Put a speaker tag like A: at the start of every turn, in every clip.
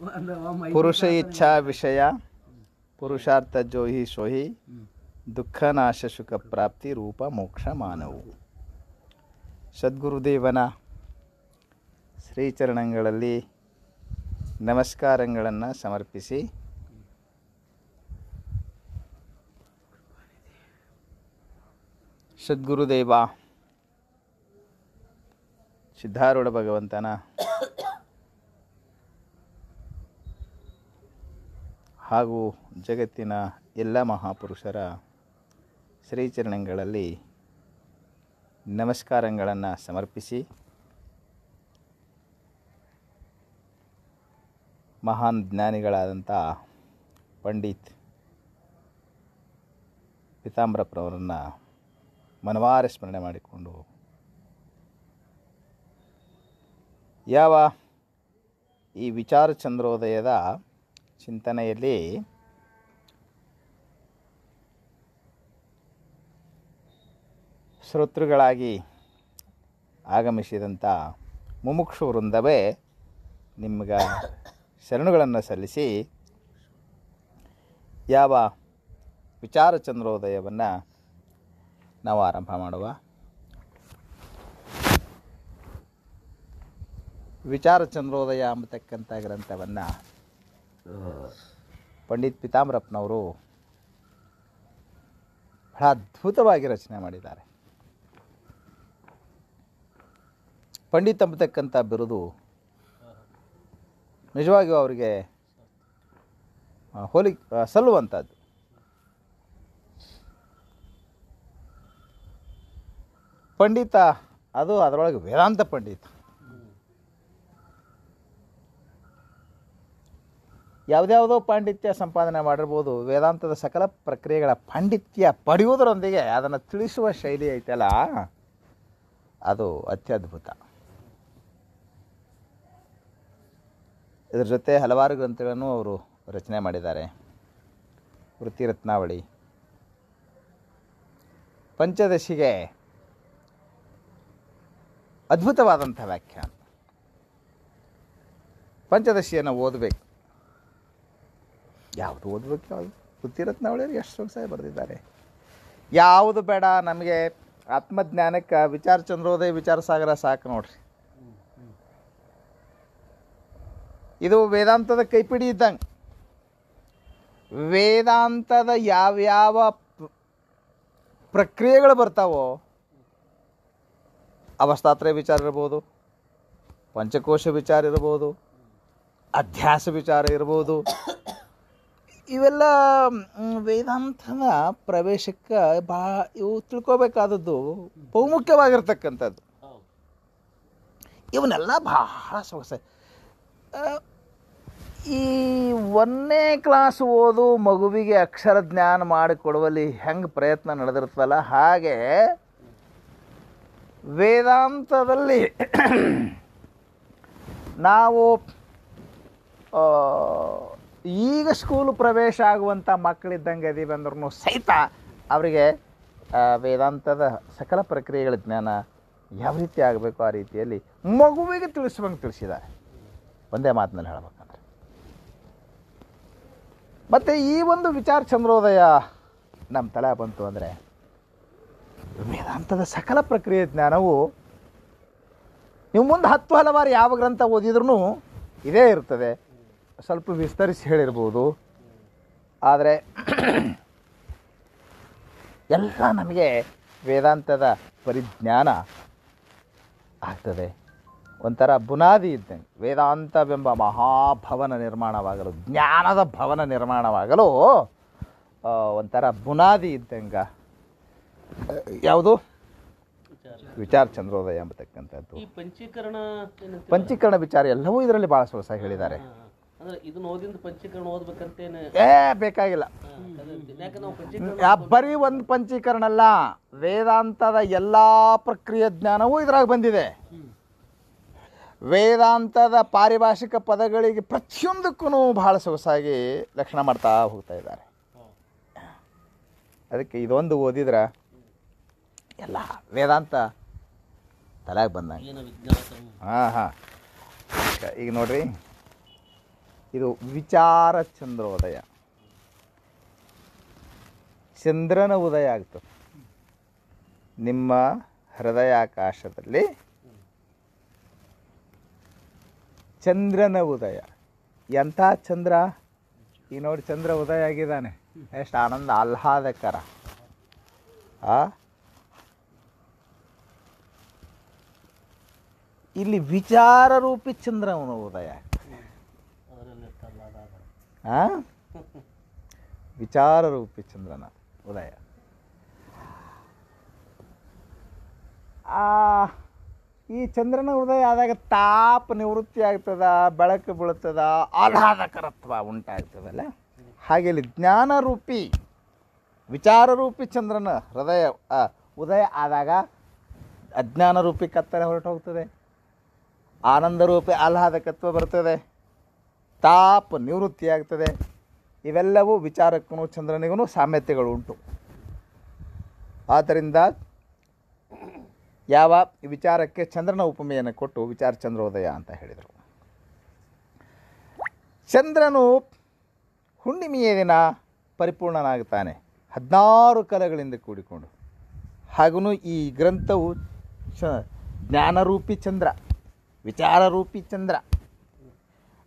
A: पुरुष इच्छा विषय पुरुषार्थ जो ही सोही ದುಃಖ ನಾಶ ಸುಖ ಪ್ರಾಪ್ತಿ ರೂಪ ಮೋಕ್ಷ ಮಾನವು. ಸದ್ಗುರುದೇವನ ಶ್ರೀಚರಣಗಳಲ್ಲಿ ನಮಸ್ಕಾರಗಳನ್ನು ಸಮರ್ಪಿಸಿ ಸದ್ಗುರುದೇವ ಸಿದ್ಧಾರೂಢ ಭಗವಂತನ ಹಾಗೂ ಜಗತ್ತಿನ ಎಲ್ಲ ಮಹಾಪುರುಷರ ಶ್ರೀಚರಣಗಳಲ್ಲಿ ನಮಸ್ಕಾರಗಳನ್ನು ಸಮರ್ಪಿಸಿ ಮಹಾನ್ ಜ್ಞಾನಿಗಳಾದಂಥ ಪಂಡಿತ್ ಪೀತಾಂಬರಪ್ಪನವರನ್ನು ಮನವಾರೆ ಸ್ಮರಣೆ ಮಾಡಿಕೊಂಡು ಯಾವ ಈ ವಿಚಾರ ಚಂದ್ರೋದಯದ ಚಿಂತನೆಯಲ್ಲಿ ಶ್ರೋತೃಗಳಾಗಿ ಆಗಮಿಸಿದಂಥ ಮುಮುಕ್ಷು ವೃಂದವೇ ನಿಮ್ಗೆ ಶರಣುಗಳನ್ನು ಸಲ್ಲಿಸಿ ಯಾವ ವಿಚಾರ ಚಂದ್ರೋದಯವನ್ನು ನಾವು ಆರಂಭ ಮಾಡುವ. ವಿಚಾರ ಚಂದ್ರೋದಯ ಅಂಬತಕ್ಕಂಥ ಗ್ರಂಥವನ್ನು ಪಂಡಿತ್ ಪೀತಾಂಬರಪ್ಪನವರು ಬಹಳ ಅದ್ಭುತವಾಗಿ ರಚನೆ ಮಾಡಿದ್ದಾರೆ. ಪಂಡಿತ್ ಅಂಬತಕ್ಕಂಥ ಬಿರುದು ನಿಜವಾಗಿಯೂ ಅವರಿಗೆ ಸಲ್ಲುವಂಥದ್ದು. ಪಂಡಿತ ಅದು ಅದರೊಳಗೆ ವೇದಾಂತ ಪಂಡಿತ. ಯಾವುದ್ಯಾವುದೋ ಪಾಂಡಿತ್ಯ ಸಂಪಾದನೆ ಮಾಡಿರ್ಬೋದು, ವೇದಾಂತದ ಸಕಲ ಪ್ರಕ್ರಿಯೆಗಳ ಪಾಂಡಿತ್ಯ ಪಡೆಯುವುದರೊಂದಿಗೆ ಅದನ್ನು ತಿಳಿಸುವ ಶೈಲಿ ಐತಲ್ಲ, ಅದು ಅತ್ಯದ್ಭುತ. ಇದರ ಜೊತೆ ಹಲವಾರು ಗ್ರಂಥಗಳನ್ನು ಅವರು ರಚನೆ ಮಾಡಿದ್ದಾರೆ. ವೃತ್ತಿರತ್ನಾವಳಿ, ಪಂಚದಶಿಗೆ ಅದ್ಭುತವಾದಂಥ ವ್ಯಾಖ್ಯಾನ. ಪಂಚದಶಿಯನ್ನು ಓದಬೇಕು. ಯಾವುದು ಓದಬೇಕು, ಯಾವುದು ವೃತ್ತಿರತ್ನಾವಳಿಯವರು ಎಷ್ಟು ಸೊಗಸಾಗಿ ಬರೆದಿದ್ದಾರೆ. ಯಾವುದು ಬೇಡ ನಮಗೆ ಆತ್ಮಜ್ಞಾನಕ್ಕೆ ವಿಚಾರ ಚಂದ್ರೋದಯ ವಿಚಾರ ಸಾಗರ ಸಾಕು ನೋಡ್ರಿ. ಇದು ವೇದಾಂತದ ಕೈಪಿಡಿ ಇದ್ದಂಗೆ. ವೇದಾಂತದ ಯಾವ್ಯಾವ ಪ್ರಕ್ರಿಯೆಗಳು ಬರ್ತಾವೋ, ಅವಸ್ಥಾತ್ರಯ ವಿಚಾರ ಇರ್ಬೋದು, ಪಂಚಕೋಶ ವಿಚಾರ ಇರ್ಬೋದು, ಅಧ್ಯಾಸ ವಿಚಾರ ಇರ್ಬೋದು, ಇವೆಲ್ಲ ವೇದಾಂತದ ಪ್ರವೇಶಕ್ಕೆ ಇವು ತಿಳ್ಕೋಬೇಕಾದದ್ದು ಬಹುಮುಖ್ಯವಾಗಿರ್ತಕ್ಕಂಥದ್ದು. ಇವನ್ನೆಲ್ಲ ಬಹಳ ಸೊಗಸಾಗಿ ಈ 1ನೇ ಕ್ಲಾಸ್ ಓದು ಮಗುವಿಗೆ ಅಕ್ಷರ ಜ್ಞಾನ ಮಾಡಿಕೊಡುವಲ್ಲಿ ಹೆಂಗೆ ಪ್ರಯತ್ನ ನಡೆದಿರ್ತವಲ್ಲ, ಹಾಗೆ ವೇದಾಂತದಲ್ಲಿ ನಾವು ಈಗ ಸ್ಕೂಲು ಪ್ರವೇಶ ಆಗುವಂಥ ಮಕ್ಕಳಿದ್ದಂಗೆ ಅದೀವಿ ಅಂದ್ರೂ ಸಹಿತ ಅವರಿಗೆ ವೇದಾಂತದ ಸಕಲ ಪ್ರಕ್ರಿಯೆಗಳ ಜ್ಞಾನ ಯಾವ ರೀತಿ ಆಗಬೇಕು ಆ ರೀತಿಯಲ್ಲಿ ಮಗುವಿಗೆ ತಿಳಿಸುವಂಗೆ ತಿಳಿಸಿದ್ದಾರೆ. ಒಂದೇ ಮಾತಿನಲ್ಲಿ ಹೇಳ್ಬೇಕಂದ್ರೆ. ಮತ್ತು ಈ ಒಂದು ವಿಚಾರ ಚಂದ್ರೋದಯ ನಮ್ಮ ತಲೆ ಬಂತು ಅಂದರೆ ವೇದಾಂತದ ಸಕಲ ಪ್ರಕ್ರಿಯೆ ಜ್ಞಾನವು ನೀವು ಮುಂದೆ 10 ಹಲವಾರು ಯಾವ ಗ್ರಂಥ ಓದಿದ್ರೂ ಇದೇ ಇರ್ತದೆ. ಸ್ವಲ್ಪ ವಿಸ್ತರಿಸಿ ಹೇಳಿರ್ಬೋದು, ಆದರೆ ಎಲ್ಲ ನಮಗೆ ವೇದಾಂತದ ಪರಿಜ್ಞಾನ ಆಗ್ತದೆ. ಒಂಥರ ಬುನಾದಿ ಇದ್ದಂಗೆ ವೇದಾಂತವೆಂಬ ಮಹಾಭವನ ನಿರ್ಮಾಣವಾಗಲು, ಜ್ಞಾನದ ಭವನ ನಿರ್ಮಾಣವಾಗಲು ಒಂಥರ ಬುನಾದಿ ಇದ್ದಂಗೆ ಯಾವುದು ವಿಚಾರ ಚಂದ್ರೋದಯ ಎಂಬತಕ್ಕಂಥದ್ದು. ಪಂಚೀಕರಣ ವಿಚಾರ ಎಲ್ಲವೂ ಇದರಲ್ಲಿ ಭಾಳ ಸೊಗಸಾಗಿ ಹೇಳಿದ್ದಾರೆ. ಬೇಕಾಗಿಲ್ಲ, ಬರೀ ಒಂದು ಪಂಚೀಕರಣ ಅಲ್ಲ, ವೇದಾಂತದ ಎಲ್ಲ ಪ್ರಕ್ರಿಯೆ ಜ್ಞಾನವೂ ಇದ್ರಾಗ ಬಂದಿದೆ. ವೇದಾಂತದ ಪಾರಿಭಾಷಿಕ ಪದಗಳಿಗೆ ಪ್ರತಿಯೊಂದಕ್ಕೂ ಬಹಳ ಸೊಗಸಾಗಿ ಲಕ್ಷಣ ಮಾಡ್ತಾ ಹೋಗ್ತಾ ಇದ್ದಾರೆ. ಅದಕ್ಕೆ ಇದೊಂದು ಓದಿದ್ರೆ ಎಲ್ಲ ವೇದಾಂತ ತಲೆಗೆ ಬಂದಂಗೆ. ಹಾಂ ಈಗ ನೋಡ್ರಿ, ಇದು ವಿಚಾರ ಚಂದ್ರೋದಯ. ಚಂದ್ರನ ಉದಯ ಆಗ್ತದೆ ನಿಮ್ಮ ಹೃದಯಾಕಾಶದಲ್ಲಿ. ಚಂದ್ರನ ಉದಯ. ಎಂಥ ಚಂದ್ರ! ಈ ನೋಡಿ ಚಂದ್ರ ಉದಯ ಆಗಿದ್ದಾನೆ, ಎಷ್ಟು ಆನಂದ, ಆಹ್ಲಾದಕರ. ಇಲ್ಲಿ ವಿಚಾರ ರೂಪಿ ಚಂದ್ರನ ಉದಯ ಆಗ್ತದೆ. ವಿಚಾರ ರೂಪಿ ಚಂದ್ರನ ಉದಯ. ಈ ಚಂದ್ರನ ಉದಯ ಆದಾಗ ತಾಪ ನಿವೃತ್ತಿ ಆಗ್ತದ, ಬೆಳಕು ಬೀಳ್ತದ, ಆಹ್ಲಾದಕರತ್ವ ಉಂಟಾಗ್ತದಲ್ಲ. ಹಾಗೆ ಇಲ್ಲಿ ಜ್ಞಾನರೂಪಿ ವಿಚಾರರೂಪಿ ಚಂದ್ರನ ಹೃದಯ ಉದಯ ಆದಾಗ ಅಜ್ಞಾನ ರೂಪಿ ಕತ್ತಲೆ ಹೊರಟು ಹೋಗ್ತದೆ, ಆನಂದರೂಪಿ ಆಹ್ಲಾದಕತ್ವ ಬರ್ತದೆ, ತಾಪ ನಿವೃತ್ತಿ ಆಗ್ತದೆ. ಇವೆಲ್ಲವೂ ವಿಚಾರಕ್ಕೂ ಚಂದ್ರನಿಗೂ ಸಾಮ್ಯತೆಗಳು ಉಂಟು. ಆದ್ದರಿಂದ ಯಾವ ವಿಚಾರಕ್ಕೆ ಚಂದ್ರನ ಉಪಮೆಯನ್ನು ಕೊಟ್ಟು ವಿಚಾರ ಚಂದ್ರೋದಯ ಅಂತ ಹೇಳಿದರು. ಚಂದ್ರನು ಹುಣ್ಣಿಮೆಯ ದಿನ ಪರಿಪೂರ್ಣನಾಗುತ್ತಾನೆ 16 ಕಲೆಗಳಿಂದ ಕೂಡಿಕೊಂಡು. ಹಾಗೂ ಈ ಗ್ರಂಥವು ಜ್ಞಾನರೂಪಿ ಚಂದ್ರ, ವಿಚಾರರೂಪಿ ಚಂದ್ರ.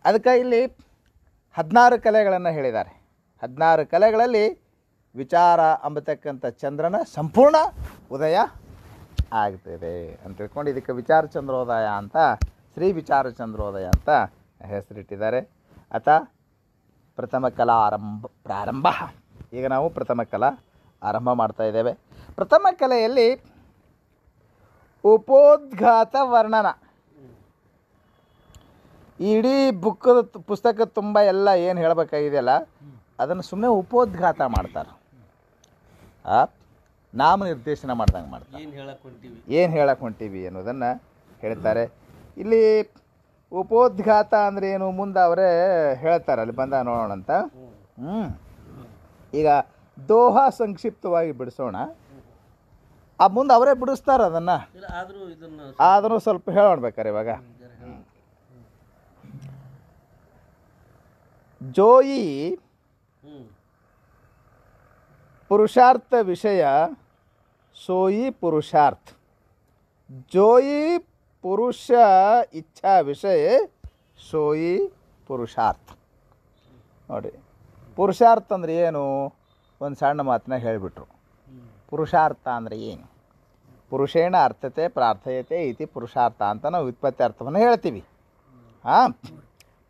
A: ಅದಕ್ಕೆ ಇಲ್ಲಿ 16 ಕಲೆಗಳನ್ನು ಹೇಳಿದ್ದಾರೆ. 16 ಕಲೆಗಳಲ್ಲಿ ವಿಚಾರ ಅಂಬತಕ್ಕಂಥ ಚಂದ್ರನ ಸಂಪೂರ್ಣ ಉದಯ ಆಗ್ತದೆ ಅಂತ ತಿಳ್ಕೊಂಡು ಇದಕ್ಕೆ ವಿಚಾರ ಚಂದ್ರೋದಯ ಅಂತ, ಶ್ರೀ ವಿಚಾರ ಚಂದ್ರೋದಯ ಅಂತ ಹೆಸರಿಟ್ಟಿದ್ದಾರೆ. ಪ್ರಥಮ ಕಲಾ ಪ್ರಾರಂಭ. ಈಗ ನಾವು ಪ್ರಥಮ ಕಲಾ ಆರಂಭ ಮಾಡ್ತಾ ಇದ್ದೇವೆ. ಪ್ರಥಮ ಕಲೆಯಲ್ಲಿ ಉಪೋದ್ಘಾತ ವರ್ಣನ. ಇಡೀ ಪುಸ್ತಕ ತುಂಬ ಎಲ್ಲ ಏನು ಹೇಳಬೇಕಾಗಿದೆಯಲ್ಲ ಅದನ್ನು ಸುಮ್ಮನೆ ಉಪೋದ್ಘಾತ ಮಾಡ್ತಾರೆ, ನಾಮನಿರ್ದೇಶನ ಮಾಡ್ದಂಗೆ ಮಾಡ್ತಾರೆ. ಏನು ಹೇಳಕ್ಕೆ ಹೊಂಟೀವಿ ಅನ್ನೋದನ್ನು ಹೇಳ್ತಾರೆ. ಇಲ್ಲಿ ಉಪೋದ್ಘಾತ ಅಂದರೆ ಏನು ಮುಂದೆ ಅವರೇ ಹೇಳ್ತಾರೆ, ಅಲ್ಲಿ ಬಂದ ನೋಡೋಣ ಅಂತ. ಈಗ ದೋಹ ಸಂಕ್ಷಿಪ್ತವಾಗಿ ಬಿಡಿಸೋಣ, ಆ ಮುಂದೆ ಅವರೇ ಬಿಡಿಸ್ತಾರೆ ಅದನ್ನು. ಆದರೂ ಸ್ವಲ್ಪ ಹೇಳೋಣ್ಬೇಕಾರೆ ಇವಾಗ. ಜೋಯಿ पुरुषार्थ विषय सोई पुरुषार्थ. जोई पुरुष इच्छा विषय सोई पुरुषार्थ. ನೋಡಿ, ಪುರುಷಾರ್ಥ ಅಂದರೆ ಏನು ಒಂದು ಸಣ್ಣ ಮಾತನ್ನ ಹೇಳಿಬಿಟ್ರು. ಪುರುಷಾರ್ಥ ಅಂದರೆ ಏನು? ಪುರುಷೇಣ ಅರ್ಥತೆ ಪ್ರಾರ್ಥಯತೆ ಇತಿ ಪುರುಷಾರ್ಥ ಅಂತ ನಾವು ವ್ಯುತ್ಪತ್ತಿ ಅರ್ಥವನ್ನು ಹೇಳ್ತೀವಿ.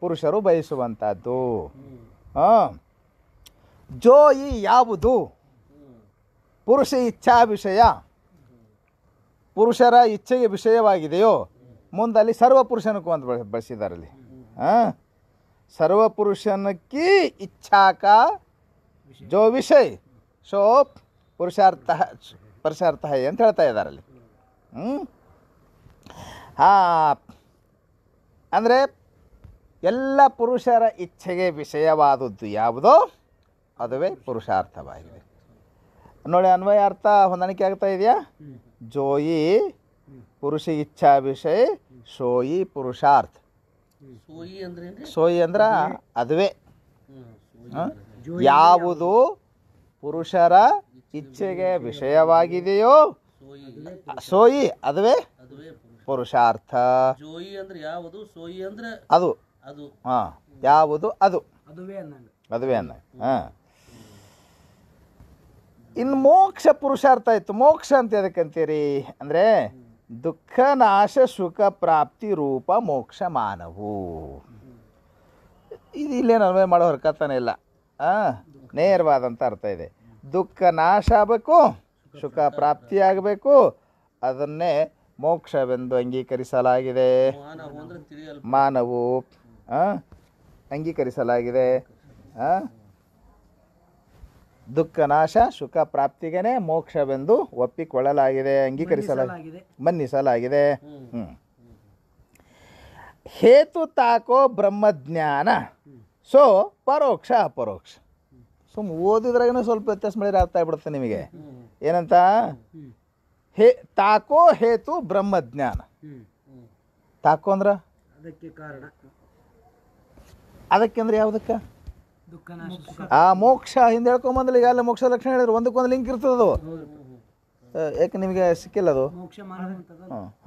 A: ಪುರುಷರು ಬಯಸುವಂಥದ್ದು. ಜೋಯಿ ಯಾವುದು? ಪುರುಷ ಇಚ್ಛಾ ವಿಷಯ, ಪುರುಷರ ಇಚ್ಛೆಗೆ ವಿಷಯವಾಗಿದೆಯೋ. ಮುಂದಲ್ಲಿ ಸರ್ವಪುರುಷನಕ್ಕೂ ಅಂತ ಬಳಸಿದಾರಲ್ಲಿ. ಸರ್ವಪುರುಷನಕ್ಕಿ ಇಚ್ಛಾಕ ಜೋ ವಿಷಯ ಸೋ ಪುರುಷಾರ್ಥ ಪುರುಷಾರ್ಥ ಅಂತ ಹೇಳ್ತಾ ಇದ್ದಾರಲ್ಲಿ. ಅಂದರೆ ಎಲ್ಲ ಪುರುಷರ ಇಚ್ಛೆಗೆ ವಿಷಯವಾದದ್ದು ಯಾವುದೋ ಅದುವೇ ಪುರುಷಾರ್ಥವಾಗಿದೆ. ನೋಡಿ, ಅನ್ವಯ ಅರ್ಥ ಹೊಂದಾಣಿಕೆ ಆಗ್ತಾ ಇದೆಯಾ? ಜೋಯಿ ಪುರುಷ ಇಚ್ಛಾ ವಿಷಯ ಸೋಯಿ ಪುರುಷಾರ್ಥ. ಸೋಯಿ ಅಂದ್ರೆ ಅದುವೇ. ಯಾವುದು ಪುರುಷರ ಇಚ್ಛೆಗೆ ವಿಷಯವಾಗಿದೆಯೋ ಸೋಯಿ ಅದುವೇ ಪುರುಷಾರ್ಥ. ಅದು ಯಾವುದು ಅದು ಅದುವೇ ಅನ್ನ. ಇನ್ನು ಮೋಕ್ಷ ಪುರುಷಾರ್ಥ ಆಯಿತು. ಮೋಕ್ಷ ಅಂತ ಎದಕ್ಕಂತೀರಿ ಅಂದರೆ ದುಃಖ ನಾಶ ಸುಖ ಪ್ರಾಪ್ತಿ ರೂಪ ಮೋಕ್ಷ ಮಾನವು. ಇದು ಇಲ್ಲೇನು ಅನ್ವಯ ಮಾಡೋ ಹರಕತ್ತಾನೆ ಇಲ್ಲ, ನೇರವಾದಂಥ ಅರ್ಥ ಇದೆ. ದುಃಖ ನಾಶ ಆಗಬೇಕು, ಸುಖ ಪ್ರಾಪ್ತಿಯಾಗಬೇಕು, ಅದನ್ನೇ ಮೋಕ್ಷವೆಂದು ಅಂಗೀಕರಿಸಲಾಗಿದೆ. ಮಾನವು ಅಂಗೀಕರಿಸಲಾಗಿದೆ. ದುಃಖ ನಾಶ ಸುಖ ಪ್ರಾಪ್ತಿಗೇನೆ ಮೋಕ್ಷವೆಂದು ಒಪ್ಪಿಕೊಳ್ಳಲಾಗಿದೆ, ಮನ್ನಿಸಲಾಗಿದೆ. ಹೇತು ತಾಕೋ ಬ್ರಹ್ಮಜ್ಞಾನ ಸೊ ಪರೋಕ್ಷ ಅಪರೋಕ್ಷ. ಓದಿದ್ರಾಗನೇ ಸ್ವಲ್ಪ ವ್ಯತ್ಯಾಸ ಮಾಡಿದ್ರೆ ಅರ್ಥ ಆಗ್ಬಿಡುತ್ತೆ ನಿಮಗೆ. ಏನಂತ? ತಾಕೋ ಹೇತು ಬ್ರಹ್ಮಜ್ಞಾನ. ತಾಕೋ ಅಂದ್ರ ಅದಕ್ಕೆಂದ್ರೆ ಯಾವುದಕ್ಕೆ ಆ ಮೋಕ್ಷ ಹಿಂದೆ ಹೇಳ್ಕೊಂಬಂದ್ರೆ ಈಗ ಅಲ್ಲ ಮೋಕ್ಷ ಲಕ್ಷಣ ಹೇಳಿದ್ರು ಒಂದಕ್ಕೊಂದು ಲಿಂಕ್ ಇರ್ತದೆ ಅದು. ಯಾಕೆ ನಿಮಗೆ ಸಿಕ್ಕಿಲ್ಲ ಅದು?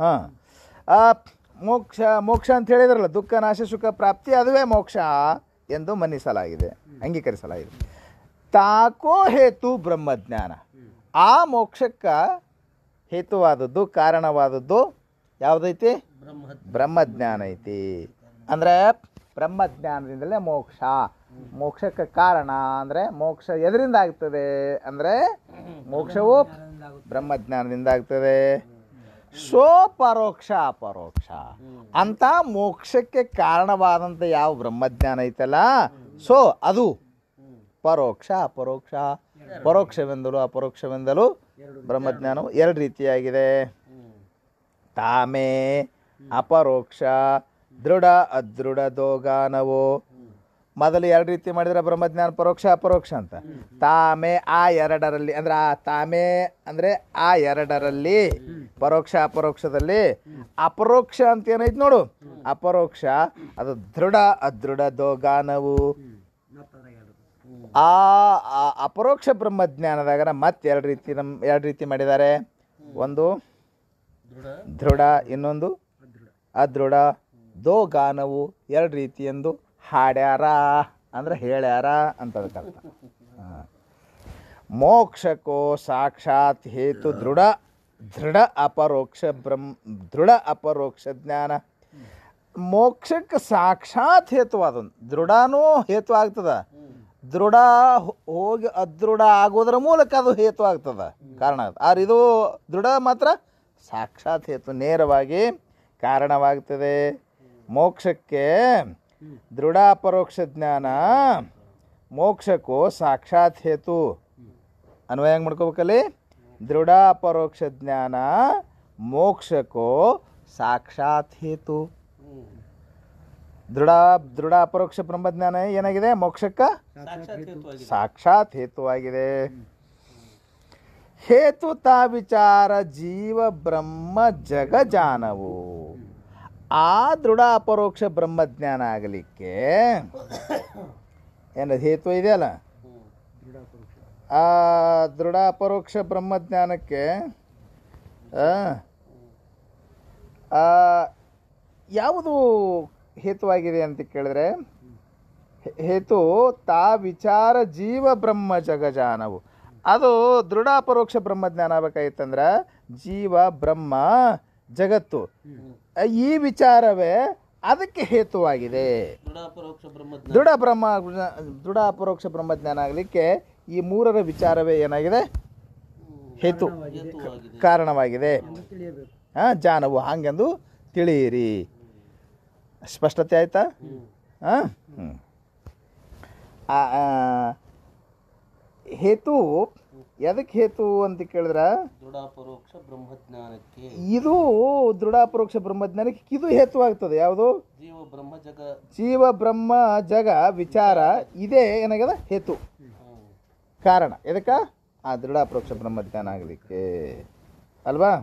A: ಹಾಂ ಆ ಮೋಕ್ಷ ಮೋಕ್ಷ ಅಂತ ಹೇಳಿದ್ರಲ್ಲ, ದುಃಖ ನಾಶ ಸುಖ ಪ್ರಾಪ್ತಿ ಅದುವೇ ಮೋಕ್ಷ ಎಂದು ಮನ್ನಿಸಲಾಗಿದೆ, ಅಂಗೀಕರಿಸಲಾಗಿದೆ. ತಾಕೋ ಹೇತು ಬ್ರಹ್ಮಜ್ಞಾನ. ಆ ಮೋಕ್ಷಕ್ಕೆ ಹೇತುವಾದದ್ದು ಕಾರಣವಾದದ್ದು ಯಾವುದೈತಿ? ಬ್ರಹ್ಮಜ್ಞಾನ ಐತಿ. ಅಂದರೆ ಬ್ರಹ್ಮಜ್ಞಾನದಿಂದಲೇ ಮೋಕ್ಷ. ಮೋಕ್ಷಕ್ಕೆ ಕಾರಣ ಅಂದರೆ ಮೋಕ್ಷ ಎದರಿಂದ ಆಗ್ತದೆ ಅಂದರೆ ಮೋಕ್ಷವು ಬ್ರಹ್ಮಜ್ಞಾನದಿಂದ ಆಗ್ತದೆ. ಪರೋಕ್ಷ ಅಪರೋಕ್ಷ ಅಂತ ಮೋಕ್ಷಕ್ಕೆ ಕಾರಣವಾದಂಥ ಯಾವ ಬ್ರಹ್ಮಜ್ಞಾನ ಐತಲ್ಲ ಅದು ಪರೋಕ್ಷ ಅಪರೋಕ್ಷ. ಪರೋಕ್ಷವೆಂದಲೂ ಅಪರೋಕ್ಷವೆಂದಲೂ ಬ್ರಹ್ಮಜ್ಞಾನವು ಎರಡು ರೀತಿಯಾಗಿದೆ. ತಾಮೇ ಅಪರೋಕ್ಷ ದೃಢ ಅದೃಢ ದೋಗಾನವು. ಮೊದಲು ಎರಡು ರೀತಿ ಮಾಡಿದ್ರೆ ಬ್ರಹ್ಮಜ್ಞಾನ ಪರೋಕ್ಷ ಅಪರೋಕ್ಷ ಅಂತ. ತಾಮೇ ಆ ಎರಡರಲ್ಲಿ ಅಂದರೆ ಆ ತಾಮೇ ಅಂದರೆ ಆ ಎರಡರಲ್ಲಿ ಪರೋಕ್ಷ ಅಪರೋಕ್ಷದಲ್ಲಿ. ಅಪರೋಕ್ಷ ಅಂತ ಏನೈತಿ ನೋಡು, ಅಪರೋಕ್ಷ ಅದು ದೃಢ ಅದೃಢ ದೋಗಾನವು. ಆ ಅಪರೋಕ್ಷ ಬ್ರಹ್ಮಜ್ಞಾನದಾಗ ಮತ್ತೆ ಎರಡು ರೀತಿ ಮಾಡಿದ್ದಾರೆ. ಒಂದು ದೃಢ, ಇನ್ನೊಂದು ಅದೃಢ. ದೋಗಾನವು ಎರಡು ರೀತಿ ಎಂದು ಹಾಡ್ಯಾರ ಅಂದ್ರೆ ಹೇಳ್ಯಾರ ಅಂತ ಅದಕ್ಕೆ ಅರ್ಥ. ಮೋಕ್ಷಕ್ಕೋ ಸಾಕ್ಷಾತ್ ಹೇತು ದೃಢ ಅಪರೋಕ್ಷ ಜ್ಞಾನ. ಮೋಕ್ಷಕ್ಕೆ ಸಾಕ್ಷಾತ್ ಹೇತುವಾದ ದೃಢನೂ ಹೇತು ಆಗ್ತದ. ದೃಢ ಹೋಗಿ ಅದೃಢ ಆಗೋದ್ರ ಮೂಲಕ ಅದು ಹೇತು ಆಗ್ತದ, ಕಾರಣ ಆಗ್ತದೆ. ಆದ್ರೆ ಇದು ದೃಢ ಮಾತ್ರ ಸಾಕ್ಷಾತ್ ಹೇತು, ನೇರವಾಗಿ ಕಾರಣವಾಗ್ತದೆ. ಮೋಕ್ಷಕ್ಕೆ ದೃಢ ಅಪರೋಕ್ಷ ಜ್ಞಾನ, ಮೋಕ್ಷಕ್ಕೂ ಸಾಕ್ಷಾತ್ ಹೇತು. ಅನ್ವಯ ಹೆಂಗೆ ಮಾಡ್ಕೋಬೇಕಲ್ಲಿ? ದೃಢ ಅಪರೋಕ್ಷ ಜ್ಞಾನ ಮೋಕ್ಷಕ್ಕೂ ಸಾಕ್ಷಾತ್ ಹೇತು. ದೃಢ ಅಪರೋಕ್ಷ ಬ್ರಹ್ಮಜ್ಞಾನ ಏನಾಗಿದೆ? ಮೋಕ್ಷಕ್ಕೆ ಸಾಕ್ಷಾತ್ ಹೇತುವಾಗಿದೆ. ಹೇತುತಾ ವಿಚಾರ ಜೀವ ಬ್ರಹ್ಮ ಜಗಜಾನವು. ಆ ದೃಢ ಅಪರೋಕ್ಷ ಬ್ರಹ್ಮಜ್ಞಾನ ಆಗಲಿಕ್ಕೆ ಏನು ಹೇತು ಇದೆಯಲ್ಲ, ಆ ದೃಢ ಅಪರೋಕ್ಷ ಬ್ರಹ್ಮಜ್ಞಾನಕ್ಕೆ ಯಾವುದು ಹೇತುವಾಗಿದೆ ಅಂತ ಕೇಳಿದ್ರೆ, ಹೇತು ತಾ ವಿಚಾರ ಜೀವ ಬ್ರಹ್ಮ ಜಗಜಾನವು. ಅದು ದೃಢ ಅಪರೋಕ್ಷ ಬ್ರಹ್ಮಜ್ಞಾನ ಆಗ್ಬೇಕಾಗಿತ್ತಂದ್ರೆ ಜೀವ ಬ್ರಹ್ಮ ಜಗತ್ತು ಈ ವಿಚಾರವೇ ಅದಕ್ಕೆ ಹೇತುವಾಗಿದೆ. ದೃಢ ಅಪರೋಕ್ಷ ಬ್ರಹ್ಮಜ್ಞಾನ ಆಗಲಿಕ್ಕೆ ಈ ಮೂರರ ವಿಚಾರವೇ ಏನಾಗಿದೆ? ಹೇತು, ಕಾರಣವಾಗಿದೆ. ಜಾನವು ಹಾಗೆಂದು ತಿಳಿಯಿರಿ. ಸ್ಪಷ್ಟತೆ ಆಯ್ತಾ? ಹೇತು ಎದಕ್ಕೆ ಹೇತು ಅಂತ ಕೇಳಿದ್ರೆ, ಇದು ದೃಢ ಅಪರೋಕ್ಷ ಬ್ರಹ್ಮಜ್ಞಾನಕ್ಕೆ ಇದು ಹೇತುವಾಗ್ತದೆ. ಯಾವುದು? ಜೀವ ಬ್ರಹ್ಮ ಜಗ ವಿಚಾರ ಇದೇ ಏನಾಗ್ಯದ ಹೇತು, ಕಾರಣ. ಎದಕ್ಕ? ಆ ದೃಢ ಅಪರೋಕ್ಷ ಬ್ರಹ್ಮಜ್ಞಾನ ಆಗಲಿಕ್ಕೆ ಅಲ್ವಾ?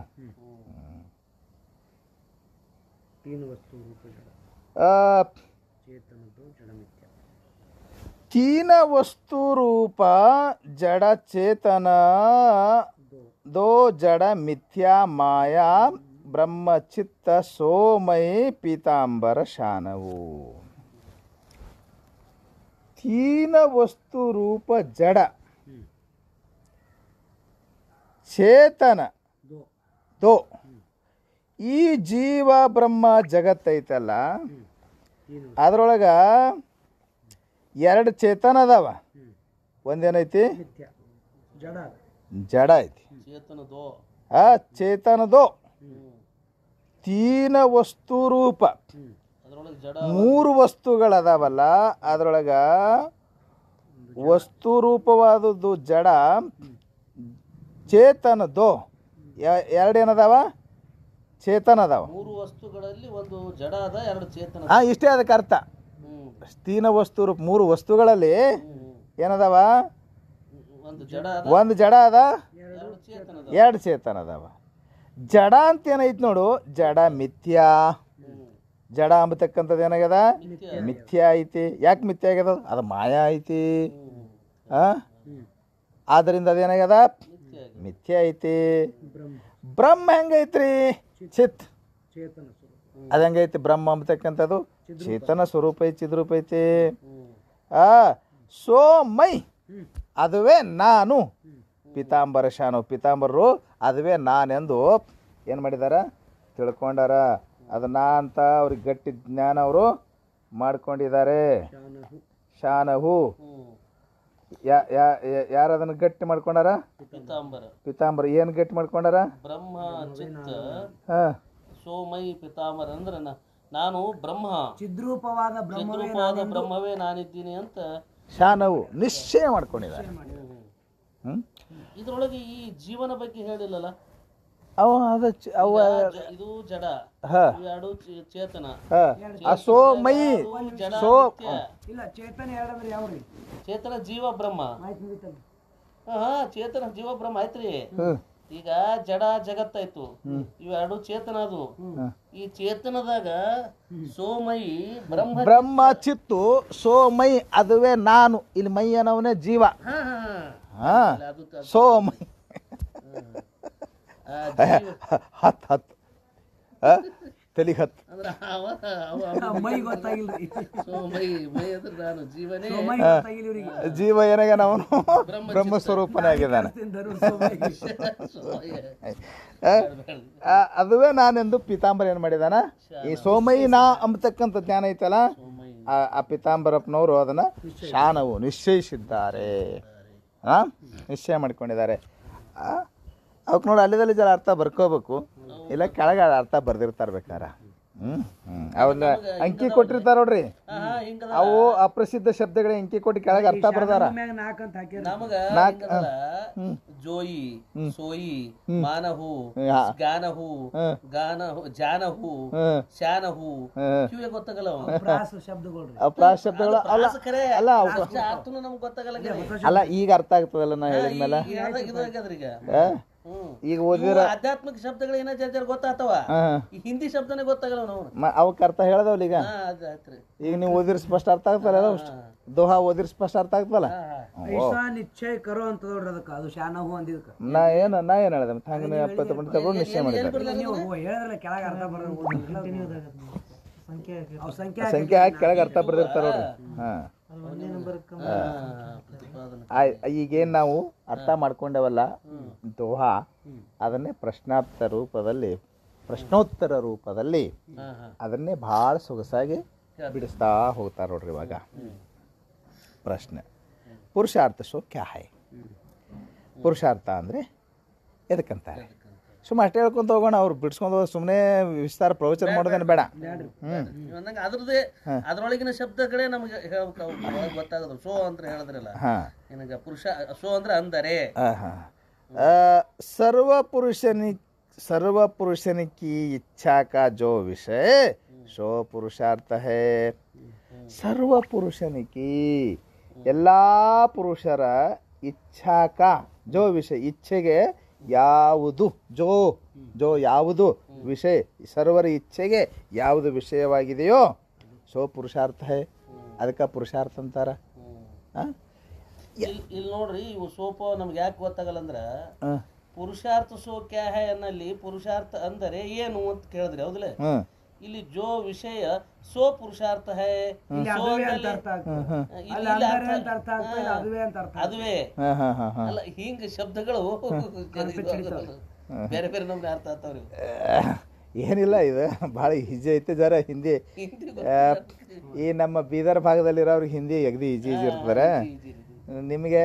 A: ತೀನ ವಸ್ತು ರೂಪ ಜಡ ಚೇತನ ದೋ ಜಡ ಮಿಥ್ಯಾ ಮಾಯಾ ಬ್ರಹ್ಮಚಿತ್ತ ಸೋಮೈ ಪೀತಾಂಬರ ಶಾನವು. ತೀನ ವಸ್ತು ರೂಪ ಜಡ ಚೇತನ ದೋ. ಈ ಜೀವ ಬ್ರಹ್ಮ ಜಗತ್ತೈತಲ್ಲ, ಅದ್ರೊಳಗ ಎರಡು ಚೇತನ ಅದಾವ. ಒಂದೇನೈತಿ? ಜಡ ಐತಿ. ಆ ಚೇತನದೋ ತೀನ ವಸ್ತು ರೂಪ, ಮೂರು ವಸ್ತುಗಳದಾವಲ್ಲ, ಅದ್ರೊಳಗ ವಸ್ತು ರೂಪವಾದದ್ದು ಜಡ, ಚೇತನದೋ ಎರಡೇನದಾವ? ಚೇತನ ಅದಾವ.
B: ಮೂರು ವಸ್ತುಗಳಲ್ಲಿ ಒಂದು ಜಡ ಅದ, ಎರಡು ಚೇತನ.
A: ಇಷ್ಟೇ ಅದಕ್ಕೆ ಅರ್ಥ. ತೀನ ವಸ್ತು ರೂಪ ಮೂರು ವಸ್ತುಗಳಲ್ಲಿ ಏನದಾವ? ಒಂದು ಜಡ ಅದ, ಎರಡು ಚೇತನ ಅದಾವ. ಜಡ ಅಂತ ಏನೈತಿ ನೋಡು, ಜಡ ಮಿಥ್ಯಾ, ಜಡ ಅಂಬತಕ್ಕಂಥದ್ದು ಏನಾಗ್ಯದ ಮಿಥ್ಯಾ ಐತಿ. ಯಾಕೆ ಮಿಥ್ಯಾ ಆಗ್ಯದ? ಅದು ಮಾಯಾ ಐತಿ. ಆದ್ದರಿಂದ ಅದೇನಾಗ್ಯದ ಮಿಥ್ಯಾ ಐತಿ. ಬ್ರಹ್ಮ ಹೆಂಗೈತ್ರಿ? ಚಿತ್. ಅದು ಹೆಂಗೈತಿ? ಬ್ರಹ್ಮ ಅಂಬತಕ್ಕಂಥದ್ದು ಚೇತನ ಸ್ವರೂಪ ಐತಿ, ಚಿದ್ರೂಪ ಐತಿ. ಸೋಮೈ ಅದುವೇ ನಾನು. ಪೀತಾಂಬರ ಶಾನು ಪೀತಾಂಬರರು ಅದುವೇ ನಾನೆಂದು ಏನು ಮಾಡಿದಾರ? ತಿಳ್ಕೊಂಡಾರ. ಅದು ನಾ ಅಂತ ಅವ್ರಿಗೆ ಗಟ್ಟಿ ಜ್ಞಾನ ಅವರು ಮಾಡ್ಕೊಂಡಿದ್ದಾರೆ. ಶಾನಹು ಯಾರು ಅದನ್ನು ಗಟ್ಟಿ ಮಾಡ್ಕೊಂಡಾರ? ಪೀತಾಂಬರ. ಏನು ಗಟ್ಟಿ ಮಾಡ್ಕೊಂಡಾರ?
B: ಬ್ರಹ್ಮ ಚಿತ್ತ ಸೋಮೈ ಪೀತಾಂಬರ ಅಂದ್ರೆ ನಾನು ಬ್ರಹ್ಮ, ಚಿದ್ರೂಪವಾದ ಬ್ರಹ್ಮವೇ ನಾನಿದ್ದೀನಿ ಅಂತ
A: ಶಾನವು ನಿಶ್ಚಯ ಮಾಡ್ಕೊಂಡಿದ್ದಾರೆ.
B: ಇದ್ರೊಳಗೆ ಈ ಜೀವನ ಬಗ್ಗೆ ಹೇಳಿಲ್ಲಲ್ಲ. ಇದು ಜಡ, ಎರಡು ಚೇತನ.
A: ಸೋಮೈ
B: ಚೇತನ ಜೀವ ಬ್ರಹ್ಮ. ಚೇತನ ಜೀವ ಬ್ರಹ್ಮ ಆಯ್ತ್ರಿ. ಈಗ ಜಡ ಜಗತ್ತಾಯ್ತು, ಇವೆರಡು ಚೇತನ. ಅದು ಈ ಚೇತನದಾಗ ಸೋಮೈ
A: ಬ್ರಹ್ಮ ಚಿತ್ತು ಸೋಮೈ ಅದುವೇ ನಾನು. ಇಲ್ಲಿ ಮೈ ಅನ್ನೋವನೇ ಜೀವ. ಸೋಮೈ ಹತ್ತು ತಲೆಗೆ ಹತ್ತು ಜೀವ ಏನಾಗ ಅವನು ಬ್ರಹ್ಮಸ್ವರೂಪನೇ ಆಗಿದ್ದಾನೆ. ಅದುವೇ ನಾನೆಂದು ಪೀತಾಂಬರ ಏನು ಮಾಡಿದಾನ? ಈ ಸೋಮೈ ನಾ ಅಂಬತಕ್ಕಂಥ ಜ್ಞಾನ ಐತಲ್ಲ, ಆ ಪೀತಾಂಬರಪ್ಪನವರು ಅದನ್ನ ಶಾನವು ನಿಶ್ಚಯಿಸಿದ್ದಾರೆ, ನಿಶ್ಚಯ ಮಾಡ್ಕೊಂಡಿದ್ದಾರೆ. ಅವಕ್ಕೆ ನೋಡಿ ಅಲ್ಲಿದಲ್ಲಿ ಜರ ಅರ್ಥ ಬರ್ಕೋಬೇಕು, ಇಲ್ಲ ಕೆಳಗೆ ಅರ್ಥ ಬರ್ದಿರ್ತಾರೆ ಬೇಕಾರೆ. ಅವನ್ನ ಅಂಕಿ ಕೊಟ್ಟಿರ್ತಾರ ನೋಡ್ರಿ, ಅವು ಅಪ್ರಸಿದ್ಧ ಶಬ್ದಗಳ ಅಂಕಿ ಕೊಟ್ಟು ಕೆಳಗೆ ಅರ್ಥ ಬರ್ದಾರ.
B: ಜೋಯಿ ಸೋಯಿ ಮಾನಹು ಗಾನಹು ಜಾನಹು ಶಾನಹು ಕಿವಿಗೆ ಗೊತ್ತಾಗಲ್ಲ.
A: ಅಪ್ರಾಸ ಶಬ್ದಗಳು ಅಲ್ಲ ಅಲ್ಲ
B: ನಮ್ಗೆ ಗೊತ್ತಾಗಲ್ಲ.
A: ಅಲ್ಲ ಈಗ ಅರ್ಥ ಆಗ್ತದಲ್ಲ ನಾ ಹೇಳಿದ್ಮೇಲೆ. ಈಗ ಓದಿದ್ರ
B: ಆಧ್ಯಾತ್ಮಿಕ ಶಬ್ದಗಳು ಏನೋ ಜರ ಗೊತ್ತಾಗ್ತಾವ, ಈ ಹಿಂದಿ ಶಬ್ದನೇ ಗೊತ್ತಾಗಲ್ಲ ನಾವು.
A: ಅವಕ್ಕೆ ಅರ್ಥ ಹೇಳದವಲ್ಲ. ಈಗ ನೀವು ಓದಿರ್ ಸ್ಪಷ್ಟ ಅರ್ಥ ಆಗ್ತಲ್ಲ, ದೋಹಾ ಓದಿರ್ ಸ್ಪಷ್ಟ ಅರ್ಥ ಆಗ್ತಲ್ಲ.
B: ನಿಶ್ಚಯ ಕರೋ ಅಂತ ನೋಡ್ರಿ, ಅದಕ್ಕೆ ಅದು ಶಾನಹು ಅಂದಿದ್ಕ
A: ನಾ ಏನ್ ಹೇಳಿದೆ ಹಂಗ 70 ಮಂದಿ ತಗೊಂಡು ನಿಶ್ಚಯ ಮಾಡಿದ್ದಾರೆ. ಸಂಖ್ಯೆ ಹಾಕಿ ಕೆಳಗೆ ಅರ್ಥ ಬರ್ದಿರ್ತಾರ ನೋಡ್ರಿ. ಈಗೇನು ನಾವು ಅರ್ಥ ಮಾಡ್ಕೊಂಡವಲ್ಲ ದೋಹಾ, ಅದನ್ನೇ ಪ್ರಶ್ನೋತ್ತರ ರೂಪದಲ್ಲಿ ಅದನ್ನೇ ಭಾಳ ಸೊಗಸಾಗಿ ಬಿಡಿಸ್ತಾ ಹೋಗ್ತಾರೆ ನೋಡ್ರಿ. ಇವಾಗ ಪ್ರಶ್ನೆ, ಪುರುಷಾರ್ಥ ಸೋ ಕ್ಯಾ ಹೈ? ಪುರುಷಾರ್ಥ ಅಂದರೆ ಎದಕ್ಕಂತಾರೆ? ಸುಮ್ಮನೆ ಅಷ್ಟೇ ಹೇಳ್ಕೊಂತ ಹೋಗೋಣ, ಅವ್ರು ಬಿಡ್ಸ್ಕೊಂಡು ಹೋಗೋದು ಸುಮ್ಮನೆ ವಿಸ್ತಾರ ಪ್ರವಚನ ಮಾಡೋದೇನು ಬೇಡ.
B: ಅದ್ರದ್ದೇ ಅದ್ರೊಳಗಿನ ಶಬ್ದಗಳೇ ನಮ್ಗೆ ಗೊತ್ತಾಗೋದು. ಸೋ ಅಂತ ಹೇಳಿದ್ರಲ್ಲ, ನಿನಗೆ ಪುರುಷ ಸೋ ಅಂದ್ರೆ ಅಂದರೆ
A: सर्व पुरुषन की इच्छा का जो विषय सो पुरुषार्थ है. सर्व पुरुषन की ಎಲ್ಲಾ ಪುರುಷರ ಇಚ್ಛಾ ಕಾ ಜೋ ವಿಷಯ, ಇಚ್ಛೆಗೆ ಯಾವುದು ಜೋ ಯಾವುದು ವಿಷಯ, ಸರ್ವರ ಇಚ್ಛೆಗೆ ಯಾವುದು ವಿಷಯವಾಗಿದೆಯೋ ಸೋ ಪುರುಷಾರ್ಥ ಹೇ, ಅದಕ್ಕೆ ಪುರುಷಾರ್ಥ ಅಂತಾರ.
B: ಇಲ್ಲಿ ನೋಡ್ರಿ, ಇವು ಸೋಪ ನಮ್ಗೆ ಯಾಕೆ ಗೊತ್ತಾಗಲ್ಲ ಅಂದ್ರ, ಪುರುಷಾರ್ಥ ಸೋ ಕ್ಯಾ ಹೈ ಅನ್ನಲ್ಲಿ ಪುರುಷಾರ್ಥ ಅಂದರೆ ಏನು ಅಂತ ಕೇಳಿದ್ರಿ, ಹೌದಲ್ಲ? ಇಲ್ಲಿ ಜೋ ವಿಷಯ ಸೋ ಪುರುಷಾರ್ಥ ಹೈ, ಅದುವೇ ಅಲ್ಲ. ಹಿಂಗ ಶಬ್ದಗಳು ಬೇರೆ ಬೇರೆ ನಮ್ಗೆ ಅರ್ಥ ಆಗ್ತಾವ್ರಿ.
A: ಏನಿಲ್ಲ, ಇದು ಭಾಳ ಈಜಿ ಐತೆ. ಜರ ಹಿಂದಿ ಈ ನಮ್ಮ ಬೀದರ್ ಭಾಗದಲ್ಲಿರೋರಿಗೆ ಹಿಂದಿ ಅಗದಿ ಈಜಿ ಇರ್ತಾರೆ. ನಿಮಗೆ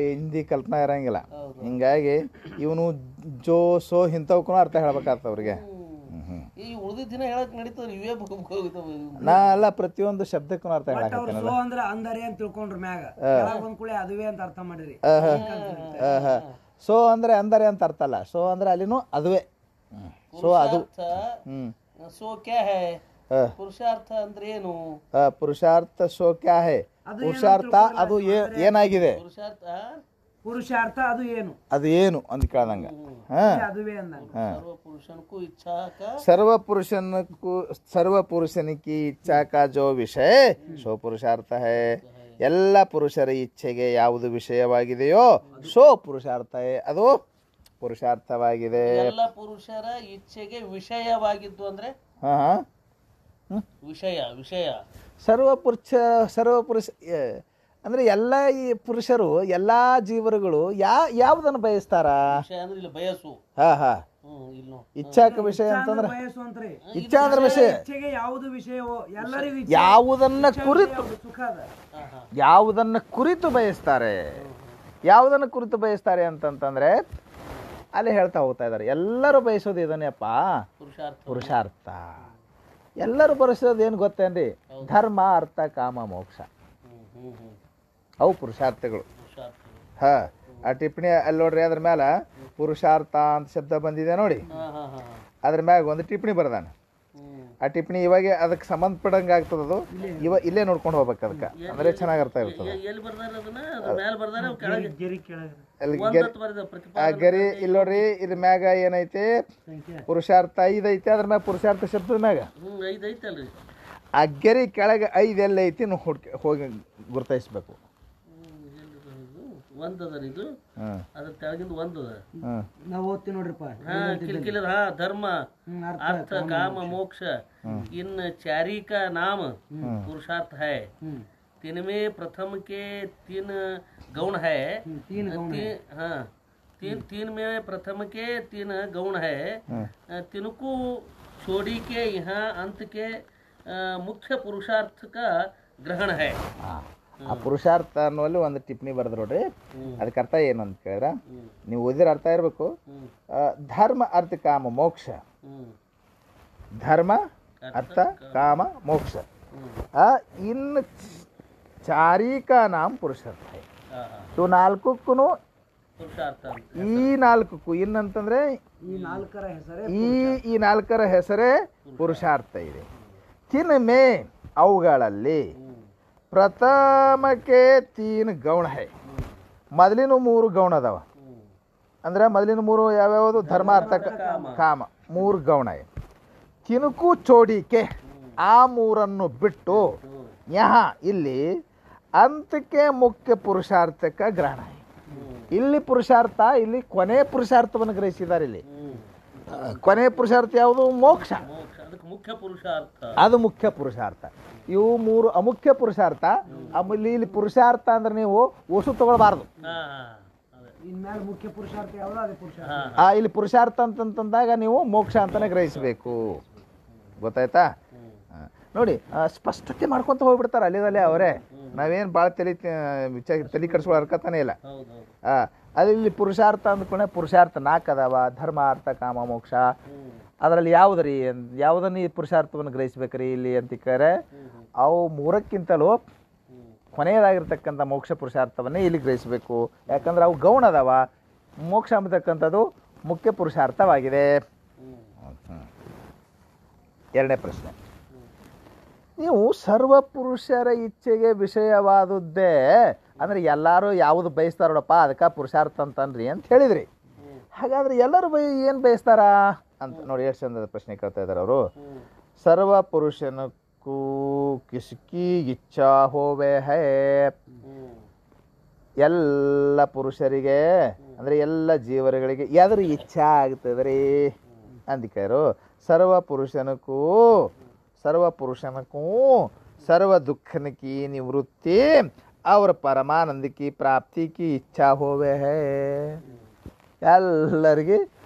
A: ಹಿಂದಿ ಕಲ್ಪನಾ ಇರಂಗಿಲ್ಲ. ಹಿಂಗಾಗಿ ಇವನು ಜೋ ಸೋ ಇಂಥವಕ್ಕೂ ಅರ್ಥ ಹೇಳ್ಬೇಕಾಗ್ತವ ಅವ್ರಿಗೆ. ನಾ ಅಲ್ಲ, ಪ್ರತಿಯೊಂದು ಶಬ್ದಕ್ಕೂ ಅರ್ಥ ಹೇಳಕತ್ತೇನಲ್ಲ. ಸೋ ಅಂದ್ರೆ ಅಂದರೆ ಅಂತ ಅರ್ಥ ಅಲ್ಲ, ಸೋ ಅಂದ್ರೆ ಅಲ್ಲಿನೂ ಅದುವೇ. ಸೋ ಅದು
B: ಸೋ ಕ್ಯಾ ಹೈ, ಪುರುಷಾರ್ಥ ಅಂದ್ರೆ ಏನು?
A: ಪುರುಷಾರ್ಥ ಸೋ ಕ್ಯಾ ಹೈ, ಪುರುಷಾರ್ಥ ಅದು ಏನಾಗಿದೆ?
C: ಪುರುಷಾರ್ಥ ಅದು ಏನು
A: ಅದು ಏನು ಅಂತ ಕೇಳ್ದಂಗ
C: ಅದುವೇ ಅಂದಂಗ
B: सर्व पुरुषन को इच्छा का
A: ಸರ್ವ ಪುರುಷನಿಗೆ ಇಚ್ಛಾ ಕಾ ಜೋ ವಿಷಯ ಸೋ ಪುರುಷಾರ್ಥ ಹೈ. ಎಲ್ಲ ಪುರುಷರ ಇಚ್ಛೆಗೆ ಯಾವುದು ವಿಷಯವಾಗಿದೆಯೋ ಸೋ ಪುರುಷಾರ್ಥ ಹೈ, ಅದು ಪುರುಷಾರ್ಥವಾಗಿದೆ.
B: ಎಲ್ಲ ಪುರುಷರ ಇಚ್ಛೆಗೆ ವಿಷಯವಾಗಿದ್ದು ಅಂದ್ರೆ
A: ಹಾ ಹಾ
B: ವಿಷಯ ವಿಷಯ
A: ಸರ್ವ ಪುರುಷ ಅಂದ್ರೆ ಎಲ್ಲ ಈ ಪುರುಷರು ಎಲ್ಲ ಜೀವರುಗಳು ಯಾವುದನ್ನು ಬಯಸ್ತಾರ?
B: ವಿಷಯ ಅಂದ್ರೆ ಇಲ್ಲಿ ಬಯಸು.
A: ಹಾ ಹಾ
B: ಇಲ್ಲಿ ನೋಡಿ.
A: ಇಚ್ಛಾಕ ವಿಷಯ ಅಂತಂದ್ರೆ
C: ಬಯಸು ಅಂತ್ರಿ
A: ಇಚ್ಛಾ ಅಂದ್ರೆ ವಿಷಯ
C: ಇಚ್ಛೆಗೆ ಯಾವುದು ವಿಷಯವೋ ಎಲ್ಲರಿಗೂ
A: ಯಾವುದನ್ನ ಕುರಿತು
C: ಸುಖ ಅದ.
A: ಯಾವುದನ್ನ ಕುರಿತು ಬಯಸ್ತಾರೆ, ಯಾವುದನ್ನ ಕುರಿತು ಬಯಸ್ತಾರೆ ಅಂತಂತಂದ್ರೆ ಅಲ್ಲಿ ಹೇಳ್ತಾ ಹೋಗ್ತಾ ಇದ್ದಾರೆ. ಎಲ್ಲರೂ ಬಯಸೋದು ಇದನ್ನೇಪ್ಪ
B: ಪುರುಷಾರ್ಥ.
A: ಪುರುಷಾರ್ಥ. ಎಲ್ಲರೂ ಬಯಸೋದು ಏನು ಗೊತ್ತೇನ್ರಿ? ಧರ್ಮ ಅರ್ಥ ಕಾಮ ಮೋಕ್ಷ, ಅವು ಪುರುಷಾರ್ಥಗಳು. ಹಾ ಆ ಟಿಪ್ಪಣಿ ಅಲ್ಲಿ ನೋಡ್ರಿ, ಅದ್ರ ಮೇಲೆ ಪುರುಷಾರ್ಥ ಅಂತ ಶಬ್ದ ಬಂದಿದೆ ನೋಡಿ. ಅದ್ರ ಮ್ಯಾಗ ಒಂದು ಟಿಪ್ಪಣಿ ಬರ್ದಾನ. ಆ ಟಿಪ್ಪಣಿ ಇವಾಗ ಅದಕ್ಕೆ ಸಂಬಂಧಪಟ್ಟಂಗೆ ಆಗ್ತದದು. ಇಲ್ಲೇ ನೋಡ್ಕೊಂಡು ಹೋಗ್ಬೇಕು ಅದಕ್ಕೆ, ಅಂದ್ರೆ ಚೆನ್ನಾಗಿ ಅರ್ಥ ಇರ್ತದೆ.
B: ಎಲ್ಲಿ ಬರ್ದಾರ ಅದನ್ನ? ಅದ್ರ ಮೇಲೆ ಬರ್ದಾರ ಕೆಳಗೆ
C: ಗೆರಿ ಕೆಳಗೆ
A: ಅಲ್ಲಿ
B: ಒಂದತ್ತು ಬರೆದ
A: ಆ
B: ಪ್ರತಿಪಾದನೆ.
A: ಗರಿ ಇಲ್ಲಿ ನೋಡ್ರಿ, ಇದ್ರ ಮ್ಯಾಗ ಏನೈತಿ? ಪುರುಷಾರ್ಥ 5 ಐತಿ. ಅದ್ರ ಮ್ಯಾಗ ಪುರುಷಾರ್ಥ ಶಬ್ದದ ಮ್ಯಾಗ
B: 5 ಐತಲ್ರಿ.
A: ಆ ಗೆರಿ ಕೆಳಗೆ 5 ಎಲ್ಲ ಐತಿ ಹೋಗಿ ಗುರ್ತಾಯಿಸ್ಬೇಕು.
B: ಒಂದದ ಇದು, ಅದ್ರ ತೆಳಗಿಂದ ಒಂದದ.
C: ನಾವು ಓದ್ತೀವಿ ನೋಡ್ರಿಪ್ಪ.
B: ಕಿಲ್ಕಿಲದ ಧರ್ಮ अर्थ काम मोक्ष इन चारी का नाम पुरुषार्थ है. तिनमें प्रथम के 3 गौण है. तीन में प्रथम के 3 गौण है. तिनको छोड़ी के यहाँ अंत के मुख्य पुरुषार्थ का ग्रहण है.
A: ಆ ಪುರುಷಾರ್ಥ ಅನ್ನುವಲ್ಲಿ ಒಂದು ಟಿಪ್ಪಣಿ ಬರೆದ್ರು ನೋಡ್ರಿ. ಅದಕ್ಕೆ ಅರ್ಥ ಏನು ಅಂತ ಕೇಳಿದ್ರೆ, ನೀವು ಓದಿದ್ರೆ ಅರ್ಥ ಇರಬೇಕು. ಧರ್ಮ ಅರ್ಥ ಕಾಮ ಮೋಕ್ಷ, ಧರ್ಮ ಅರ್ಥ ಕಾಮ ಮೋಕ್ಷ. ಇನ್ನು ಚಾರಿಕಾ ನಾಮ ಪುರುಷಾರ್ಥ. ಇವು 4ಕ್ಕೂ ಈ 4ಕ್ಕೂ ಇನ್ನಂತಂದ್ರೆ
C: ಈ 4ರ ಹೆಸರೇ
A: ಈ 4ರ ಹೆಸರೇ ಪುರುಷಾರ್ಥ ಇದೆ. ತಿನ್ಮೆ ಅವುಗಳಲ್ಲಿ ಪ್ರಥಮಕ್ಕೆ 3 ಗೌಣ ಹೈ. ಮೊದಲಿನ 3 ಗೌಣ ಅದಾವ. ಅಂದ್ರೆ ಮೊದಲಿನ 3 ಯಾವ್ಯಾವುದು? ಧರ್ಮ ಅರ್ಥ ಕಾಮ 3 ಗೌಣ ಹೈ. ತಿನುಕು ಚೋಡಿಕೆ ಆ 3ಅನ್ನು ಬಿಟ್ಟು ಯಹ ಇಲ್ಲಿ ಅಂತಕ್ಕೆ ಮುಖ್ಯ ಪುರುಷಾರ್ಥಕ ಗ್ರಹಣ ಹೈ. ಇಲ್ಲಿ ಪುರುಷಾರ್ಥ, ಇಲ್ಲಿ ಕೊನೆ ಪುರುಷಾರ್ಥವನ್ನು ಗ್ರಹಿಸಿದ್ದಾರೆ. ಇಲ್ಲಿ ಕೊನೆ ಪುರುಷಾರ್ಥ ಯಾವುದು? ಮೋಕ್ಷ.
B: ಮುಖ್ಯ ಪುರುಷಾರ್ಥ,
A: ಅದು ಮುಖ್ಯ ಪುರುಷಾರ್ಥ. ಇವು 3 ಅಮುಖ್ಯ ಪುರುಷಾರ್ಥ. ಇಲ್ಲಿ ಪುರುಷಾರ್ಥ ಅಂದ್ರೆ ನೀವು ವಸು ತಗೊಳ್ಬಾರ್ದು.
C: ಇನ್ಮೇಲೆ ಮುಖ್ಯ ಪುರುಷಾರ್ಥ ಯಾವುದು? ಅದೇ ಪುರುಷಾರ್ಥ.
A: ಇಲ್ಲಿ ಪುರುಷಾರ್ಥ ಅಂತಂದಾಗ ನೀವು ಮೋಕ್ಷ ಅಂತಾನೆ ಗ್ರಹಿಸಬೇಕು. ಗೊತ್ತಾಯ್ತಾ? ನೋಡಿ, ಸ್ಪಷ್ಟತೆ ಮಾಡ್ಕೊಂತ ಹೋಗ್ಬಿಡ್ತಾರೆ ಅಲ್ಲಿದಲ್ಲೇ ಅವರೇ. ನಾವೇನು ಭಾಳ ತಲೆ ಕಡಿಸ್ಕೊಳ್ಳೋ ಹರ್ಕತಾನೆ ಇಲ್ಲ. ಅದು ಇಲ್ಲಿ ಪುರುಷಾರ್ಥ ಅಂದ್ಕೊಂಡೆ ಪುರುಷಾರ್ಥ 4 ಅದಾವ. ಧರ್ಮ ಅರ್ಥ ಕಾಮ ಮೋಕ್ಷ. ಅದರಲ್ಲಿ ಯಾವುದ್ರಿ ಯಾವುದನ್ನು ಈ ಪುರುಷಾರ್ಥವನ್ನು ಗ್ರಹಿಸ್ಬೇಕ್ರಿ ಇಲ್ಲಿ ಅಂತ ಕೇಳಿದ್ರೆ, ಅವು 3ಕ್ಕಿಂತಲೂ ಕೊನೆಯದಾಗಿರ್ತಕ್ಕಂಥ ಮೋಕ್ಷ ಪುರುಷಾರ್ಥವನ್ನೇ ಇಲ್ಲಿ ಗ್ರಹಿಸಬೇಕು. ಯಾಕಂದ್ರೆ ಅವು ಗೌಣ ಅದಾವ. ಮೋಕ್ಷ ಅಂತಕ್ಕಂಥದ್ದು ಮುಖ್ಯ ಪುರುಷಾರ್ಥವಾಗಿದೆ. 2ನೇ ಪ್ರಶ್ನೆ, ನೀವು ಸರ್ವ ಪುರುಷರ ಇಚ್ಛೆಗೆ ವಿಷಯವಾದದ್ದೇ ಅಂದ್ರೆ ಎಲ್ಲರೂ ಯಾವುದು ಬಯಸ್ತಾರೋಡಪ್ಪ ಅದಕ್ಕೆ ಪುರುಷಾರ್ಥ ಅಂತನ್ರಿ ಅಂತ ಹೇಳಿದ್ರಿ. ಹಾಗಾದ್ರೆ ಎಲ್ಲರೂ ಏನು ಬಯಸ್ತಾರ ಅಂತ ನೋಡಿ, ಎಷ್ಟು ಚಂದದ ಪ್ರಶ್ನೆ ಕೇಳ್ತಾ ಇದ್ದಾರೆ ಅವರು. ಸರ್ವ ಪುರುಷನಕ್ಕೂ ಕಿಸ್ಕಿ ಇಚ್ಛಾ ಹೋವೆ ಹೇ. ಎಲ್ಲ ಪುರುಷರಿಗೆ ಅಂದ್ರೆ ಎಲ್ಲ ಜೀವರುಗಳಿಗೆ ಯಾವ್ದ್ರ ಇಚ್ಛಾ ಆಗ್ತದ್ರಿ ಅಂದಿಕಾರು. ಸರ್ವ ಪುರುಷನಕ್ಕೂ ಸರ್ವ ದುಃಖನಕಿ ನಿವೃತ್ತಿ ಅವ್ರ ಪರಮಾನಂದ ಕಿ ಪ್ರಾಪ್ತಿ ಕಿ ಇಚ್ಛಾ ಹೋವೆ ಹೇ. ಎಲ್ಲರಿಗೆ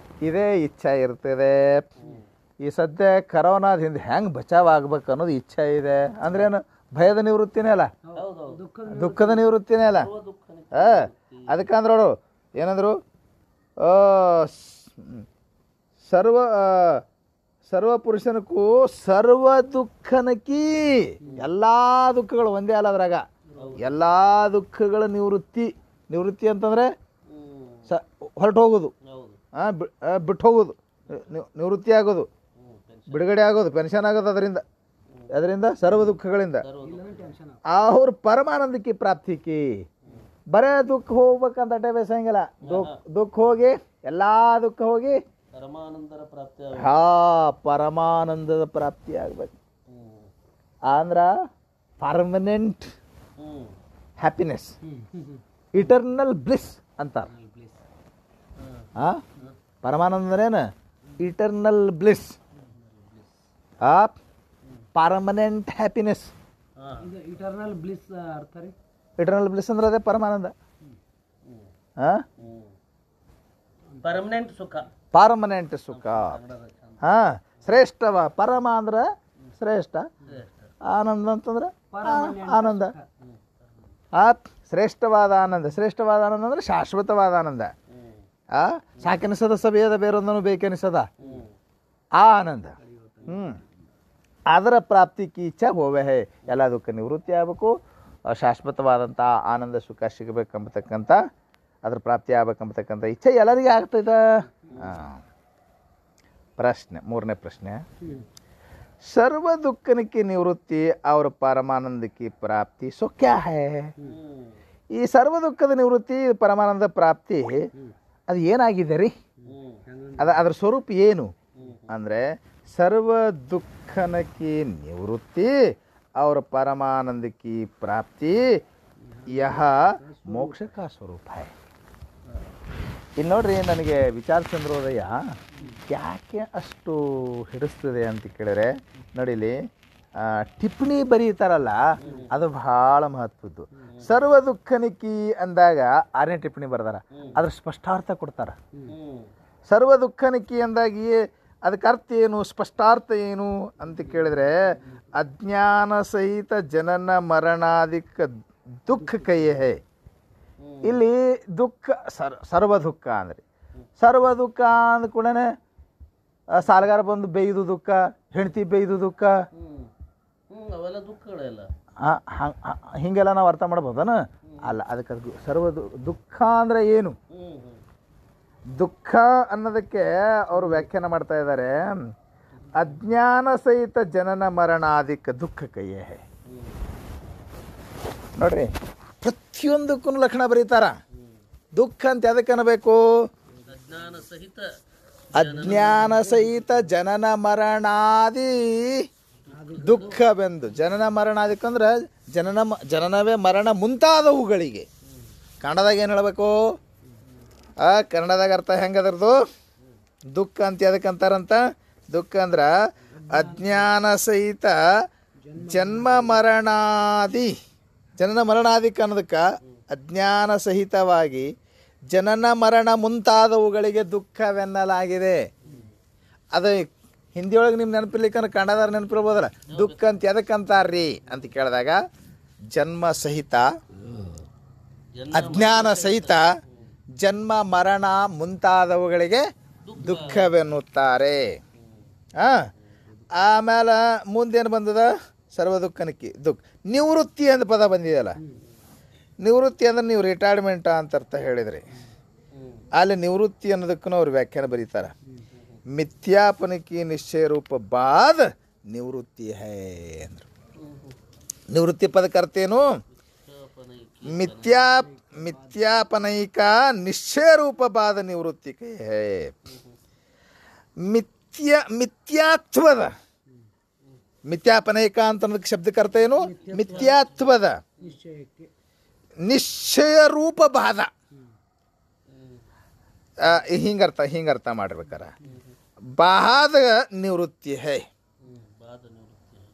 A: ಇದೇ ಇಚ್ಛಾ ಇರ್ತದೆ. ಈ ಸದ್ಯ ಕರೋನಾದಿಂದ ಹೆಂಗೆ ಬಚಾವ್ ಆಗ್ಬೇಕು ಅನ್ನೋದು ಇಚ್ಛೆ ಇದೆ. ಅಂದ್ರೇನು? ಭಯದ ನಿವೃತ್ತಿನೇ ಅಲ್ಲ, ದುಃಖದ ನಿವೃತ್ತಿನೇ ಅಲ್ಲ. ಅದಕ್ಕಂದ್ರೆ ನೋಡು ಏನಂದ್ರು, ಸರ್ವ ಪುರುಷನಕ್ಕೂ ಸರ್ವ ದುಃಖನಕಿ. ಎಲ್ಲ ದುಃಖಗಳು ಒಂದೇ ಅಲ್ಲ ಅದ್ರಾಗ. ಎಲ್ಲ ದುಃಖಗಳ ನಿವೃತ್ತಿ ಅಂತಂದ್ರೆ ಹೊರಟು ಹೋಗೋದು, ಬಿಟ್ಟು ಹೋಗೋದು, ನಿವೃತ್ತಿ ಆಗೋದು, ಬಿಡುಗಡೆ ಆಗೋದು, ಪೆನ್ಷನ್ ಆಗೋದು. ಅದರಿಂದ ಸರ್ವ ದುಃಖಗಳಿಂದ ಅವ್ರ ಪರಮಾನಂದಕ್ಕೆ ಪ್ರಾಪ್ತಿಕಿ. ಬರೇ ದುಃಖ ಹೋಗ್ಬೇಕಂತ ಅಡ್ಡೆ ಬೇಸಂಗಿಲ್ಲ. ದುಃಖ ಹೋಗಿ ಎಲ್ಲ ದುಃಖ ಹೋಗಿ
B: ಪರಮಾನಂದರ ಪ್ರಾಪ್ತಿ
A: ಪರಮಾನಂದದ ಪ್ರಾಪ್ತಿ ಆಗ್ಬೇಕು. ಅಂದ್ರ ಪರ್ಮನೆಂಟ್ ಹ್ಯಾಪಿನೆಸ್, ಇಟರ್ನಲ್ ಬ್ಲಿಸ್ ಅಂತಾರ. ಪರಮಾನಂದ ಅಂದ್ರೇನು? Eternal bliss, permanent happiness.
C: Eternal bliss ಅರ್ಥ ರೀ?
A: ಇಟರ್ನಲ್ ಬ್ಲಿಸ್ ಅಂದ್ರೆ ಅದೇ ಪರಮಾನಂದ.
B: ಪರ್ಮನೆಂಟ್ ಸುಖ,
A: ಪರ್ಮನೆಂಟ್ ಸುಖ. ಶ್ರೇಷ್ಠವ. ಪರಮ ಅಂದ್ರೆ ಶ್ರೇಷ್ಠ, ಆನಂದ ಅಂತಂದ್ರೆ ಆನಂದ. ಶ್ರೇಷ್ಠವಾದ ಆನಂದ. ಶ್ರೇಷ್ಠವಾದ ಆನಂದ ಅಂದ್ರೆ ಶಾಶ್ವತವಾದ ಆನಂದ. ಸಾಕೆನಿಸದ ಸಭೆಯದ ಬೇರೊಂದನು ಬೇಕೆನಿಸದ ಆ ಆನಂದ. ಅದರ ಪ್ರಾಪ್ತಿಗೆ ಇಚ್ಛೆ ಹೋವೆ ಹೇ. ಎಲ್ಲ ದುಃಖ ನಿವೃತ್ತಿ ಆಗಬೇಕು, ಶಾಶ್ವತವಾದಂಥ ಆನಂದ ಸುಖ ಸಿಗಬೇಕಂಬತಕ್ಕಂಥ, ಅದ್ರ ಪ್ರಾಪ್ತಿ ಆಗ್ಬೇಕಂಬತಕ್ಕಂಥ ಇಚ್ಛೆ ಎಲ್ಲರಿಗೆ ಆಗ್ತದ. ಪ್ರಶ್ನೆ, ಮೂರನೇ ಪ್ರಶ್ನೆ, ಸರ್ವ ದುಃಖನಿಕ್ಕೆ ನಿವೃತ್ತಿ और परमानंद की प्राप्ति सो क्या है? ಈ ಸರ್ವ ದುಃಖದ ನಿವೃತ್ತಿ, ಪರಮಾನಂದ ಪ್ರಾಪ್ತಿ ಅದು ಏನಾಗಿದೆ ರೀ? ಅದರ ಸ್ವರೂಪ ಏನು ಅಂದರೆ, ಸರ್ವ ದುಃಖನಕ್ಕೆ ನಿವೃತ್ತಿ और परमानंद की प्राप्ति यह ಮೋಕ್ಷ ಕಾ ಸ್ವರೂಪ है. ಇಲ್ಲಿ ನೋಡ್ರಿ, ನನಗೆ ವಿಚಾರ ಚಂದ್ರೋದಯ ಯಾಕೆ ಅಷ್ಟು ಹಿಡಿಸ್ತದೆ ಅಂತ ಕೇಳಿದ್ರೆ, ನೋಡಿಲಿ ಟಿಪ್ಪಣಿ ಬರೀತಾರಲ್ಲ, ಅದು ಭಾಳ ಮಹತ್ವದ್ದು. ಸರ್ವ ದುಃಖನಿಕಿ ಅಂದಾಗ 6ನೇ ಟಿಪ್ಪಣಿ ಬರ್ದಾರ, ಅದ್ರ ಸ್ಪಷ್ಟಾರ್ಥ ಕೊಡ್ತಾರ. ಸರ್ವ ದುಃಖನಿಕಿ ಅಂದಾಗಿ ಅದಕ್ಕೆ ಅರ್ಥ ಏನು, ಸ್ಪಷ್ಟಾರ್ಥ ಏನು ಅಂತ ಕೇಳಿದ್ರೆ, ಅಜ್ಞಾನ ಸಹಿತ ಜನನ ಮರಣಾದಿಕ ದುಃಖ ಕೈಯೇ ಹೇ. ಇಲ್ಲಿ ದುಃಖ ಸರ್ವ ದುಃಖ ಅಂದರೆ, ಸರ್ವ ದುಃಖ ಅಂದ ಕೂಡ ಸಾಲಗಾರ ಬಂದು ಬೇಯ್ದು ದುಃಖ, ಹೆಂಡತಿ ಬೇಯ್ದು ದುಃಖ,
B: ಅವೆಲ್ಲ ದುಃಖಗಳೆಲ್ಲ
A: ಹಿಂಗೆಲ್ಲ ನಾವು ಅರ್ಥ ಮಾಡ್ಬೋದನ? ಅಲ್ಲ, ಅದಕ್ಕೆ ಸರ್ವ ದುಃಖ ಅಂದರೆ ಏನು? ದುಃಖ ಅನ್ನೋದಕ್ಕೆ ಅವರು ವ್ಯಾಖ್ಯಾನ ಮಾಡ್ತಾ ಇದ್ದಾರೆ, ಅಜ್ಞಾನ ಸಹಿತ ಜನನ ಮರಣಾದಿಕ ದುಃಖ ಕೈಯೇ. ನೋಡ್ರಿ, ಪ್ರತಿಯೊಂದಕ್ಕೂ ಲಕ್ಷಣ ಬರೀತಾರ. ದುಃಖ ಅಂತ ಅದಕ್ಕೆ ಅನ್ನಬೇಕು, ಅಜ್ಞಾನ ಸಹಿತ ಜನನ ಮರಣಾದಿ ದುಃಖವೆಂದು. ಜನನ ಮರಣಾದಿಕ್ಕಂದ್ರೆ ಜನನವೇ ಮರಣ ಮುಂತಾದವುಗಳಿಗೆ. ಕನ್ನಡದಾಗ ಏನು ಹೇಳಬೇಕು? ಕನ್ನಡದಾಗ ಅರ್ಥ ಹೆಂಗದ್ರದ್ದು? ದುಃಖ ಅಂತ ಅದಕ್ಕಂತಾರಂತ. ದುಃಖ ಅಂದ್ರೆ ಅಜ್ಞಾನ ಸಹಿತ ಜನ್ಮ ಮರಣಾದಿ, ಜನನ ಮರಣಾದಿಕ್ಕೆ ಅನ್ನೋದಕ್ಕೆ ಅಜ್ಞಾನ ಸಹಿತವಾಗಿ ಜನನ ಮರಣ ಮುಂತಾದವುಗಳಿಗೆ ದುಃಖವೆನ್ನಲಾಗಿದೆ. ಅದು ಹಿಂದಿಯೊಳಗೆ ನಿಮ್ಮ ನೆನಪಿರ್ಲಿಕ್ಕಂದ್ರೆ ಕನ್ನಡದಾರ ನೆನಪಿರ್ಬೋದಲ್ಲ. ದುಃಖ ಅಂತ ಎದಕ್ಕಂತಾರ್ರಿ ಅಂತ ಕೇಳಿದಾಗ, ಜನ್ಮ ಸಹಿತ, ಅಜ್ಞಾನ ಸಹಿತ ಜನ್ಮ ಮರಣ ಮುಂತಾದವುಗಳಿಗೆ ದುಃಖವೆನ್ನುತ್ತಾರೆ. ಆಮೇಲೆ ಮುಂದೇನು ಬಂದದ? ಸರ್ವ ದುಃಖನಿಕ್ಕಿ ದುಃಖ ನಿವೃತ್ತಿ ಅಂತ ಪದ ಬಂದಿದೆಯಲ್ಲ. ನಿವೃತ್ತಿ ಅಂದ್ರೆ ನೀವು ರಿಟೈರ್ಮೆಂಟ್ ಅಂತ ಅರ್ಥ ಹೇಳಿದ್ರಿ. ಅಲ್ಲಿ ನಿವೃತ್ತಿ ಅನ್ನೋದಕ್ಕೂ ಅವ್ರು ವ್ಯಾಖ್ಯಾನ ಬರೀತಾರೆ. ಮಿಥ್ಯಾಪನಕಿ ನಿಶ್ಚಯ ರೂಪ ಬಾದ್ ನಿವೃತ್ತಿ ಹೇ ಅಂದರು. ನಿವೃತ್ತಿ ಪದಕ್ಕೆ ಅರ್ಥ ಏನು? ಮಿಥ್ಯಾಪನೈಕ ನಿಶ್ಚಯ ರೂಪ ಬಾದ ನಿವೃತ್ತಿ ಹೇ. ಮಿಥ್ಯಾತ್ವದ, ಮಿಥ್ಯಾಪನೈಕ ಅಂತ ಅನ್ನೋದಕ್ಕೆ ಶಬ್ದಕ್ಕೆ ಅರ್ಥ ಏನು? ಮಿಥ್ಯಾತ್ವದ ನಿಶ್ಚಯ ರೂಪ ಬಾಧ. ಹಿಂಗರ್ಥ ಮಾಡಿರ್ಬೇಕಾರ. ಬಾದ ನಿವೃತ್ತಿ ಹೇ.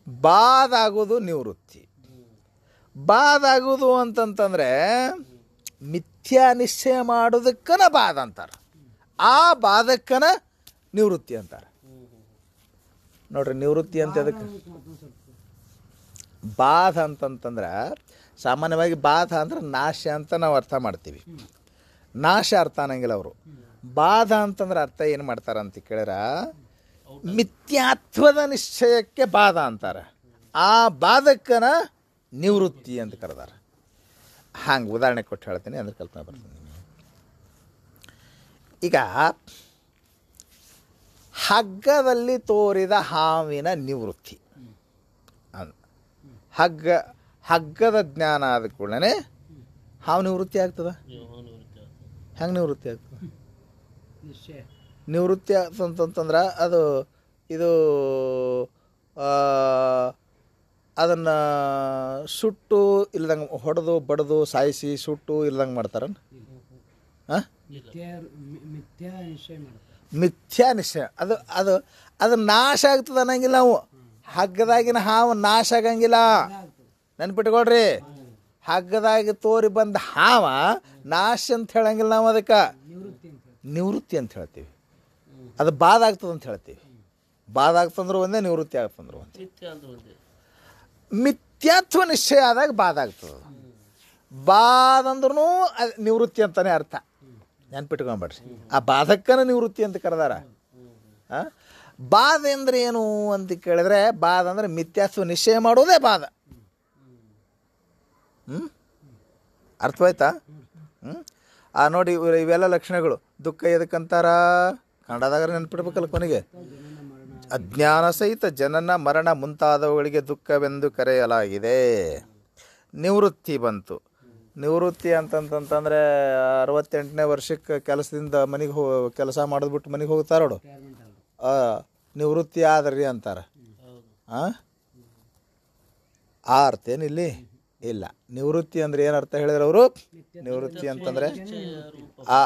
A: ಬಾದಾಗೋದು ನಿವೃತ್ತಿ. ಬಾದಾಗೋದು ಅಂತಂತಂದ್ರೆ ಮಿಥ್ಯಾ ನಿಶ್ಚಯ ಮಾಡೋದಕ್ಕನ ಬಾದ ಅಂತಾರೆ. ಆ ಬಾಧಕ್ಕನ ನಿವೃತ್ತಿ ಅಂತಾರೆ. ನೋಡ್ರಿ, ನಿವೃತ್ತಿ ಅಂತ ಅದಕ್ಕೆ ಬಾಧ ಅಂತಂತಂದ್ರೆ, ಸಾಮಾನ್ಯವಾಗಿ ಬಾಧ ಅಂದ್ರೆ ನಾಶ ಅಂತ ನಾವು ಅರ್ಥ ಮಾಡ್ತೀವಿ. ನಾಶ ಅರ್ಥ ಅನ್ನಂಗಿಲ್ಲ ಅವರು. ಬಾಧ ಅಂತಂದ್ರೆ ಅರ್ಥ ಏನು ಮಾಡ್ತಾರೆ ಅಂತ ಕೇಳಿರ, ಮಿಥ್ಯಾತ್ವದ ನಿಶ್ಚಯಕ್ಕೆ ಬಾಧ ಅಂತಾರೆ. ಆ ಬಾಧಕ್ಕನ ನಿವೃತ್ತಿ ಅಂತ ಕರೆದಾರ. ಹಂಗೆ ಉದಾಹರಣೆ ಕೊಟ್ಟು ಹೇಳ್ತೀನಿ, ಅಂದ್ರೆ ಕಲ್ಪನೆ ಬರ್ತೀನಿ. ಈಗ ಹಗ್ಗದಲ್ಲಿ ತೋರಿದ ಹಾವಿನ ನಿವೃತ್ತಿ. ಹಗ್ಗದ ಜ್ಞಾನ ಆದ ಕೂಡಲೇ ಹಾವು ನಿವೃತ್ತಿ ಆಗ್ತದ? ಹೆಂಗೆ ನಿವೃತ್ತಿ ಆಗ್ತದೆ?
C: ನಿಶ್ಚಯ
A: ನಿವೃತ್ತಿ ಆಗ್ತಂತಂದ್ರೆ ಅದು ಇದು ಅದನ್ನು ಸುಟ್ಟು ಇಲ್ದಂಗೆ ಹೊಡೆದು ಬಡ್ದು ಸಾಯಿಸಿ ಸುಟ್ಟು ಇಲ್ದಂಗೆ ಮಾಡ್ತಾರ? ಹಾಂ,
C: ಮಿಥ್ಯಾ ನಿಶ್ಚಯ ಮಾಡ್ತಾರೆ.
A: ಮಿಥ್ಯಾ ನಿಶ್ಚಯ. ಅದು ನಾಶ ಆಗ್ತದೆ ಅನ್ನಂಗಿಲ್ಲ. ನಾವು ಹಗ್ಗದಾಗಿನ ಹಾವು ನಾಶ ಆಗಂಗಿಲ್ಲ, ನೆನ್ಪಿಟ್ಕೊಳ್ರಿ. ಹಗ್ಗದಾಗಿ ತೋರಿ ಬಂದ ಹಾವ ನಾಶ ಅಂತ ಹೇಳಂಗಿಲ್ಲ ನಾವು. ಅದಕ್ಕೆ ನಿವೃತ್ತಿ ಅಂತ ಹೇಳ್ತೀವಿ. ಅದು ಬಾದ ಆಗ್ತದೆ ಅಂತ ಹೇಳ್ತೀವಿ. ಬಾದ ಆಗ್ತಂದ್ರೆ ಒಂದೇ, ನಿವೃತ್ತಿ ಆಗ್ತಂದ್ರೆ ಒಂದೇ. ಮಿಥ್ಯಾತ್ವ ನಿಶ್ಚಯ ಆದಾಗ ಬಾದ ಆಗ್ತದೆ. ಬಾದ ಅಂದ್ರೂ ಅದು ನಿವೃತ್ತಿ ಅಂತಲೇ ಅರ್ಥ, ನೆನ್ಪಿಟ್ಕೊಂಡ್ಬೇಡ್ರಿ. ಆ ಬಾಧಕ್ಕನ ನಿವೃತ್ತಿ ಅಂತ ಕರೆದಾರ. ಬಾಧ ಅಂದ್ರೆ ಏನು ಅಂತ ಕೇಳಿದ್ರೆ, ಬಾಧ ಅಂದರೆ ಮಿಥ್ಯಾತ್ವ ನಿಶ್ಚಯ ಮಾಡೋದೇ ಬಾಧ. ಅರ್ಥವಾಯ್ತಾ? ನೋಡಿ ಇವೆಲ್ಲ ಲಕ್ಷಣಗಳು. ದುಃಖ ಎದಕ್ಕಂತಾರ? ಕನ್ನಡದಾಗ ನೆನ್ಪಿಡ್ಬೇಕಲ್ಲ ಕೊನೆಗೆ. ಅಜ್ಞಾನ ಸಹಿತ ಜನನ ಮರಣ ಮುಂತಾದವುಗಳಿಗೆ ದುಃಖವೆಂದು ಕರೆಯಲಾಗಿದೆ. ನಿವೃತ್ತಿ ಬಂತು. ನಿವೃತ್ತಿ ಅಂತಂತಂದ್ರೆ 68ನೇ ವರ್ಷಕ್ಕೆ ಕೆಲಸದಿಂದ ಮನೆಗೆ ಕೆಲಸ ಮಾಡಿದ್ಬಿಟ್ಟು ಮನೆಗೆ ಹೋಗ್ತಾರ ನೋಡು, ನಿವೃತ್ತಿ ಆದ್ರಿ ಅಂತಾರೆ. ಆ ಅರ್ಥ ಏನಿಲ್ಲಿ ಇಲ್ಲ. ನಿವೃತ್ತಿ ಅಂದ್ರೆ ಏನು ಅರ್ಥ ಹೇಳಿದ್ರು ಅವರು? ನಿವೃತ್ತಿ ಅಂತಂದ್ರೆ ಆ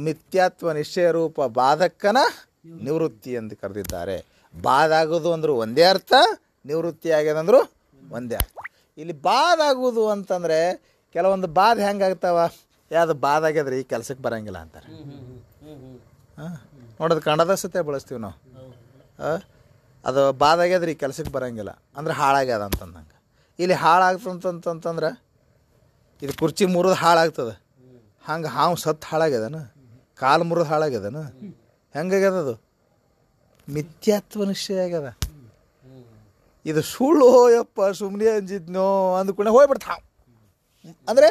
A: ಮಿಥ್ಯಾತ್ವ ನಿಶ್ಚಯ ರೂಪ ಬಾಧಕ್ಕನ ನಿವೃತ್ತಿ ಎಂದು ಕರೆದಿದ್ದಾರೆ. ಬಾಧ ಆಗೋದು ಅಂದ್ರು ಒಂದೇ ಅರ್ಥ, ನಿವೃತ್ತಿ ಆಗ್ಯದಂದ್ರು ಒಂದೇ ಅರ್ಥ. ಇಲ್ಲಿ ಬಾಧ ಆಗೋದು ಅಂತಂದ್ರೆ ಕೆಲವೊಂದು ಬಾಧೆ ಹೆಂಗಾಗ್ತಾವ? ಯಾವುದು ಬಾಧ ಆಗ್ಯದ್ರಿ ಕೆಲಸಕ್ಕೆ ಬರಂಗಿಲ್ಲ ಅಂತಾರೆ. ನೋಡೋದು ಕನ್ನಡದ ಸತ್ಯ ಬಳಸ್ತೀವಿ ನಾವು. ಅದು ಬಾಧ ಆಗ್ಯದ್ರಿ ಕೆಲಸಕ್ಕೆ ಬರಂಗಿಲ್ಲ ಅಂದ್ರೆ ಹಾಳಾಗ್ಯದ ಅಂತಂದಂಗೆ. ಇಲ್ಲಿ ಹಾಳಾಗ್ತಂತಂತಂದ್ರೆ ಇದು ಕುರ್ಚಿ ಮುರಿದು ಹಾಳಾಗ್ತದೆ. ಹಂಗೆ ಹಾವು ಸತ್ತು ಹಾಳಾಗ್ಯದನ? ಕಾಲು ಮುರಿದು ಹಾಳಾಗ್ಯದನ? ಹೆಂಗಾಗ್ಯದ? ಅದು ಮಿಥ್ಯಾತ್ವ ನಿಶ್ಚಯ ಆಗ್ಯದ. ಇದು ಸುಳ್ಳು, ಯಪ್ಪ ಸುಮ್ಮನೆ ಅಂಜಿದ್ನೋ ಅಂದ್ಕೊಂಡೆ ಹೋಗ್ಬಿಡ್ತಾವ ಅಂದರೆ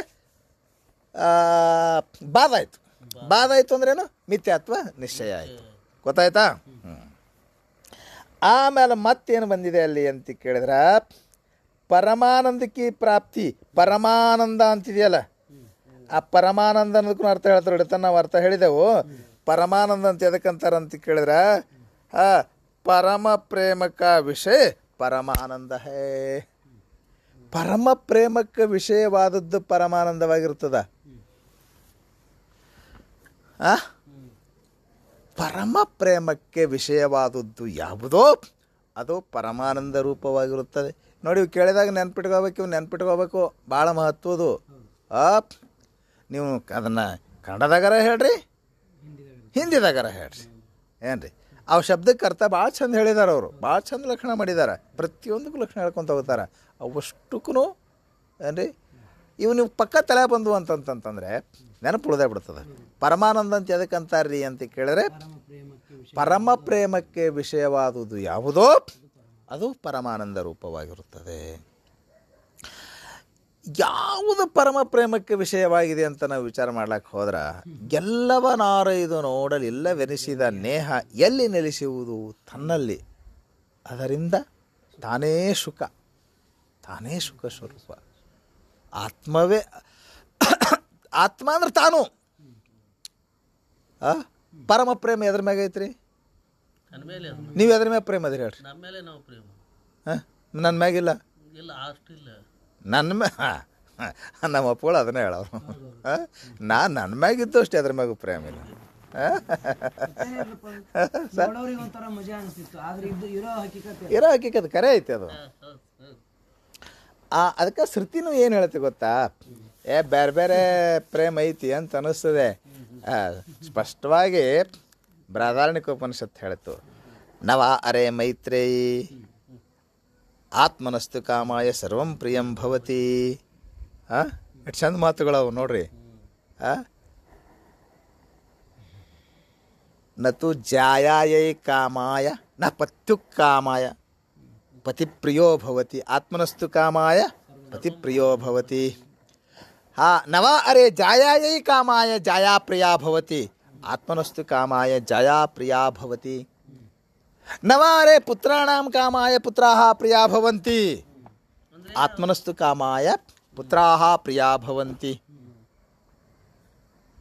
A: ಬಾಧ ಆಯಿತು. ಬಾಧ ಆಯಿತು ಅಂದ್ರೇನು? ಮಿಥ್ಯಾತ್ವ ನಿಶ್ಚಯ ಆಯಿತು. ಗೊತ್ತಾಯ್ತಾ? ಆಮೇಲೆ ಮತ್ತೇನು ಬಂದಿದೆ ಅಲ್ಲಿ ಅಂತ ಕೇಳಿದ್ರೆ, ಪರಮಾನಂದಕ್ಕೆ ಪ್ರಾಪ್ತಿ. ಪರಮಾನಂದ ಅಂತಿದೆಯಲ್ಲ, ಆ ಪರಮಾನಂದ ಅನ್ನೋದಕ್ಕೂ ಅರ್ಥ ಹೇಳ್ತಾರೆ. ಹಿಡಿತ ನಾವು ಅರ್ಥ ಹೇಳಿದೆವು. ಪರಮಾನಂದ ಅಂತ ಎದಕ್ಕಂತಾರೆ ಅಂತ ಕೇಳಿದ್ರೆ, ಪರಮ ಪ್ರೇಮಕ ವಿಷಯ ಪರಮಾನಂದ ಹೇ. ಪರಮ ಪ್ರೇಮಕ್ಕೆ ವಿಷಯವಾದದ್ದು ಪರಮಾನಂದವಾಗಿರ್ತದ. ಪರಮ ಪ್ರೇಮಕ್ಕೆ ವಿಷಯವಾದದ್ದು ಯಾವುದೋ ಅದು ಪರಮಾನಂದ ರೂಪವಾಗಿರುತ್ತದೆ. ನೋಡಿ, ಇವು ಕೇಳಿದಾಗ ನೆನ್ಪಿಟ್ಕೋಬೇಕು. ಭಾಳ ಮಹತ್ವದು. ನೀವು ಅದನ್ನು ಕನ್ನಡದಾಗಾರ ಹೇಳ್ರಿ, ಹಿಂದಿದಾಗಾರ ಹೇಳ್ರಿ, ಏನ್ರಿ ಅವು ಶಬ್ದಕ್ಕೆ ಅರ್ಥ ಭಾಳ ಚಂದ ಹೇಳಿದಾರೆ ಅವರು. ಭಾಳ ಚಂದ ಲಕ್ಷಣ ಮಾಡಿದ್ದಾರೆ. ಪ್ರತಿಯೊಂದಕ್ಕೂ ಲಕ್ಷಣ ಹೇಳ್ಕೊತ ಹೋಗ್ತಾರೆ. ಅವಷ್ಟಕ್ಕೂ ಏನ್ರಿ ಇವು ನೀವು ಪಕ್ಕ ತಲೆ ಬಂದು ಅಂತಂತಂದ್ರೆ ನೆನಪು ಉಳ್ದೇ ಬಿಡ್ತದೆ. ಪರಮಾನಂದ ಅಂತ ಎದಕ್ಕಂತಾರ್ರಿ ಅಂತ ಕೇಳಿದ್ರೆ, ಪರಮ ಪ್ರೇಮಕ್ಕೆ ವಿಷಯವಾದುದು ಯಾವುದೋ ಅದು ಪರಮಾನಂದ ರೂಪವಾಗಿರುತ್ತದೆ. ಯಾವುದು ಪರಮ ಪ್ರೇಮಕ್ಕೆ ವಿಷಯವಾಗಿದೆ ಅಂತ ನಾವು ವಿಚಾರ ಮಾಡ್ಲಿಕ್ಕೆ ಹೋದ್ರೆ, ಎಲ್ಲವನಾರೈದು ನೋಡಲಿಲ್ಲವೆನಿಸಿದ ನೇಹ ಎಲ್ಲಿ ನೆಲೆಸುವುದು? ತನ್ನಲ್ಲಿ. ಅದರಿಂದ ತಾನೇ ಸುಖ, ತಾನೇ ಸುಖ ಸ್ವರೂಪ. ಆತ್ಮವೇ ಆತ್ಮ ಅಂದ್ರೆ ತಾನು. ಪರಮ ಪ್ರೇಮ ಎದ್ರ ಮ್ಯಾಗ ಐತ್ರಿ? ನೀವು ಎದ್ರ ಮ್ಯಾಗ ಪ್ರೇಮ ಅದ್ರಿ ಹೇಳ್ರಿ? ನನ್ನ ಮ್ಯಾಗಿಲ್ಲ. ನನ್ನ ನಮ್ಮ ಅಪ್ಪಗಳು ಅದನ್ನೇ ಹೇಳೋರು. ನನ್ನ ಮ್ಯಾಗಿದ್ದು ಅಷ್ಟೇ, ಅದ್ರ ಮ್ಯಾಗೂ ಪ್ರೇಮ ಇಲ್ಲ. ಇರೋ ಹಕ್ಕಿಕತ್ ಕರೆ ಐತಿ ಅದು. ಅದಕ್ಕೆ ಶ್ರುತಿನೂ ಏನು ಹೇಳ್ತಿ ಗೊತ್ತಾ? ಬೇರೆ ಬೇರೆ ಪ್ರೇಮ ಐತಿ ಅಂತ ಅನ್ನಿಸ್ತದೆ. ಸ್ಪಷ್ಟವಾಗಿ ಬೃಹದಾರಣ್ಯಕೋಪನಿಷತ್ತು ಹೇಳ್ತು, ನವ ಅರೆ ಮೈತ್ರೇಯಿ ಆತ್ಮನಸ್ತು ಕಾಮಾಯ ಸರ್ವಂ ಪ್ರಿಯಂ ಭವತಿ. ಎಷ್ಟು ಚಂದ ಮಾತುಗಳವು ನೋಡ್ರಿ. ನತು ಜಾಯಾಯೈ ಕಾಮಾಯ ನ ಪತ್ಯು ಕಾಮಾಯ ಪತಿಪ್ರಿಯೋ ಭವತಿ. ಆತ್ಮನಸ್ತು ಕಾಮಾಯ ಪತಿಪ್ರಿಯೋ ಭವತಿ. ನವ ಅರೆ ಜಾಯಾಯೈ ಕಾಮಾಯ ಜಾಯಾ ಪ್ರಿಯಾ ಭವತಿ. ಆತ್ಮನಸ್ತು ಕಾಮಾಯ ಜಾಯಾ ಪ್ರಿಯಾ ಭವತಿ. ನವ ಅರೆ ಪುತ್ರಾಣಾಂ ಕಾಮಾಯ ಪುತ್ರಾಃ ಪ್ರಿಯಾ ಭವಂತಿ. ಆತ್ಮನಸ್ತು ಕಾಮಾಯ ಪುತ್ರಾಃ ಪ್ರಿಯಾ ಭವಂತಿ.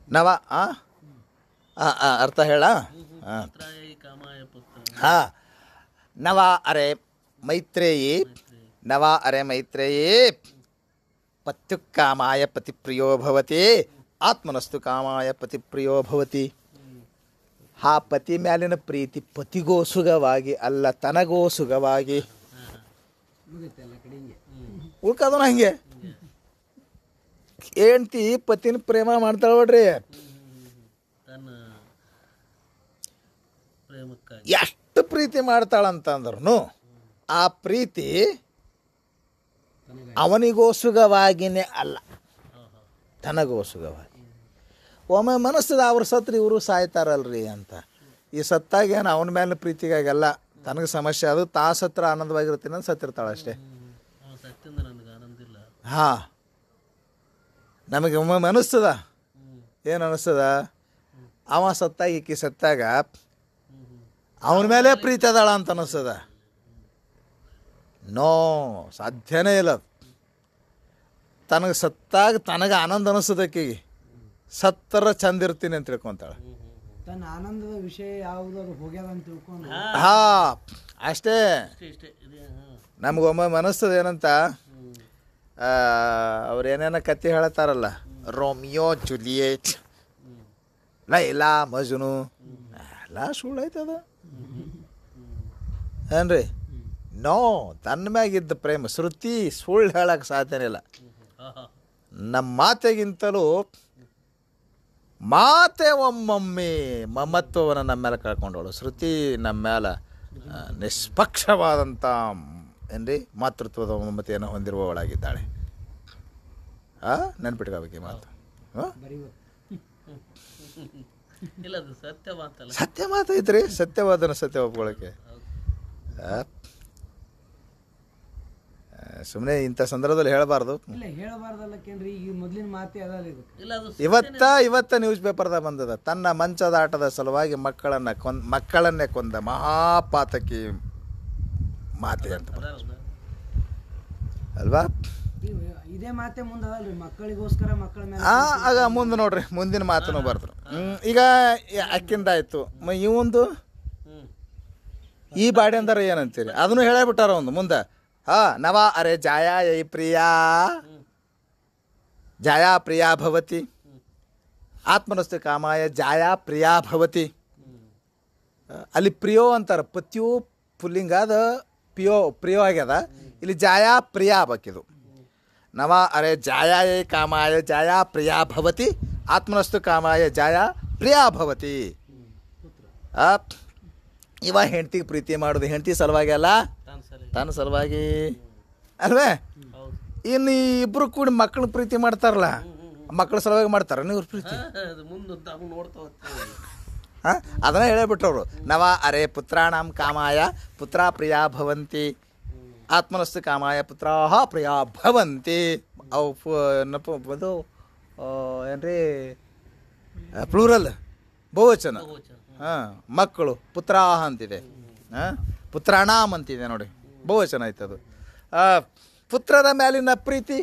A: ನವ ಅರ್ಥ ಹೇಳ ಹಾಂ
B: पुत्राय कामाय पुत्र
A: ಹಾಂ ನವ ಅರೆ ಮೈತ್ರೇಯಿ ನವ ಅರೆ ಮೈತ್ರೇಯಿ ಪತ್ಯುಕ್ಕಾಮಾಯ ಪತಿಪ್ರಿಯೋ ಭವತಿ ಆತ್ಮನಸ್ತು ಕಾಮಾಯ ಪತಿಪ್ರಿಯೋ ಭವತಿ. ಆ ಪತಿ ಮ್ಯಾಲಿನ ಪ್ರೀತಿ ಪತಿಗೋ ಸುಖವಾಗಿ ಅಲ್ಲ ತನಗೋ ಸುಖವಾಗಿ ಉಳ್ಕದನ ಹಂಗೆ ಹೆಂಡ್ತಿ ಪತಿನ ಪ್ರೇಮ ಮಾಡ್ತಾಳ ನೋಡ್ರಿ.
B: ತನ್ನ ಪ್ರೇಮಕ್ಕಾಗಿ
A: ಎಷ್ಟು ಪ್ರೀತಿ ಮಾಡ್ತಾಳಂತಂದ್ರೂ ಆ ಪ್ರೀತಿ ಅವನಿಗೋ ಸುಖವಾಗಿನೇ ಅಲ್ಲ ತನಗೋ ಸುಖವಾಗಿ. ಒಮ್ಮೆ ಮನಸ್ಸದ ಅವ್ರು ಸತ್ರು ಇವರು ಸಾಯ್ತಾರಲ್ರಿ ಅಂತ ಈ ಸತ್ತಾಗೇನು ಅವನ ಮೇಲೆ ಪ್ರೀತಿಗಾಗೆಲ್ಲ ತನಗೆ ಸಮಸ್ಯೆ ಅದು ಸತ್ರ ಆನಂದವಾಗಿರ್ತೀನಿ ಅಂತ ಸತ್ತಿರ್ತಾಳೆ ಅಷ್ಟೇ.
B: ಸತ್ತಿಂದ ನನಗೆ ಆನಂದ ಇಲ್ಲ.
A: ಹಾಂ ನಮಗೆ ಒಮ್ಮೆ ಅನಿಸ್ತದ ಏನು ಅನಿಸ್ತದ ಅವ ಸತ್ತಾಗ ಈಕಿ ಸತ್ತಾಗ ಅವನ ಮೇಲೆ ಪ್ರೀತಿ ಅದಾಳ ಅಂತ ಅನಿಸ್ತದ. ನೋ ಸಾಧ್ಯನೇ ಇಲ್ಲ. ತನಗೆ ಸತ್ತಾಗ ತನಗೆ ಆನಂದ ಅನಿಸ್ತದಕ್ಕೀಗ ಸತ್ತರ ಚಂದ ಇರ್ತೀನಿ ಅಂತ ತಿಳ್ಕೊತಾಳೆ.
C: ತನ್ನ ಆನಂದದ ವಿಷಯ ಯಾವುದು ಅದು ಹೋಗ್ಯದ ಅಂತ ತಿಳ್ಕೊಂಡು
A: ಹಾಂ ಅಷ್ಟೇ.
B: ಇಷ್ಟೇ ಇದೆ.
A: ನಮಗೊಮ್ಮೆ ಅನಿಸ್ತದ ಏನಂತ ಅವ್ರು ಏನೇನೋ ಕತೆ ಹೇಳ್ತಾರಲ್ಲ, ರೋಮಿಯೋ ಜೂಲಿಯೆಟ್, ಲೈಲಾ ಮಜ್ನು, ಎಲ್ಲ ಸುಳ್ಳು ಐತದ ಏನ್ರಿ? ನೋ, ತನ್ನ ಮ್ಯಾಗಿದ್ದ ಪ್ರೇಮ ಶ್ರುತಿ ಸುಳ್ಳು ಹೇಳಕ್ಕೆ ಸಾಧ್ಯನೇ ಇಲ್ಲ. ನಮ್ಮ ಮಾತೆಗಿಂತಲೂ ಮಾತೆ ಒಮ್ಮೊಮ್ಮೆ ಮಮತ್ವವನ್ನು ನಮ್ಮ ಮೇಲೆ ಕಳ್ಕೊಂಡವಳು. ಶ್ರುತಿ ನಮ್ಮ ಮೇಲೆ ನಿಷ್ಪಕ್ಷವಾದಂಥ ಏನ್ರಿ ಮಾತೃತ್ವದ ಮಮತೆಯನ್ನು ಹೊಂದಿರುವವಳಾಗಿದ್ದಾಳೆ. ನೆನ್ಪಿಟ್ಕೋಬೇಕು ಈ ಮಾತು.
B: ಇಲ್ಲ ಅದು ಸತ್ಯ ಮಾತಲ್ಲ.
A: ಸತ್ಯ ಮಾತೈತ್ರಿ, ಸತ್ಯವಾದನ ಸತ್ಯ ಒಪ್ಕೊಳ್ಳೋಕ್ಕೆ. ಸುಮ್ಮನೆ ಇಂಥ ಸಂದರ್ಭದಲ್ಲಿ ಹೇಳಬಾರ್ದು.
C: ಇಲ್ಲ ಹೇಳಬಾರ್ದಲ್ಲಕ್ಕೇನ್ರಿ, ಈಗ ಮೊದ್ಲಿನ ಮಾತೆ ಅದಲ್ಲ ಇದು.
B: ಇಲ್ಲ ಅದು
A: ಇವತ್ತ ನ್ಯೂಸ್ ಪೇಪರ್ದಾಗ ಬಂದದ, ತನ್ನ ಮಂಚದ ಆಟದ ಸಲುವಾಗಿ ಮಕ್ಕಳನ್ನೇ ಕೊಂದ ಮಹಾಪಾತಕಿ ಮಾತೆ ಅಂತ ಅಲ್ವಾ?
C: ಇದೇ ಮಾತೆ ಮುಂದೆ ಅದಲ್ರಿ, ಮಕ್ಕಳಿಗೋಸ್ಕರ ಮಕ್ಕಳ ಮೇಲೆ
A: ಆಗ ಮುಂದೆ ನೋಡ್ರಿ ಮುಂದಿನ ಮಾತನ್ನು ಬರ್ದ್ರು. ಈಗ ಅಕ್ಕಿಂದಾಯ್ತು, ಇವಂದು ಈ ಬಾಡಿ ಅಂದಾರ ಏನಂತೀರಿ ಅದನ್ನು ಹೇಳಬಿಟ್ಟಾರ ಒಂದು ಮುಂದೆ. ನವ ಅರೆ ಜಾಯಾ ಯೈ ಪ್ರಿಯಾ ಜಾಯಾ ಪ್ರಿಯಾ ಭವತಿ ಆತ್ಮನಸ್ತು ಕಾಮಾಯ ಜಾಯಾ ಪ್ರಿಯಾ ಭವತಿ. ಅಲ್ಲಿ ಪ್ರಿಯೋ ಅಂತಾರ, ಪತಿಯು ಪುಲ್ಲಿಂಗಾದ ಪ್ರಿಯೋ ಆಗ್ಯದ, ಇಲ್ಲಿ ಜಾಯಾ ಪ್ರಿಯಾ ಬೇಕಿದು. ನವ ಅರೆ ಜಾಯಾ ಯೈ ಕಾಮಾಯ ಜಾಯಾ ಪ್ರಿಯಾ ಭವತಿ ಆತ್ಮನಸ್ತು ಕಾಮಾಯ ಜಾಯಾ ಪ್ರಿಯಾ ಭವತಿ. ಇವ ಹೆಂಡ್ತಿಗೆ ಪ್ರೀತಿ ಮಾಡೋದು ಹೆಂಡ್ತಿ ಸಲುವಾಗಿ ಅಲ್ಲ, ತನ್ನ ಸಲುವಾಗಿ ಅಲ್ವೇ? ಇನ್ನು ಇಬ್ಬರು ಕೂಡಿ ಮಕ್ಕಳು ಪ್ರೀತಿ ಮಾಡ್ತಾರಲ್ಲ, ಮಕ್ಕಳ ಸಲುವಾಗಿ ಮಾಡ್ತಾರ ನೀವು ಪ್ರೀತಿ? ಅದನ್ನ ಹೇಳಬಿಟ್ರವ್ರು. ನವ ಅರೆ ಪುತ್ರಾಣಂ ಕಾಮಾಯ ಪುತ್ರ ಪ್ರಿಯಾ ಭವಂತಿ ಆತ್ಮನಸ್ತು ಕಾಮಾಯ ಪುತ್ರಾಹ ಪ್ರಿಯಾ ಭವಂತಿ. ಅವು ಇದು ಏನ್ರಿ ಪ್ಲೂರಲ್ ಬಹುವಚನ. ಮಕ್ಕಳು ಪುತ್ರಾಹ ಅಂತಿದೆ, ಪುತ್ರಾಣಾಮ್ ಅಂತಿದೆ ನೋಡಿ, ಬಹುವಚನ ಆಯ್ತದು. ಪುತ್ರದ ಮೇಲಿನ ಪ್ರೀತಿ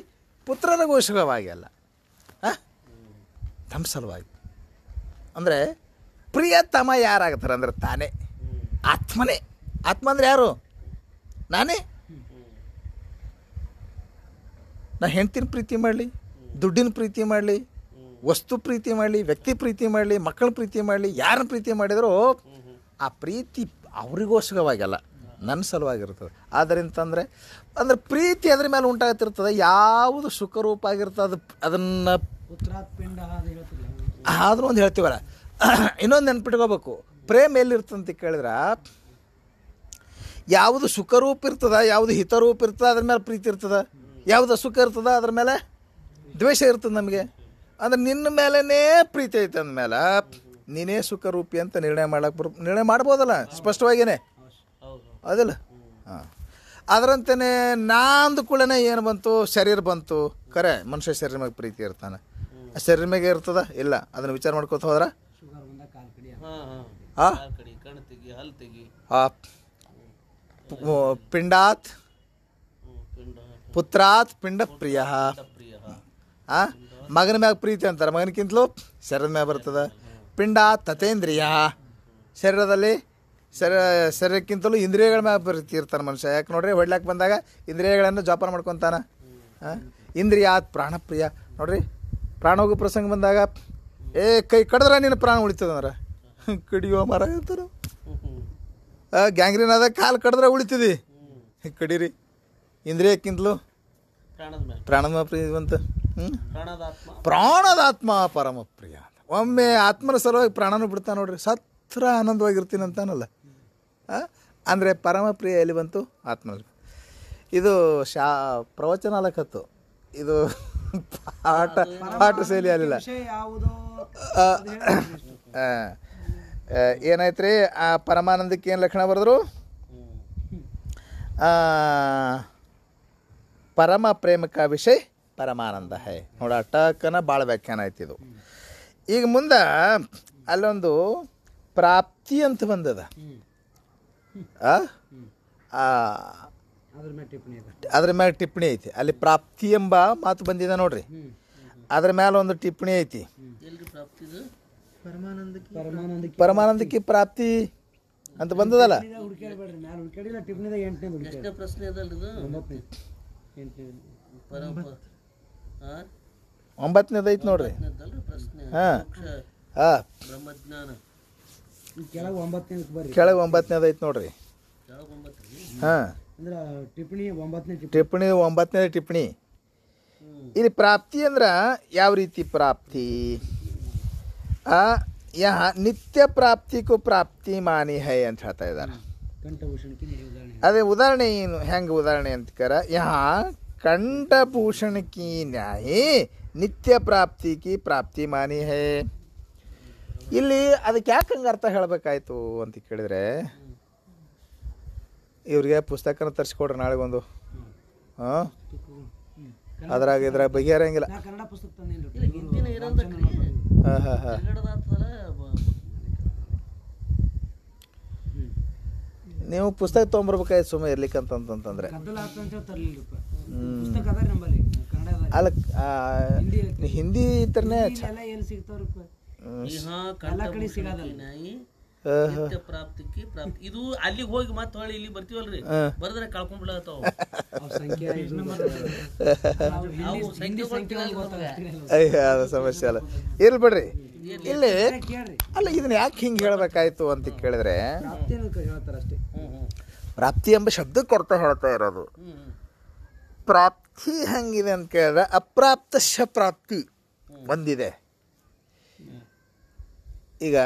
A: ಪುತ್ರರ ಗೋಷಕವಾಗಿ ಅಲ್ಲ, ತಮ್ಮ ಸಲುವಾಗಿ. ಅಂದರೆ ಪ್ರಿಯತಮ ಯಾರಾಗ್ತಾರೆ ಅಂದ್ರೆ ತಾನೇ ಆತ್ಮನೇ. ಆತ್ಮ ಅಂದರೆ ಯಾರು? ನಾನೇ. ನಾ ಹೆಂಡ್ತಿನ ಪ್ರೀತಿ ಮಾಡಲಿ, ದುಡ್ಡಿನ ಪ್ರೀತಿ ಮಾಡಲಿ, ವಸ್ತು ಪ್ರೀತಿ ಮಾಡಲಿ, ವ್ಯಕ್ತಿ ಪ್ರೀತಿ ಮಾಡಲಿ, ಮಕ್ಕಳ ಪ್ರೀತಿ ಮಾಡಲಿ, ಯಾರನ್ನ ಪ್ರೀತಿ ಮಾಡಿದರೂ ಆ ಪ್ರೀತಿ ಅವರಿಗೋಸ್ಕರವಾಗಲ್ಲ, ನನ್ನ ಸಲುವಾಗಿರ್ತದೆ. ಆದ್ದರಿಂತಂದರೆ ಅಂದರೆ ಪ್ರೀತಿ ಅದ್ರ ಮೇಲೆ ಉಂಟಾಗ್ತಿರ್ತದೆ. ಯಾವುದು ಸುಖರೂಪ ಆಗಿರ್ತದೆ ಅದನ್ನು
C: ಪುತ್ರಾತ್ಪಿಂಡ ಅದು ಹೇಳ್ತಿಲ್ಲ.
A: ಆದರೂ ಒಂದು ಹೇಳ್ತೀವಲ್ಲ. ಇನ್ನೊಂದು ನೆನ್ಪಿಟ್ಕೋಬೇಕು, ಪ್ರೇಮ ಎಲ್ಲಿರ್ತಂತ ಕೇಳಿದ್ರೆ ಯಾವುದು ಸುಖರೂಪ ಇರ್ತದ, ಯಾವುದು ಹಿತರೂಪ ಇರ್ತದೆ ಅದ್ರ ಮೇಲೆ ಪ್ರೀತಿ ಇರ್ತದೆ, ಯಾವುದು ಸುಖ ಇರ್ತದ ಅದ್ರ ಮೇಲೆ ದ್ವೇಷ ಇರ್ತದೆ ನಮಗೆ. ಅಂದ್ರೆ ನಿನ್ನ ಮೇಲೇ ಪ್ರೀತಿ ಐತೆ ಅಂದಮೇಲೆ ನೀನೇ ಸುಖರೂಪಿ ಅಂತ ನಿರ್ಣಯ ಮಾಡ್ಬೋದಲ್ಲ ಸ್ಪಷ್ಟವಾಗಿಯೇ, ಅದಲ್ಲ? ಹಾಂ, ಅದರಂತೆಯೇ ನಾಂದು ಕೂಡ ಏನು ಬಂತು, ಶರೀರ ಬಂತು. ಖರೆ ಮನುಷ್ಯ ಶರೀರ ಮ್ಯಾಗ ಪ್ರೀತಿ ಇರ್ತಾನೆ, ಶರೀರ ಮ್ಯಾಗೆ ಇರ್ತದ ಇಲ್ಲ, ಅದನ್ನು ವಿಚಾರ ಮಾಡ್ಕೊತ ಹೋದ್ರ ಪಿಂಡಾತ್ ಪುತ್ರಾತ್ ಪಿಂಡ ಪ್ರಿಯ ಮಗನ ಮ್ಯಾಗ ಪ್ರೀತಿ ಅಂತಾರೆ, ಮಗನಕ್ಕಿಂತಲೂ ಶರೀರದ ಮ್ಯಾಗ ಬರ್ತದೆ. ಪಿಂಡ ತತೇಂದ್ರಿಯ, ಶರೀರದಲ್ಲಿ ಶರೀರಕ್ಕಿಂತಲೂ ಇಂದ್ರಿಯಗಳ ಮ್ಯಾಗ ಪ್ರೀತಿ ಇರ್ತಾನೆ ಮನುಷ್ಯ. ಯಾಕೆ ನೋಡ್ರಿ, ಹೊಡ್ಲಾಕ್ ಬಂದಾಗ ಇಂದ್ರಿಯಗಳನ್ನು ಜೋಪಾನ ಮಾಡ್ಕೊತಾನ. ಇಂದ್ರಿಯಾತ್ ಪ್ರಾಣಪ್ರಿಯ. ನೋಡ್ರಿ, ಪ್ರಾಣ ಹೋಗೋ ಪ್ರಸಂಗ ಬಂದಾಗ ಕೈ ಕಡಿದ್ರೆ ನೀನು ಪ್ರಾಣ ಉಳಿತದಂದ್ರೆ ಕಡಿಯೋ ಮರ ಇರ್ತಾರ. ಗ್ಯಾಂಗ್ರೀನ್ ಆದಾಗ ಕಾಲು ಕಡಿದ್ರೆ ಉಳಿತದಿ, ಕಡೀರಿ. ಇಂದ್ರಿಯಕ್ಕಿಂತಲೂ ಪ್ರಾಣದ ಪ್ರಿಯ ಬಂತ. ಪ್ರಾಣದಾತ್ಮ ಪರಮ ಪ್ರಿಯ. ಒಮ್ಮೆ ಆತ್ಮನ ಸಲುವಾಗಿ ಪ್ರಾಣನೂ ಬಿಡ್ತಾನೆ ನೋಡ್ರಿ, ಸತ್ರ ಆನಂದವಾಗಿರ್ತೀನಿ ಅಂತಾನಲ್ಲ. ಅಂದರೆ ಪರಮ ಪ್ರಿಯ ಎಲ್ಲಿ ಬಂತು? ಆತ್ಮನಲ್ಲಿ. ಇದು ಪ್ರವಚನಾಲಕತ್ತು, ಇದು ಪಾಠ ಶೈಲಿ ಅಲ್ಲಿಲ್ಲ. ಏನಾಯ್ತು ರೀ, ಆ ಪರಮಾನಂದಕ್ಕೆ ಏನು ಲಕ್ಷಣ ಬರೆದ್ರು? ಪರಮ ಪ್ರೇಮಕ ವಿಷಯ ಪರಮಾನಂದ ಹೈ. ನೋಡ, ಅಟಕನ ಭಾಳ ವ್ಯಾಖ್ಯಾನ ಆಯ್ತು ಇದು. ಈಗ ಮುಂದೆ ಅಲ್ಲೊಂದು ಪ್ರಾಪ್ತಿ ಅಂತ ಬಂದದ. ಅದ್ರ ಮ್ಯಾಲೆ ಟಿಪ್ಪಣಿ ಐತಿ. ಅಲ್ಲಿ ಪ್ರಾಪ್ತಿ ಎಂಬ ಮಾತು ಬಂದಿದೆ ನೋಡ್ರಿ, ಅದ್ರ ಮ್ಯಾಲೆ ಒಂದು ಟಿಪ್ಪಣಿ ಐತಿ. ಪರಮಾನಂದಕ್ಕೆ ಪ್ರಾಪ್ತಿ ಅಂತ ಬಂದದಲ್ಲ. 9ನೇದು ಐತಿ ನೋಡ್ರಿ. ಕೆಳಗೆ 9ನೇದು ಐತಿ ನೋಡ್ರಿ. ಟಿಪ್ಪಣಿ 9ನೇ ಟಿಪ್ಪಣಿ. ಇಲ್ಲಿ ಪ್ರಾಪ್ತಿ ಅಂದ್ರೆ ಯಾವ ರೀತಿ ಪ್ರಾಪ್ತಿ? ನಿತ್ಯ ಪ್ರಾಪ್ತಿಗೂ ಪ್ರಾಪ್ತಿ ಮಾನಿ ಹೈ ಅಂತ ಹೇಳ್ತಾ ಇದ್ದಾರೆ. ಅದೇ ಉದಾಹರಣೆ ಏನು, ಹೆಂಗೆ ಉದಾಹರಣೆ ಅಂತಾರ? ಕಂಠಭೂಷಣ ಕಿ ನ್ಯಾಯ ನಿತ್ಯ ಪ್ರಾಪ್ತಿ ಕಿ ಪ್ರಾಪ್ತಿ ಮಾನಿ ಹೈ. ಇಲ್ಲಿ ಅದಕ್ಕೆ ಯಾಕೆ ಹಂಗೆ ಅರ್ಥ ಹೇಳಬೇಕಾಯ್ತು ಅಂತ ಕೇಳಿದ್ರೆ, ಇವ್ರಿಗೆ ಪುಸ್ತಕನ ತರಿಸ್ಕೊಡ್ರಿ ನಾಳೆಗೊಂದು. ಅದ್ರಾಗ ಇದ್ರಾಗ ಬಗೆಹರಂಗಿಲ್ಲ. ನೀವು ಪುಸ್ತಕ ತೊಗೊಂಬರ್ಬೇಕಾಯ್ತು ಸುಮ್ಮನೆ ಇರ್ಲಿಕ್ಕಂತಂದ್ರೆ. ಅಲ್ಲ, ಹಿಂದಿ ಇತರನೇ
B: ಪ್ರಾಪ್ತಿಗೆ ಪ್ರಾಪ್ತಿ. ಇದು ಅಲ್ಲಿಗೆ ಹೋಗಿ ಮತ್ತೆ ಹೊಳ್ಳಿ ಇಲ್ಲಿ ಬರ್ತೀವಲ್ರಿ, ಬರದ್ರೆ ಕಳ್ಕೊಂಡ್ಬಿಡತ್ತಾವ.
A: ಸಮಸ್ಯೆ ಅಲ್ಲ, ಇರ್ಲಿ ಬಿಡ್ರಿ. ಇಲ್ಲಿ ಅಲ್ಲ, ಇದನ್ನ ಯಾಕೆ ಹಿಂಗೆ ಹೇಳ್ಬೇಕಾಯ್ತು ಅಂತ ಕೇಳಿದ್ರೆ, ಪ್ರಾಪ್ತಿ ಎಂಬ ಶಬ್ದಕ್ಕೆ ಕೊಡ್ತಾ ಹೇಳ್ತಾ ಇರೋದು. ಪ್ರಾಪ್ತಿ ಹೆಂಗಿದೆ ಅಂತ ಕೇಳಿದ್ರೆ, ಅಪ್ರಾಪ್ತಶ ಪ್ರಾಪ್ತಿ ಒಂದಿದೆ. ಈಗ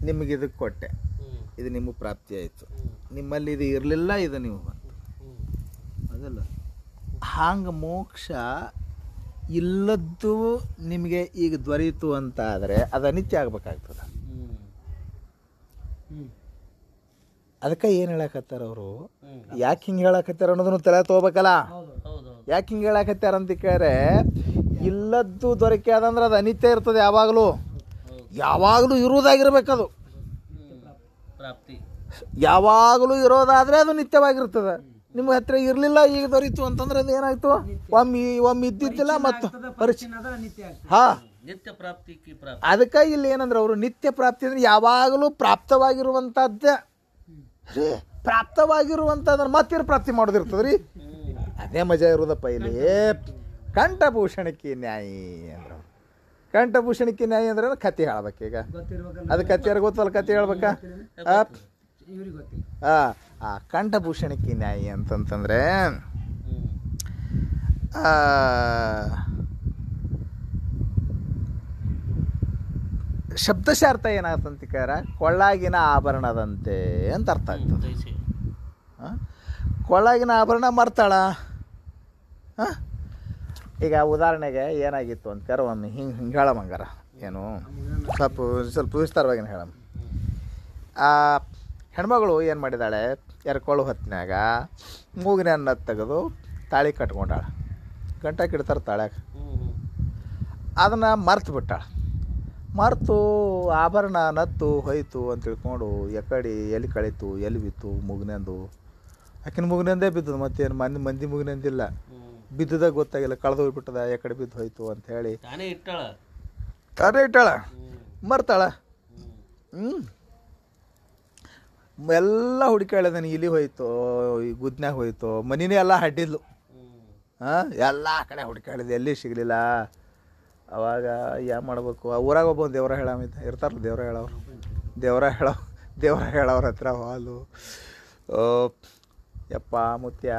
A: ನಿಮಗೆ ಇದಕ್ಕೆ ಕೊಟ್ಟೆ, ಇದು ನಿಮಗೆ ಪ್ರಾಪ್ತಿ ಆಯಿತು. ನಿಮ್ಮಲ್ಲಿ ಇದು ಇರಲಿಲ್ಲ, ಇದು ನೀವು ಬಂತು, ಅದಲ್ಲ. ಹಾಂಗೆ ಮೋಕ್ಷ ಇಲ್ಲದ್ದು ನಿಮಗೆ ಈಗ ದೊರೆಯಿತು ಅಂತ ಆದರೆ ಅದು ಅನಿತ್ಯ ಆಗ್ಬೇಕಾಗ್ತದೆ. ಅದಕ್ಕೆ ಏನು ಹೇಳಕತ್ತಾರ ಅವರು, ಯಾಕೆ ಹಿಂಗೆ ಹೇಳಕತ್ತಾರ ಅನ್ನೋದನ್ನು ತಲೆ ತೊಗೋಬೇಕಲ್ಲ. ಯಾಕೆ ಹಿಂಗೆ ಹೇಳಕತ್ತಾರ ಅಂತ ಕೇಳಿದ್ರೆ, ಇಲ್ಲದ್ದು ದೊರಕೆ ಅದಂದ್ರೆ ಅದು ಅನಿತ್ಯ ಇರ್ತದೆ. ಯಾವಾಗಲೂ ಇರುವುದಾಗಿರ್ಬೇಕದು. ಯಾವಾಗಲೂ ಇರೋದಾದರೆ ಅದು ನಿತ್ಯವಾಗಿರ್ತದೆ. ನಿಮ್ಗೆ ಹತ್ರ ಇರಲಿಲ್ಲ, ಈಗ ದೊರೀತು ಅಂತಂದ್ರೆ ಅದು ಏನಾಯ್ತು? ಒಮ್ಮೆ ಇದ್ದಿದ್ದಿಲ್ಲ ಮತ್ತು
B: ನಿತ್ಯ ಪ್ರಾಪ್ತಿ.
A: ಅದಕ್ಕೆ ಇಲ್ಲಿ ಏನಂದ್ರೆ ಅವರು ನಿತ್ಯ ಪ್ರಾಪ್ತಿ ಅಂದ್ರೆ ಯಾವಾಗಲೂ ಪ್ರಾಪ್ತವಾಗಿರುವಂಥದ್ದೇ. ಪ್ರಾಪ್ತವಾಗಿರುವಂಥದ್ದನ್ನು ಮತ್ತೇನು ಪ್ರಾಪ್ತಿ ಮಾಡೋದಿರ್ತದ್ರಿ, ಅದೇ ಮಜಾ ಇರೋದಪ್ಪ. ಇಲ್ಲಿ ಕಂಠಭೂಷಣಕ್ಕೆ ನ್ಯಾಯ ಅಂದ್ರೆ, ಕಂಠಭೂಷಣಕ್ಕೆ ನ್ಯಾಯ ಅಂದ್ರೆ ಕತೆ ಹೇಳ್ಬೇಕೀಗ. ಅದು ಕತೆ ಯಾರು ಗೊತ್ತಲ್ಲ, ಕತೆ ಹೇಳ್ಬೇಕಾ? ಆ ಕಂಠಭೂಷಣಕ್ಕೆ ನ್ಯಾಯ ಅಂತಂತಂದ್ರೆ ಶಬ್ದಶಾರ್ಥ ಏನಾಗ್ತಂತ ಕೇಳಿದ್ರೆ, ಕೊಳ್ಳಾಗಿನ ಆಭರಣದಂತೆ ಅಂತ ಅರ್ಥ ಆಗ್ತದೆ. ಕೊಳ್ಳಾಗಿನ ಆಭರಣ ಮರ್ತಾಳ. ಈಗ ಉದಾಹರಣೆಗೆ ಏನಾಗಿತ್ತು ಅಂತ ಕೇಳ, ಒಮ್ಮೆ ಹಿಂಗೆ ಹೇಳಮಂಗಾರ, ಏನು ಸ್ವಲ್ಪ ವಿಸ್ತಾರವಾಗಿ ಹೇಳಮ್ಮ. ಆ ಹೆಣ್ಮಗಳು ಏನು ಮಾಡಿದಾಳೆ, ಎರ್ಕೊಳ್ಳೋ ಹೊತ್ತಿನಾಗ ಮೂಗಿನ ಅನ್ನ ತೆಗೆದು ತಾಳಿ ಕಟ್ಕೊಂಡಾಳ. ಗಂಟಕ್ಕೆ ಇಡ್ತಾರೆ ತಾಳ್ಯಾಗ. ಅದನ್ನು ಮರ್ತು ಬಿಟ್ಟಾಳ. ಮರ್ತು ಆಭರಣ ನತ್ತು ಹೋಯ್ತು ಅಂತ ತಿಳ್ಕೊಂಡು ಎಕಡೆ ಎಲ್ಲಿ ಕಳೀತು, ಎಲ್ಲಿ ಬಿತ್ತು, ಮುಗಿನಂದು. ಆಕಿನ ಮುಗಿನಂದೇ ಬಿದ್ದದು, ಮತ್ತೇನು ಮಂದಿ ಮುಗಿನಂದಿಲ್ಲ. ಬಿದ್ದದಾಗ ಗೊತ್ತಾಗಿಲ್ಲ, ಕಳೆದು ಹೋಗ್ಬಿಟ್ಟದ, ಯಾಕಡೆ ಬಿದ್ದು ಹೋಯ್ತು ಅಂಥೇಳಿ
B: ತಾನೇ ಇಟ್ಟಾಳ.
A: ತಾನೇ ಇಟ್ಟಾಳ, ಮರ್ತಾಳ. ಎಲ್ಲ ಹುಡುಕಾಳದನ, ಇಲ್ಲಿ ಹೋಯ್ತು, ಈ ಗುದ್ನ್ಯಾಗ ಹೋಯ್ತು, ಮನಿನೇ ಎಲ್ಲ ಹಡ್ಡಿದ್ಲು. ಎಲ್ಲ ಕಡೆ ಹುಡುಕಾಳಿದೆ, ಎಲ್ಲಿ ಸಿಗಲಿಲ್ಲ. ಅವಾಗ ಏನು ಮಾಡ್ಬೇಕು? ಆ ಊರಾಗ ಒಬ್ಬ ದೇವರ ಹೇಳಮಿದ್ದ ಇರ್ತಾರಲ್ಲ, ದೇವರ ಹೇಳೋರ ಹತ್ರ ಹಾಲು, ಯಪ್ಪ ಮುತ್ಯ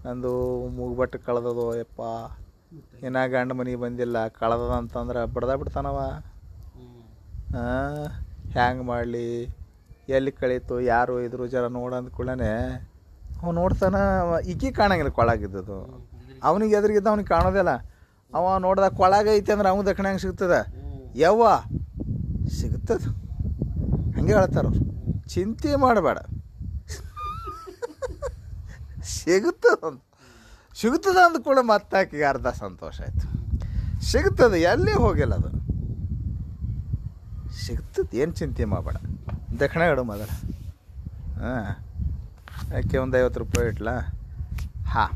A: ನಂದು ಮೂಗ್ಬಟ್ಟು ಕಳೆದದು, ಯಪ್ಪ ಇನ್ನ ಗಂಡ ಮನೆಗೆ ಬಂದಿಲ್ಲ, ಕಳೆದದ ಅಂತಂದ್ರೆ ಬಿಡ್ತಾನವ. ಹ್ಯಾಂಗೆ ಮಾಡಲಿ, ಎಲ್ಲಿ ಕಳೀತು, ಯಾರು ಇದ್ರು ಜರ ನೋಡಂದ ಕೂಡಲೇ ಅವ ನೋಡ್ತಾನ, ಈಕಿ ಕಾಣಂಗಿಲ್ಲ ಕೊಳಾಗಿದ್ದದು. ಅವನಿಗೆ ಎದುರಿಗಿದ್ದ ಅವ್ನಿಗೆ ಕಾಣೋದಿಲ್ಲ. ಅವ ನೋಡ್ದಾಗ ಕೊಳಾಗ ಐತಿ ಅಂದ್ರೆ ಅವ್ನು ದಕ್ಷಿಣ ಹೆಂಗೆ ಸಿಗ್ತದ? ಯವ್ವ ಸಿಗ್ತದ. ಹಂಗೆ ಹೇಳ್ತಾರವ್ರು, ಚಿಂತೆ ಮಾಡಬೇಡ, ಸಿಗುತ್ತದ ಅಂದ ಕೂಡ ಮತ್ತಾಕಿಗೆ ಅರ್ಧ ಸಂತೋಷ ಆಯ್ತು. ಸಿಗ್ತದೆ, ಎಲ್ಲಿ ಹೋಗಿಲ್ಲ, ಅದು ಸಿಗ್ತದೆ, ಏನು ಚಿಂತೆ ಮಾಡಬೇಡ, ದಕ್ಷಿಣ ಇಡು ಮೊದಲ. ಯಾಕೆ ಒಂದು 50 ರೂಪಾಯಿ ಇಟ್ಲಾ? ಹಾಂ,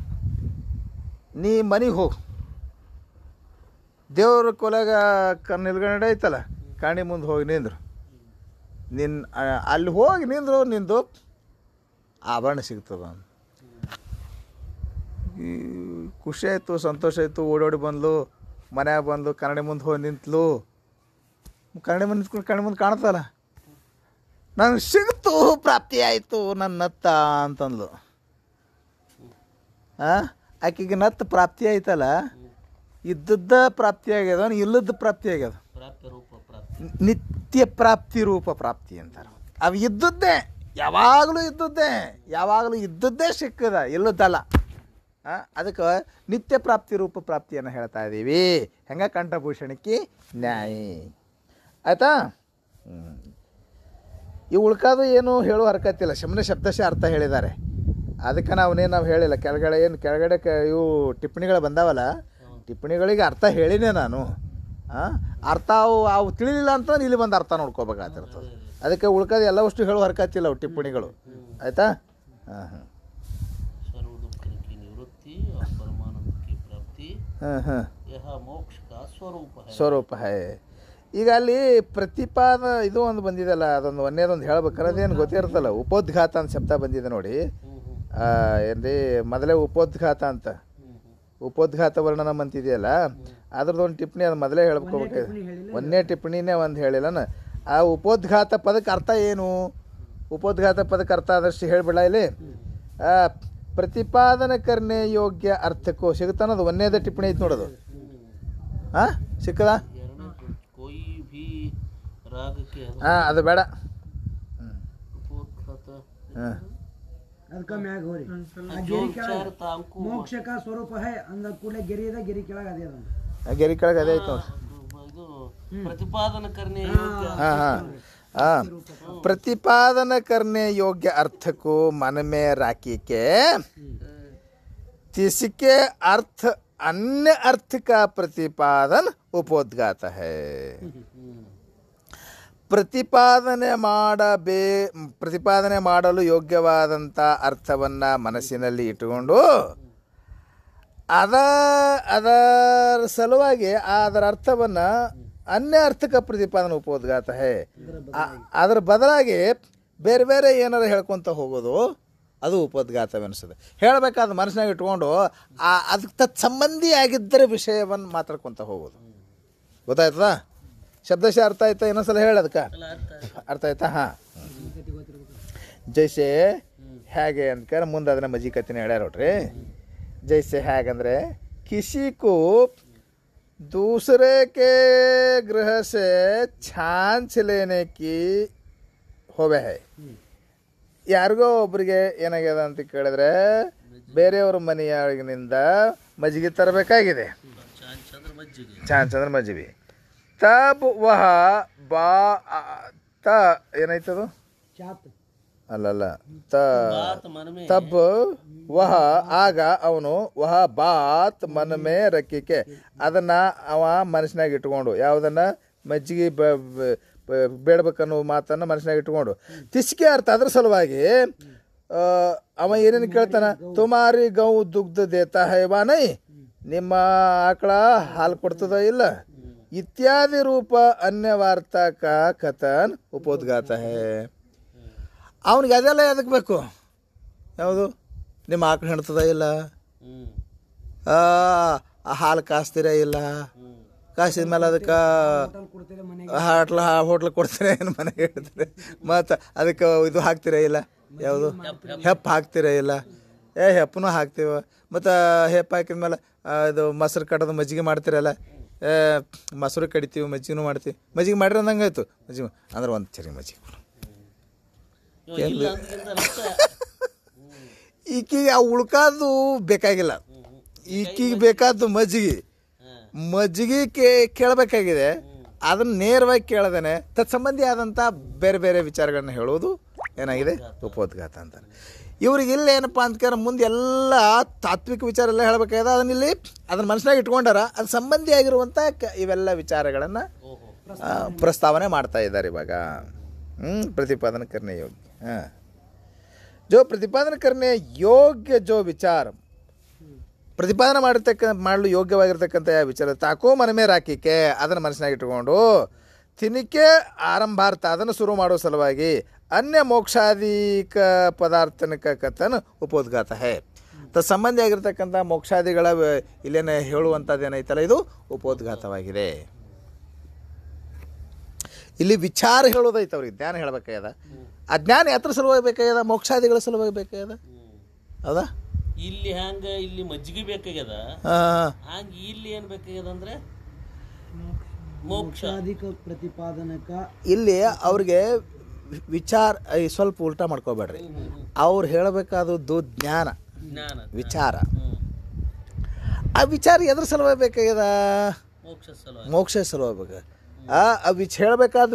A: ನೀ ಮನೆಗೆ ಹೋಗು, ದೇವ್ರ ಕೊಲೆಗ ನಿಲ್ಗಡೆ ಐತಲ್ಲ ಕಾಣಿ ಮುಂದೆ ಹೋಗಿ ನಿಂದ್ರು. ಅಲ್ಲಿ ಹೋಗಿ ನಿಂದ್ರು, ನಿಂದು ಆಭರಣ ಸಿಗ್ತದ. ಖುಷಿ ಆಯಿತು, ಸಂತೋಷ ಆಯಿತು. ಓಡೋಡಿ ಬಂದ್ಲು, ಮನ್ಯಾಗ ಬಂದು ಕನ್ನಡಿ ಮುಂದೆ ಹೋಗಿ ನಿಂತಲು. ಕನ್ನಡಿ ಮುಂದೆ ನಿಂತ್ಕೊಂಡು ಕಣ್ಣು ಮುಂದೆ ಕಾಣ್ತಲ್ಲ, ನನಗೆ ಸಿಗ್ತು, ಪ್ರಾಪ್ತಿ ಆಯಿತು ನನ್ನ ನತ್ತ ಅಂತಂದ್ಲು. ಆಕೆಗೆ ನತ್ತ ಪ್ರಾಪ್ತಿ ಆಯ್ತಲ್ಲ, ಇದ್ದದ್ದ ಪ್ರಾಪ್ತಿ ಆಗ್ಯದ, ಇಲ್ಲದ ಪ್ರಾಪ್ತಿ ಆಗ್ಯದ. ನಿತ್ಯ ಪ್ರಾಪ್ತಿ ರೂಪ ಪ್ರಾಪ್ತಿ ಅಂತಾರೆ. ಅವು ಇದ್ದದ್ದೇ, ಯಾವಾಗಲೂ ಇದ್ದದ್ದೇ ಸಿಕ್ಕದ, ಇಲ್ಲದಲ್ಲ. ಅದಕ್ಕೆ ನಿತ್ಯ ಪ್ರಾಪ್ತಿ ರೂಪ ಪ್ರಾಪ್ತಿಯನ್ನು ಹೇಳ್ತಾ ಇದ್ದೀವಿ. ಹೆಂಗೆ ಕಂಠಭೂಷಣಕ್ಕೆ ನ್ಯಾಯ ಆಯಿತಾ? ಈ ಉಳ್ಕಾದು ಏನು ಹೇಳೋ ಹರಕತ್ತಿಲ್ಲ, ಸುಮ್ಮನೆ ಶಬ್ದಶಃ ಅರ್ಥ ಹೇಳಿದ್ದಾರೆ. ಅದಕ್ಕೆ ನಾವು ಹೇಳಿಲ್ಲ. ಕೆಳಗಡೆ ಇವು ಟಿಪ್ಪಣಿಗಳು ಬಂದಾವಲ್ಲ, ಟಿಪ್ಪಣಿಗಳಿಗೆ ಅರ್ಥ ಹೇಳಿನೇ ನಾನು. ಅರ್ಥ ಅವು ತಿಳಿಲಿಲ್ಲ ಅಂತ ಇಲ್ಲಿ ಬಂದು ಅರ್ಥ ನೋಡ್ಕೋಬೇಕಾಗ್ತಿರ್ತದೆ. ಅದಕ್ಕೆ ಉಳ್ಕಾದು ಎಲ್ಲ ಅಷ್ಟು ಹೇಳೋ ಹರಕತ್ತಿಲ್ಲ ಅವು ಟಿಪ್ಪಣಿಗಳು. ಆಯಿತಾ? ಸ್ವರೂಪ ಹೇ. ಈಗ ಅಲ್ಲಿ ಪ್ರತಿಪಾದ ಇದು ಒಂದು ಬಂದಿದೆಲ್ಲ, ಅದೊಂದು ಒಂದೇದೊಂದು ಹೇಳ್ಬೇಕಾರೆ ಅದೇನು ಗೊತ್ತಿರ್ತಲ್ಲ. ಉಪೋದ್ಘಾತ ಅಂತ ಶಬ್ದ ಬಂದಿದೆ ನೋಡಿ. ಏನ್ರಿ ಮೊದಲೇ ಉಪೋದ್ಘಾತ ಅಂತ, ಉಪೋದ್ಘಾತ ವರ್ಣನಂ ಅಂತಿದೆಯಲ್ಲ, ಅದ್ರದ್ದೊಂದು ಟಿಪ್ಪಣಿ ಅದು ಮೊದಲೇ ಹೇಳ್ಕೋಬೇಕು. ಒಂದೇ ಟಿಪ್ಪಣಿನೇ ಒಂದು ಹೇಳಿಲ್ಲನ. ಆ ಉಪೋದ್ಘಾತ ಪದಕ್ಕೆ ಅರ್ಥ ಏನು? ಉಪೋದ್ಘಾತ ಪದಕ್ಕೆ ಅರ್ಥ ಆದಷ್ಟು ಹೇಳಿಬಿಡ ಇಲ್ಲಿ. ಪ್ರತಿಪಾದನೆ ಕರ್ನೆ ಯೋಗ್ಯ ಅರ್ಥಕ್ಕೂ ಸಿಗುತ್ತಾನದು. ಒಂದೇದ ಟಿಪ್ಪಣಿ ಐತೆ ನೋಡೋದು. ಸಿಕ್ಕದ? ಅದು ಬೇಡ.
C: ಮೋಕ್ಷ ಕಾ ಸ್ವರೂಪ ಹೈ ಅಂದ ಕೂಡಲೇ ಗೆರಿಯದ ಗೆರಿ ಕೆಳಗೆ ಅದೇ
A: ಗೆರಿ ಕೆಳಗೆ ಅದೇ ಐತೆ.
B: प्रतिपादन करने
A: प्रतिपादन करने योग्य अर्थ को मन में राखी के जिसके अर्थ अन्य अर्थ का प्रतिपादन उपोद्घात है. ಪ್ರತಿಪಾದನೆ ಮಾಡಲು ಯೋಗ್ಯವಾದಂಥ ಅರ್ಥವನ್ನು ಮನಸ್ಸಿನಲ್ಲಿ ಇಟ್ಟುಕೊಂಡು ಅದರ ಸಲುವಾಗಿ ಅದರ ಅರ್ಥವನ್ನು ಅನ್ಯ ಅರ್ಥಕ ಪ್ರತಿಪಾದನೆ ಉಪೋದ್ಘಾತ ಹೇ. ಅದರ ಬದಲಾಗಿ ಬೇರೆ ಬೇರೆ ಏನಾರು ಹೇಳ್ಕೊತ ಹೋಗೋದು ಅದು ಉಪೋದ್ಘಾತವೆನಿಸ್ತದೆ. ಹೇಳಬೇಕಾದ ಮನಸ್ಸಿನಾಗ ಇಟ್ಕೊಂಡು ಅದಕ್ಕೆ ತತ್ಸಂಬಂಧಿ ಆಗಿದ್ದರೆ ವಿಷಯವನ್ನು ಮಾತಾಡ್ಕೊತ ಹೋಗೋದು. ಗೊತ್ತಾಯ್ತದ? ಶಬ್ದಶಃ ಅರ್ಥ ಆಯ್ತಾ? ಇನ್ನೊಂದ್ಸಲ ಹೇಳೋದಕ್ಕೆ ಅರ್ಥ ಆಯ್ತಾ? ಹಾಂ. ಜೈಸೆ ಹೇಗೆ ಅಂತ ಮುಂದೆ ಅದನ್ನ ಮಜಿ ಕತ್ತಿನ ಹೇಳ್ಯಾರ ನೋಡ್ರಿ. ಜೈಸೆ ಹೇಗಂದ್ರೆ ಕಿಸಿ ಕೋ दूसरे के गृह से छांच लेने की ಹೋವೆ ಹೈ. ಯಾರಿಗೋ ಒಬ್ಬರಿಗೆ ಏನಾಗ್ಯದ ಅಂತ ಕೇಳಿದ್ರೆ ಬೇರೆಯವ್ರ ಮನೆಯೊಳಗಿನಿಂದ ಮಜ್ಜಿಗೆ ತರಬೇಕಾಗಿದೆ. ಚಾಂಚಂದ್ರ ಮಜ್ಜಿಗೆ. ತಬ್ ವಹ ಬಾ ಏನಾಯ್ತದು? ಅಲ್ಲಲ್ಲ, ತಬ್ ವಹ ಆಗ ಅವನು ವಹ ಬಾತ್ ಮನ ಮೇ ರಕ್ಕಿಕೆ ಅದನ್ನು ಅವ ಮನಸ್ಸಿನಾಗ ಇಟ್ಕೊಂಡು, ಯಾವುದನ್ನು ಮಜ್ಜಿಗೆ ಬೇಡಬೇಕನ್ನೋ ಮಾತನ್ನು ಮನಸ್ಸಿನಾಗ ಇಟ್ಕೊಂಡು ತಿಸ್ಕೆ ಅರ್ಥ ಅದ್ರ ಸಲುವಾಗಿ ಅವ ಏನೇನು ಕೇಳ್ತಾನ, ತುಮಾರಿ ಗೌ ದುಗ್ಧ ದೇತಾ ಹೈ ವಾ ನೈ, ನಿಮ್ಮ ಆಕಳ ಹಾಲು ಕೊಡ್ತದ ಇಲ್ಲ, ಇತ್ಯಾದಿ ರೂಪ ಅನ್ಯ ವಾರ್ತಾ ಕಾ ಕಥನ್ ಉಪೋದ್ಘಾತ ಹೈ. ಅವನಿಗೆ ಅದೆಲ್ಲ ಎದಕ್ಕೆ ಬೇಕು? ಯಾವುದು, ನಿಮ್ಮ ಆಕಳು ಹೆಣ್ತದ ಇಲ್ಲ, ಹಾಲು ಕಾಸ್ತೀರ ಇಲ್ಲ, ಕಾಸಿದ ಮೇಲೆ ಅದಕ್ಕೆ ಹೋಟ್ಲ್ ಕೊಡ್ತೀರ ಏನು ಮನೆಗೆ ಹೇಳ್ತೀರ, ಮತ್ತು ಅದಕ್ಕೆ ಇದು ಹಾಕ್ತೀರ ಇಲ್ಲ, ಯಾವುದು ಹೆಪ್ಪು ಹಾಕ್ತೀರ ಇಲ್ಲ, ಹೆಪ್ಪನೂ ಹಾಕ್ತೀವ, ಮತ್ತು ಹೆಪ್ಪು ಹಾಕಿದ ಮೇಲೆ ಇದು ಮೊಸರು ಕಟ್ಟೋದು ಮಜ್ಜಿಗೆ ಮಾಡ್ತೀರಲ್ಲ, ಮೊಸರು ಕಡಿತೀವಿ, ಮಜ್ಜಿಗೆನೂ ಮಾಡ್ತೀವಿ. ಮಜ್ಜಿಗೆ ಮಾಡಿರಿ ಅಂದಂಗೆ ಆಯಿತು, ಮಜ್ಜಿಗೆ ಅಂದ್ರೆ ಒಂದು ಚರಿ ಮಜ್ಜಿಗೆ ಈಕಿಗೆ ಆ ಉಳ್ಕಾದು ಬೇಕಾಗಿಲ್ಲ, ಈಕಿಗೆ ಬೇಕಾದ್ದು ಮಜ್ಜಿಗೆ ಕೇಳಬೇಕಾಗಿದೆ. ಅದನ್ನು ನೇರವಾಗಿ ಕೇಳದೇನೆ ತತ್ಸಂಬಂಧಿ ಆದಂಥ ಬೇರೆ ಬೇರೆ ವಿಚಾರಗಳನ್ನ ಹೇಳೋದು ಏನಾಗಿದೆ, ಉಪೋದ್ಘಾತ ಅಂತಾರೆ. ಇವ್ರಿಗೆ ಇಲ್ಲಿ ಏನಪ್ಪ ಅಂತಕಾರ ಮುಂದೆ ಎಲ್ಲ ತಾತ್ವಿಕ ವಿಚಾರ ಎಲ್ಲ ಹೇಳಬೇಕಾಗಿದೆ, ಅದನ್ನಿಲ್ಲಿ ಅದನ್ನ ಮನಸ್ಸಿನಾಗ ಇಟ್ಕೊಂಡಾರ, ಅದು ಸಂಬಂಧಿಯಾಗಿರುವಂಥ ಇವೆಲ್ಲ ವಿಚಾರಗಳನ್ನು ಪ್ರಸ್ತಾವನೆ ಮಾಡ್ತಾ ಇದ್ದಾರೆ ಇವಾಗ. प्रतिपादन करने योग्य, हाँ, जो प्रतिपादन करने योग्य जो विचार ಪ್ರತಿಪಾದನೆ ಮಾಡಲು ಯೋಗ್ಯವಾಗಿರ್ತಕ್ಕಂಥ ಯಾವ ವಿಚಾರ ತಾಕೋ ಮನ ಮೇಲೆ ಹಾಕಿಕೆ ಅದನ್ನು ಮನಸ್ಸಿನಾಗ ಇಟ್ಕೊಂಡು ತಿನಿಕೆ ಆರಂಭಾರ್ಥ ಅದನ್ನು ಶುರು ಮಾಡೋ ಸಲುವಾಗಿ ಅನ್ಯ ಮೋಕ್ಷಾದಿಕ ಪದಾರ್ಥನಿಕ ಕಥನ ಉಪೋದ್ಘಾತ ಹೇ. ಸಂಬಂಧಿಯಾಗಿರ್ತಕ್ಕಂಥ ಮೋಕ್ಷಾದಿಗಳ ಇಲ್ಲೇನೆ ಹೇಳುವಂಥದ್ದು ಏನೈತಲ್ಲ, ಇದು ಉಪೋದ್ಘಾತವಾಗಿದೆ. ಇಲ್ಲಿ ವಿಚಾರ ಹೇಳೋದೈತೆ, ಅವ್ರಿಗೆ ಜ್ಞಾನ ಹೇಳಬೇಕಾಗ್ಯದ. ಆ ಜ್ಞಾನ ಯಾತ್ರ ಸಲುವಾಗಿ ಬೇಕಾಗ್ಯದ, ಮೋಕ್ಷಾದಿಗಳ ಸಲುವಾಗಿ ಬೇಕಾಗ್ಯದ. ಹೌದಾ,
B: ಇಲ್ಲಿ ಹ್ಯಾಂಗ ಇಲ್ಲಿ ಮಜ್ಜಿಗೆ ಬೇಕಾಗ್ಯದ, ಹಂಗ ಇಲ್ಲಿ ಏನ್ ಬೇಕಾಗ್ಯದ ಅಂದ್ರೆ ಮೋಕ್ಷಾದಿಕ ಪ್ರತಿಪಾದನಕ.
A: ಇಲ್ಲಿ ಅವ್ರಿಗೆ ವಿಚಾರ ಸ್ವಲ್ಪ ಉಲ್ಟಾ ಮಾಡ್ಕೋಬೇಡ್ರಿ, ಅವ್ರು ಹೇಳಬೇಕಾದದ್ದು ಜ್ಞಾನ, ವಿಚಾರ. ಆ ವಿಚಾರ ಎದ್ರ ಸಲುವಾಗಿ ಬೇಕಾಗ್ಯದ, ಮೋಕ್ಷ ಸಲುವಾಗಿ ಬೇಕಾಗ. ಹೇಳಬೇಕಾದ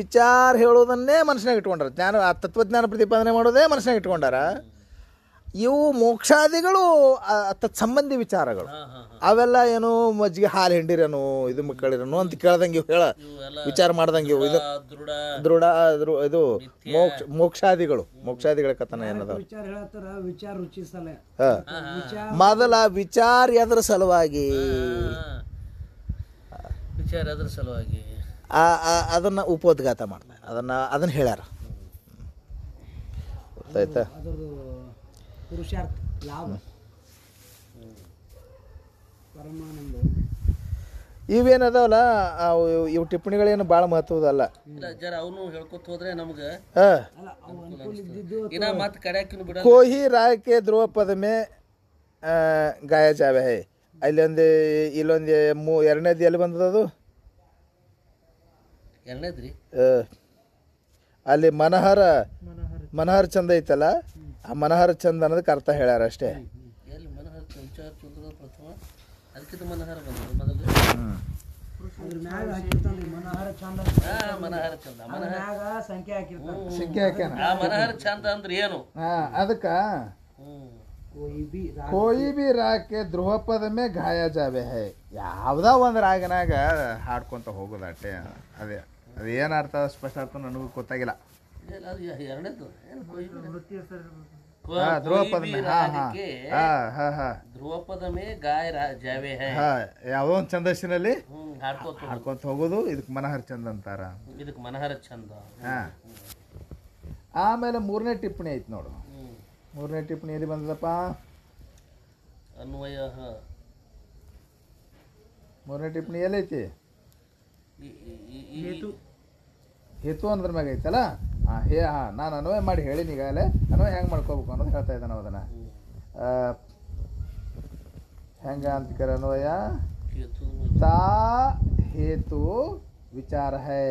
A: ವಿಚಾರ ಹೇಳೋದನ್ನೇ ಮನಸ್ಸಿನಾಗ ಇಟ್ಕೊಂಡಾರ. ಜ್ಞಾನ, ಆ ತತ್ವಜ್ಞಾನ ಪ್ರತಿಪಾದನೆ ಮಾಡೋದೇ ಮನಸ್ಸಿನಾಗ ಇಟ್ಕೊಂಡಾರ. ಇವು ಮೋಕ್ಷಾದಿಗಳು ತತ್ಸಂಬಂಧಿ ವಿಚಾರಗಳು. ಅವೆಲ್ಲ ಏನು ಮಜ್ಜಿಗೆ ಹಾಲು ಹಿಂಡಿರನು, ಇದು ಮಕ್ಕಳಿರನು ಅಂತ ಕೇಳ್ದಂಗೆ ಇವು ಹೇಳ ವಿಚಾರ ಮಾಡ್ದಂಗೆ ಇವು ಇದು ದೃಢ ಇದು ಮೋಕ್ಷಾದಿಗಳ ಕಥನ ಏನದ. ಮೊದಲ ವಿಚಾರ ಎದ್ರ ಸಲುವಾಗಿ, ಅದನ್ನ ಉಪೋದ್ಘಾತ ಮಾಡ್ತಾರೆ, ಅದನ್ನ ಹೇಳ್ಯಾರ. ಗೊತ್ತಾಯ್ತಾ?
C: ಪುರುಷಾರ್ಥ ಲಾಭ ಪರಮಾನಂದ
A: ಇವೇನದಾವಲ್ಲ, ಇವು ಟಿಪ್ಪಣಿಗಳೇನು ಭಾಳ ಮಹತ್ವದಲ್ಲ. ಕೋಹಿ ರಾಯ್ ಕೆ ಧ್ರುವ ಪದ ಮೇ ಗಾಯ ಜಾವೆ ಹೈ. ಇಲ್ಲೊಂದು ಎರಡನೇದು ಎಲ್ಲಿ ಬಂದದದು, ಅಲ್ಲಿ ಮನಹರ ಚಂದ ಐತಲ್ಲ, ಆ ಮನಹರ ಚಂದ ಅನ್ನೋದಕ್ಕೆ ಅರ್ಥ ಹೇಳ್ಯಾರ ಅಷ್ಟೇ. ಅದಕ್ಕ ಕೋಯಿ ಬಿ ರಾಗಕ್ಕೆ ಧ್ರುವಪದ ಮೇ ಗಾಯ ಜಾವೆ ಹೈ. ಯಾವ್ದ ಒಂದು ರಾಗನಾಗ ಹಾಡ್ಕೊಂತ ಹೋಗೋದು ಅಷ್ಟೇ. ಅದೇನು ಅರ್ಥ ಸ್ಪಷ್ಟ ಅರ್ಥ ನನಗೂ ಗೊತ್ತಾಗಿಲ್ಲ. ಯಾವ್ದೋ ಒಂದು ಛಂದಸ್ಸಿನಲ್ಲಿ ಹಾಡ್ಕೊಂತ ಹೋಗೋದು, ಇದಕ್ಕೆ ಮನಹರ ಚಂದ ಅಂತಾರ.
B: ಇದಕ್ಕೆ ಮನಹರ ಚಂದ.
A: ಆಮೇಲೆ ಮೂರನೇ ಟಿಪ್ಪಣಿ ಐತಿ ನೋಡು. ಮೂರನೇ ಟಿಪ್ಪಣಿ ಎಲ್ಲಿ ಬಂದದಪ್ಪ?
B: ಅನ್ವಯ.
A: ಮೂರನೇ ಟಿಪ್ಪಣಿ ಎಲ್ಲೈತಿ? ಹೇತು ಅಂದ್ರ ಮ್ಯಾಗ ಐತಲ್ಲ. ನಾನು ಅನ್ವಯ ಮಾಡಿ ಹೇಳಿನಿ ಈಗಾಗಲೇ. ಅನ್ವಯ ಹೆಂಗೆ ಮಾಡ್ಕೋಬೇಕು ಅನ್ನೋದು ಹೇಳ್ತಾ ಇದ್ದಾನೆ. ಅದನ್ನ ಹೆಂಗ ಅಂತ ಅನ್ವಯ ತಾ ಹೇತು ವಿಚಾರ ಹೈ.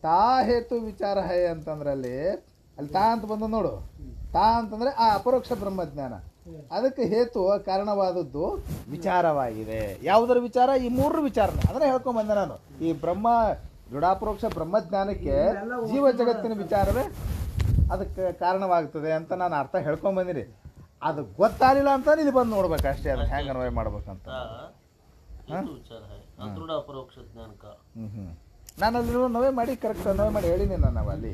A: ತಾ ಹೇತು ವಿಚಾರ ಹೈ ಅಂತಂದ್ರಲ್ಲಿ ಅಲ್ಲಿ ತಾ ಅಂತ ಬಂದ ನೋಡು. ತಾ ಅಂತಂದ್ರೆ ಆ ಅಪರೋಕ್ಷ ಬ್ರಹ್ಮಜ್ಞಾನ, ಅದಕ್ಕೆ ಹೇತು ಕಾರಣವಾದದ್ದು ವಿಚಾರವಾಗಿದೆ. ಯಾವುದರ ವಿಚಾರ? ಈ ಮೂರರ ವಿಚಾರನೆ. ಅದನ್ನ ಹೇಳ್ಕೊಂಡ್ ಬಂದೆ ನಾನು. ಈ ಬ್ರಹ್ಮ ದೃಢಾಪರೋಕ್ಷ ಬ್ರಹ್ಮಜ್ಞಾನಕ್ಕೆ ಜೀವ ಜಗತ್ತಿನ ವಿಚಾರವೇ ಅದಕ್ಕೆ ಕಾರಣವಾಗ್ತದೆ ಅಂತ ನಾನು ಅರ್ಥ ಹೇಳ್ಕೊಂಡ್ ಬಂದಿನಿ. ಅದು ಗೊತ್ತಾಗಲಿಲ್ಲ ಅಂತ ಇಲ್ಲಿ ಬಂದು ನೋಡ್ಬೇಕು ಅಷ್ಟೇ, ಅದು ಹೆಂಗೆ ಅನ್ವಯ ಮಾಡ್ಬೇಕಂತ. ನಾನು ಅಲ್ಲಿ ನವೇ ಮಾಡಿ ಕರೆಕ್ಟ್ ಅನ್ವಯ ಮಾಡಿ ಹೇಳಿನಿ ನಾನು ಅಲ್ಲಿ.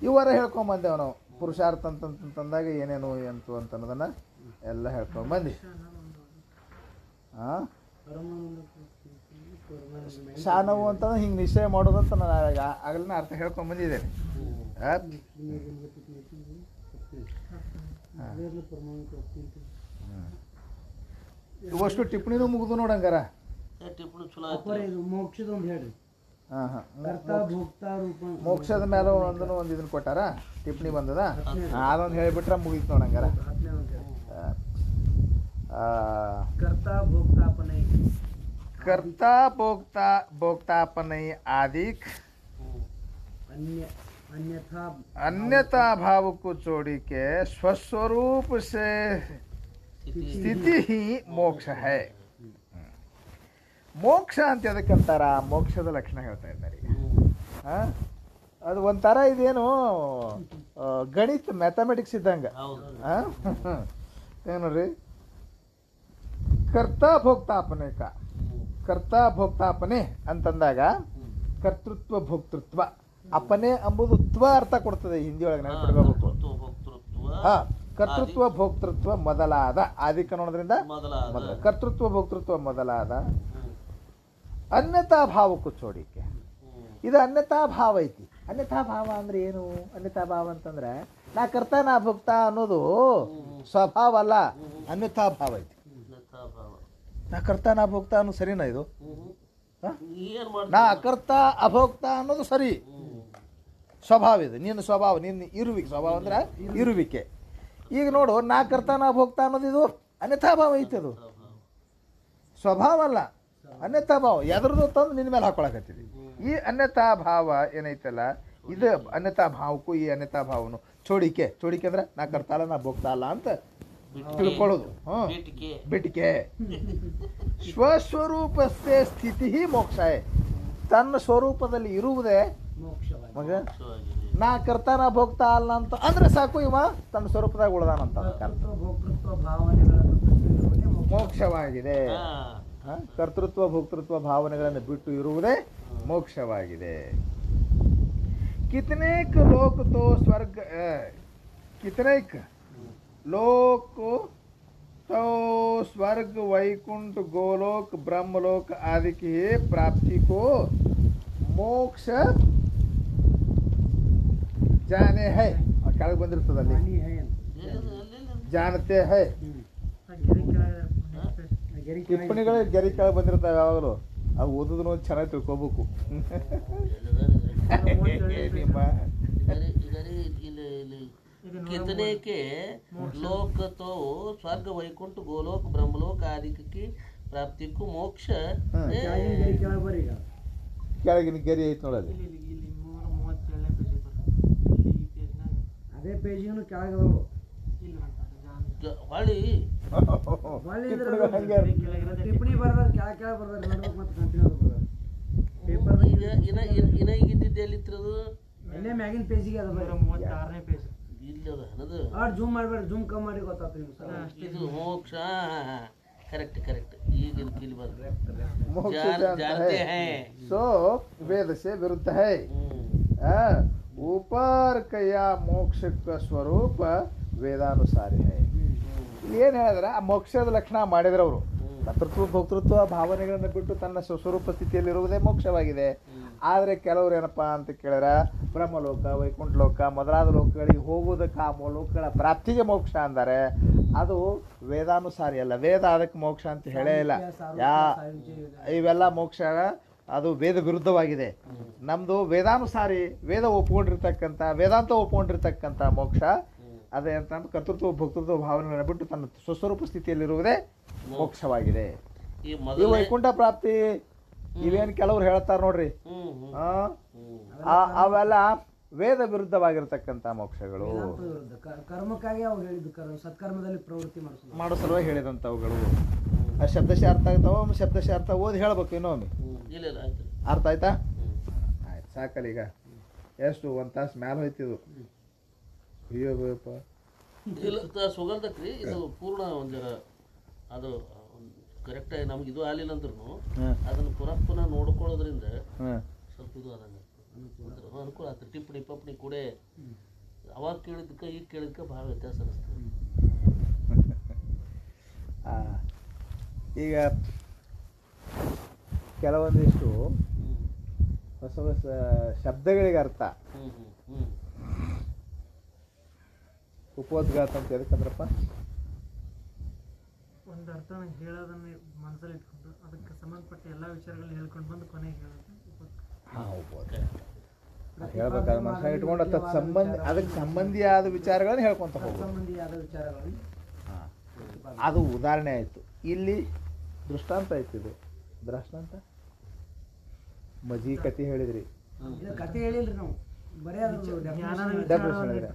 A: ಇವರ ಹೇಳ್ಕೊಂಬಂದೇವು ನಾವು ಪುರುಷಾರ್ಥ ಅಂತಂದಾಗ ಏನೇನು ಎಂತು ಅಂತ ಅನ್ನೋದನ್ನು ಎಲ್ಲ ಹೇಳ್ಕೊಂಬಂದು ಹಾಂ ಶಾನವು ಅಂತಂದ್ರೆ ಹಿಂಗೆ ನಿಶ್ಚಯ ಮಾಡೋದಂತ ನಾನು ಆಗಲೇ ಅರ್ಥ ಹೇಳ್ಕೊಂಬಂದಿದ್ದೇನೆ. ಇವಷ್ಟು ಟಿಪ್ಪಣಿನೂ ಮುಗಿದು ನೋಡಂಗಾರ.
B: ಟಿಪ್ಪಣಿ ಚಲೋ
C: ಮೋಕ್ಷದ ಒಂದು ಹೇಳ್ರಿ.
A: ಹಾಂ ಹಾಂ
C: ಕರ್ತಾ ಭೋಕ್ತಾ ರೂಪ
A: ಮೋಕ್ಷದ ಮೇಲೆ ಒಂದು ಇದನ್ನು ಕೊಟ್ಟಾರ, ಟಿಪ್ಪಣಿ ಬಂದದ. ಅದೊಂದು ಹೇಳಿಬಿಟ್ರೆ ಮುಗೀತು ನೋಡಂಗಾರ.
C: कर्ता भोक्तापनै
A: कर्ता भोक्तापनै आदिक अन्यथा भाव को छोड़ी के स्वस्वरूप से स्थिति ही मोक्ष है. ಮೋಕ್ಷ ಅಂತ ಅದಕ್ಕೆ ಅಂತಾರ, ಮೋಕ್ಷದ ಲಕ್ಷಣ ಹೇಳ್ತಾ ಇದ್ದಾರೆ. ಅದು ಒಂಥರ ಇದೇನು ಗಣಿತ ಮ್ಯಾಥಮೆಟಿಕ್ಸ್ ಇದ್ದಂಗೆ. ನೋಡ್ರಿ, ಕರ್ತಾ ಭೋಕ್ತಾಪನೆ ಕರ್ತಾ ಭೋಕ್ತಾಪನೆ ಅಂತಂದಾಗ ಕರ್ತೃತ್ವ ಭೋಕ್ತೃತ್ವ ಅಪನೆ ಎಂಬುದು ತ್ವ ಅರ್ಥ ಕೊಡ್ತದೆ ಹಿಂದಿ ಒಳಗೆ ನೆನಪಿಟ್ಕೋಬೇಕು. ಹಾ, ಕರ್ತೃತ್ವ ಭೋಕ್ತೃತ್ವ ಮೊದಲಾದ ಆದಿಕ ನೋಡೋದ್ರಿಂದ ಕರ್ತೃತ್ವ ಭೋಕ್ತೃತ್ವ ಮೊದಲಾದ ಅನ್ಯತಾ ಭಾವಕ್ಕೂ ಚೋಡಿಕೆ. ಇದು ಅನ್ಯತಾ ಭಾವ ಐತಿ. ಅನ್ಯತಾ ಭಾವ ಅಂದ್ರೆ ಏನು? ಅನ್ಯತಾ ಭಾವ ಅಂತಂದ್ರೆ ನಾ ಕರ್ತ ನಾ ಭೋಕ್ತಾ ಅನ್ನೋದು ಸ್ವಭಾವ ಅಲ್ಲ, ಅನ್ಯತಾ ಭಾವ ಐತಿ. ನಾ ಕರ್ತ ನಾ ಭೋಕ್ತಾ ಅನ್ನೋದು ಸರಿನಾ? ಇದು ನಾ ಅಕರ್ತ ಅಭೋಕ್ತ ಅನ್ನೋದು ಸರಿ, ಸ್ವಭಾವ ಇದು. ನಿನ್ನ ಸ್ವಭಾವ, ನಿನ್ನ ಇರುವಿಕೆ. ಸ್ವಭಾವ ಅಂದ್ರೆ ಇರುವಿಕೆ. ಈಗ ನೋಡು, ನಾ ಕರ್ತ ನಾ ಭೋಕ್ತಾ ಅನ್ನೋದು ಇದು ಅನ್ಯಥಾ ಭಾವ ಐತಿ. ಅದು ಸ್ವಭಾವ ಅಲ್ಲ, ಅನ್ಯಥಾ ಭಾವ. ಎದ್ರದ್ದು ತಂದು ನಿನ್ನ ಮೇಲೆ ಹಾಕೊಳಕತ್ತೀವಿ. ಈ ಅನ್ಯಥಾ ಭಾವ ಏನೈತಲ್ಲ, ಇದು ಅನ್ಯಥಾ ಭಾವಕ್ಕೂ ಈ ಅನ್ಯಥಾ ಭಾವನು ಚೋಡಿಕೆ. ಚೋಡಿಕೆ ಅಂದ್ರೆ ನಾ ಕರ್ತಾಲ ನಾ ಭೋಗ್ತಾ ಅಲ್ಲ ಅಂತ ತಿಳ್ಕೊಳ್ಳೋದು. ಬಿಟ್ಟಿಕೆ. ಸ್ವಸ್ವರೂಪಸ್ಥೆ ಸ್ಥಿತಿ ಮೋಕ್ಷ. ತನ್ನ ಸ್ವರೂಪದಲ್ಲಿ ಇರುವುದೇ ಮಗ. ನಾ ಕರ್ತಾ ನಾ ಭೋಗ್ತಾ ಅಲ್ಲ ಅಂತ ಅಂದ್ರೆ ಸಾಕು, ಇವ ತನ್ನ ಸ್ವರೂಪದಾಗ ಉಳ್ದಾನಂತ ಮೋಕ್ಷವಾಗಿದೆ. ಕರ್ತೃತ್ವ ಭೋಕ್ತೃತ್ವ ಭಾವನೆಗಳನ್ನು ಬಿಟ್ಟು ಇರುವುದೇ ಮೋಕ್ಷವಾಗಿದೆ. ಕಿತನೇಕ ಲೋಕ ತೋ ಸ್ವರ್ಗ ಕಿತನೇಕ लोक तो स्वर्ग वैकुंठ गोलोक ब्रह्मलोक आदि की प्राप्ति को मोक्ष जाने है. ಕೆಳಗೆ ಬಂದಿರ್ತದಲ್ಲಿ ಜಾನತೆ है. ಟಿಪ್ಪಣಿಗಳು ಗೆರಿ ಕೆಳಗೆ ಬಂದಿರ್ತಾವೆ ಯಾವಾಗಲೂ. ಅವು ಓದೋದು ನೋಡಿ ಚೆನ್ನಾಗಿ ತಿಳ್ಕೊಬೇಕು.
B: कितने के लोक तो स्वर्ग वैकुंठ गोलोक ब्रह्मलोक आदि की प्राप्ति को मोक्ष.
A: ಕೆಳಗಿನ ಗೆರಿ ಐತಿ ನೋಡಲ್ಲಿ.
C: ಅದೇ ಪೇಜಿನ ಕೆಳಗೆ
B: ಹೊಳ್ಳಿ ಟಿಪ್ಪಣಿ
C: ಬರ್ದಾರ, ಕೆಳಗೆ ಕೆಳಗೆ ಬರ್ದಾರ. ನೋಡ್ಬೇಕು ಮತ್ತೆ ಕಂಟಿನ್ಯೂ ಬರ್ದಾರ. ಪೇಪರ್
B: ಇನ್ನ ಈಗಿದ್ದಿದ್ದು ಎಲ್ಲಿತ್ರದು?
C: ಎಲ್ಲೇ ಮ್ಯಾಗಿನ ಪೇಜಿಗೆ ಅದ. 36ನೇ ಪೇಜ್
B: ಇಲ್ಲ ಅದ ಅನ್ನೋದು.
C: ಜೂಮ್ ಮಾಡಬೇಡ, ಜೂಮ್ ಕಮ್ ಮಾಡಿ ಗೊತ್ತಾಗ್ತದೆ.
B: ಇದು ಮೋಕ್ಷ. Correct correct. ಈಗ ಇಲ್ಲಿ ಬಂದ್ರೆ
A: मोक्ष
B: जानते हैं
A: सो वेद से विरुद्ध है. ऊपर कया मोक्ष का स्वरूप ವೇದಾನುಸಾರಿ है. ಇಲ್ಲಿ ಏನು ಹೇಳಿದ್ರೆ ಆ ಮೋಕ್ಷದ ಲಕ್ಷಣ ಮಾಡಿದ್ರೆ ಅವರು ಕರ್ತೃತ್ವ ಭೋಕ್ತೃತ್ವ ಭಾವನೆಗಳನ್ನು ಬಿಟ್ಟು ತನ್ನ ಸ್ವಸ್ವರೂಪ ಸ್ಥಿತಿಯಲ್ಲಿರುವುದೇ ಮೋಕ್ಷವಾಗಿದೆ. ಆದರೆ ಕೆಲವರು ಏನಪ್ಪ ಅಂತ ಕೇಳಿದ್ರೆ ಬ್ರಹ್ಮಲೋಕ ವೈಕುಂಠ ಲೋಕ ಮೊದಲಾದ ಲೋಕಗಳಿಗೆ ಹೋಗುವುದಕ್ಕೆ, ಆ ಲೋಕಗಳ ಪ್ರಾಪ್ತಿಗೆ ಮೋಕ್ಷ ಅಂದರೆ ಅದು ವೇದಾನುಸಾರಿ ಅಲ್ಲ. ವೇದ ಅದಕ್ಕೆ ಮೋಕ್ಷ ಅಂತ ಹೇಳೇ ಇಲ್ಲ. ಇವೆಲ್ಲ ಮೋಕ್ಷ ಅದು ವೇದ ವಿರುದ್ಧವಾಗಿದೆ. ನಮ್ಮದು ವೇದಾನುಸಾರಿ, ವೇದ ಒಪ್ಕೊಂಡಿರ್ತಕ್ಕಂಥ, ವೇದಾಂತ ಒಪ್ಕೊಂಡಿರ್ತಕ್ಕಂಥ ಮೋಕ್ಷ ಅದೇ ಅಂತ ಕರ್ತೃತ್ವ ಭೋಕ್ತೃತ್ವ ಭಾವನೆಗಳನ್ನು ಬಿಟ್ಟು ತನ್ನ ಸ್ವಸ್ವರೂಪ ಸ್ಥಿತಿಯಲ್ಲಿರುವುದೇ ಮೋಕ್ಷವಾಗಿದೆ. ಈ ವೈಕುಂಠ ಪ್ರಾಪ್ತಿ ಇವೇನು ಕೆಲವ್ರು ಹೇಳ್ತಾರೆ ನೋಡ್ರಿ, ಅವೆಲ್ಲ ವೇದ ವಿರುದ್ಧವಾಗಿರ್ತಕ್ಕಂಥ ಮೋಕ್ಷಗಳು.
C: ಕರ್ಮಕ್ಕಾಗಿ ಅವ್ರು ಹೇಳಿದ್ದು ಸತ್ಕರ್ಮದಲ್ಲಿ ಪ್ರವೃತ್ತಿ
A: ಮಾಡೋ ಸಲುವಾಗಿ ಹೇಳಿದಂಥವುಗಳು. ಆ ಶಬ್ದಶಃ ಅರ್ಥ ಆಗ್ತಾವ, ಶಬ್ದಶಃ ಅರ್ಥ ಓದಿ ಹೇಳ್ಬೇಕು ಇನ್ನೊಮ್ಮೆ. ಅರ್ಥ ಆಯ್ತಾ? ಆಯ್ತು, ಸಾಕಲ್ಲ. ಈಗ ಎಷ್ಟು 1 ತಾಸು ಮ್ಯಾಲ ಹೋಯ್ತಿದ್ದು. ಅಯ್ಯೋ ಬೇಯಪ್ಪ,
B: ಸುಗಲ್ದಕ್ರಿ ಇದು ಪೂರ್ಣ ಒಂದರ ಅದು ಕರೆಕ್ಟಾಗಿ ನಮ್ಗೆ ಇದು ಆಗಲಿಲ್ಲ ಅಂದ್ರೂ ಅದನ್ನು ಪುನಃ ನೋಡ್ಕೊಳ್ಳೋದ್ರಿಂದ ಸ್ವಲ್ಪ ಇದು ಆದಂಗೆ. ಅನುಕೂಲ ಆಗ್ತದೆ. ಟಿಪ್ಪಣಿ ಪಪ್ಪಣಿ ಕೂಡ ಅವಾಗ ಕೇಳಿದ್ದಕ್ಕೆ ಈಗ ಕೇಳಿದ್ದಕ್ಕೆ ಭಾಳ ವ್ಯತ್ಯಾಸ ಅನಿಸ್ತದೆ.
A: ಈಗ ಕೆಲವೊಂದಿಷ್ಟು ಹೊಸ ಹೊಸ ಶಬ್ದಗಳಿಗೆ ಅರ್ಥ ಉಪೋದ್ಘಾತ ಅಂತ ಎದಕ್ಕಂದ್ರಪ್ಪ?
D: ಒಂದು ಅರ್ಥ ಹೇಳೋದನ್ನ ಮನಸ್ಸಲ್ಲಿ ಇಟ್ಕೊಂಡು ಅದಕ್ಕೆ ಸಂಬಂಧಪಟ್ಟ ಎಲ್ಲ ವಿಚಾರಗಳನ್ನ ಹೇಳ್ಕೊಂಡು ಬಂದು ಕೊನೆಗೆ ಹೇಳೋದು.
A: ಹಾಂ ಹೇಳ್ಬೇಕಾದ್ರೆ ಮನುಷ್ಯ ಇಟ್ಕೊಂಡು ಅದಕ್ಕೆ ಸಂಬಂಧಿಯಾದ ವಿಚಾರಗಳನ್ನ ಹೇಳ್ಕೊಂತ ಹೋಗ್ಬೋದು.
C: ಸಂಬಂಧಿಯಾದ ವಿಚಾರಗಳನ್ನು
A: ಹಾಂ, ಅದು ಉದಾಹರಣೆ ಆಯಿತು. ಇಲ್ಲಿ ದೃಷ್ಟಾಂತ ಆಯ್ತು. ಇದು ದೃಷ್ಟಾಂತ ಮಜಿ ಕತೆ ಹೇಳಿದ್ರಿ,
C: ಇದು ಕತೆ ಹೇಳಿಲ್ರಿ ನಾವು, ಬರೀ ಅದು
A: ಡೆಫಿನೇಷನ್ ಹೇಳಿದ್ರೆ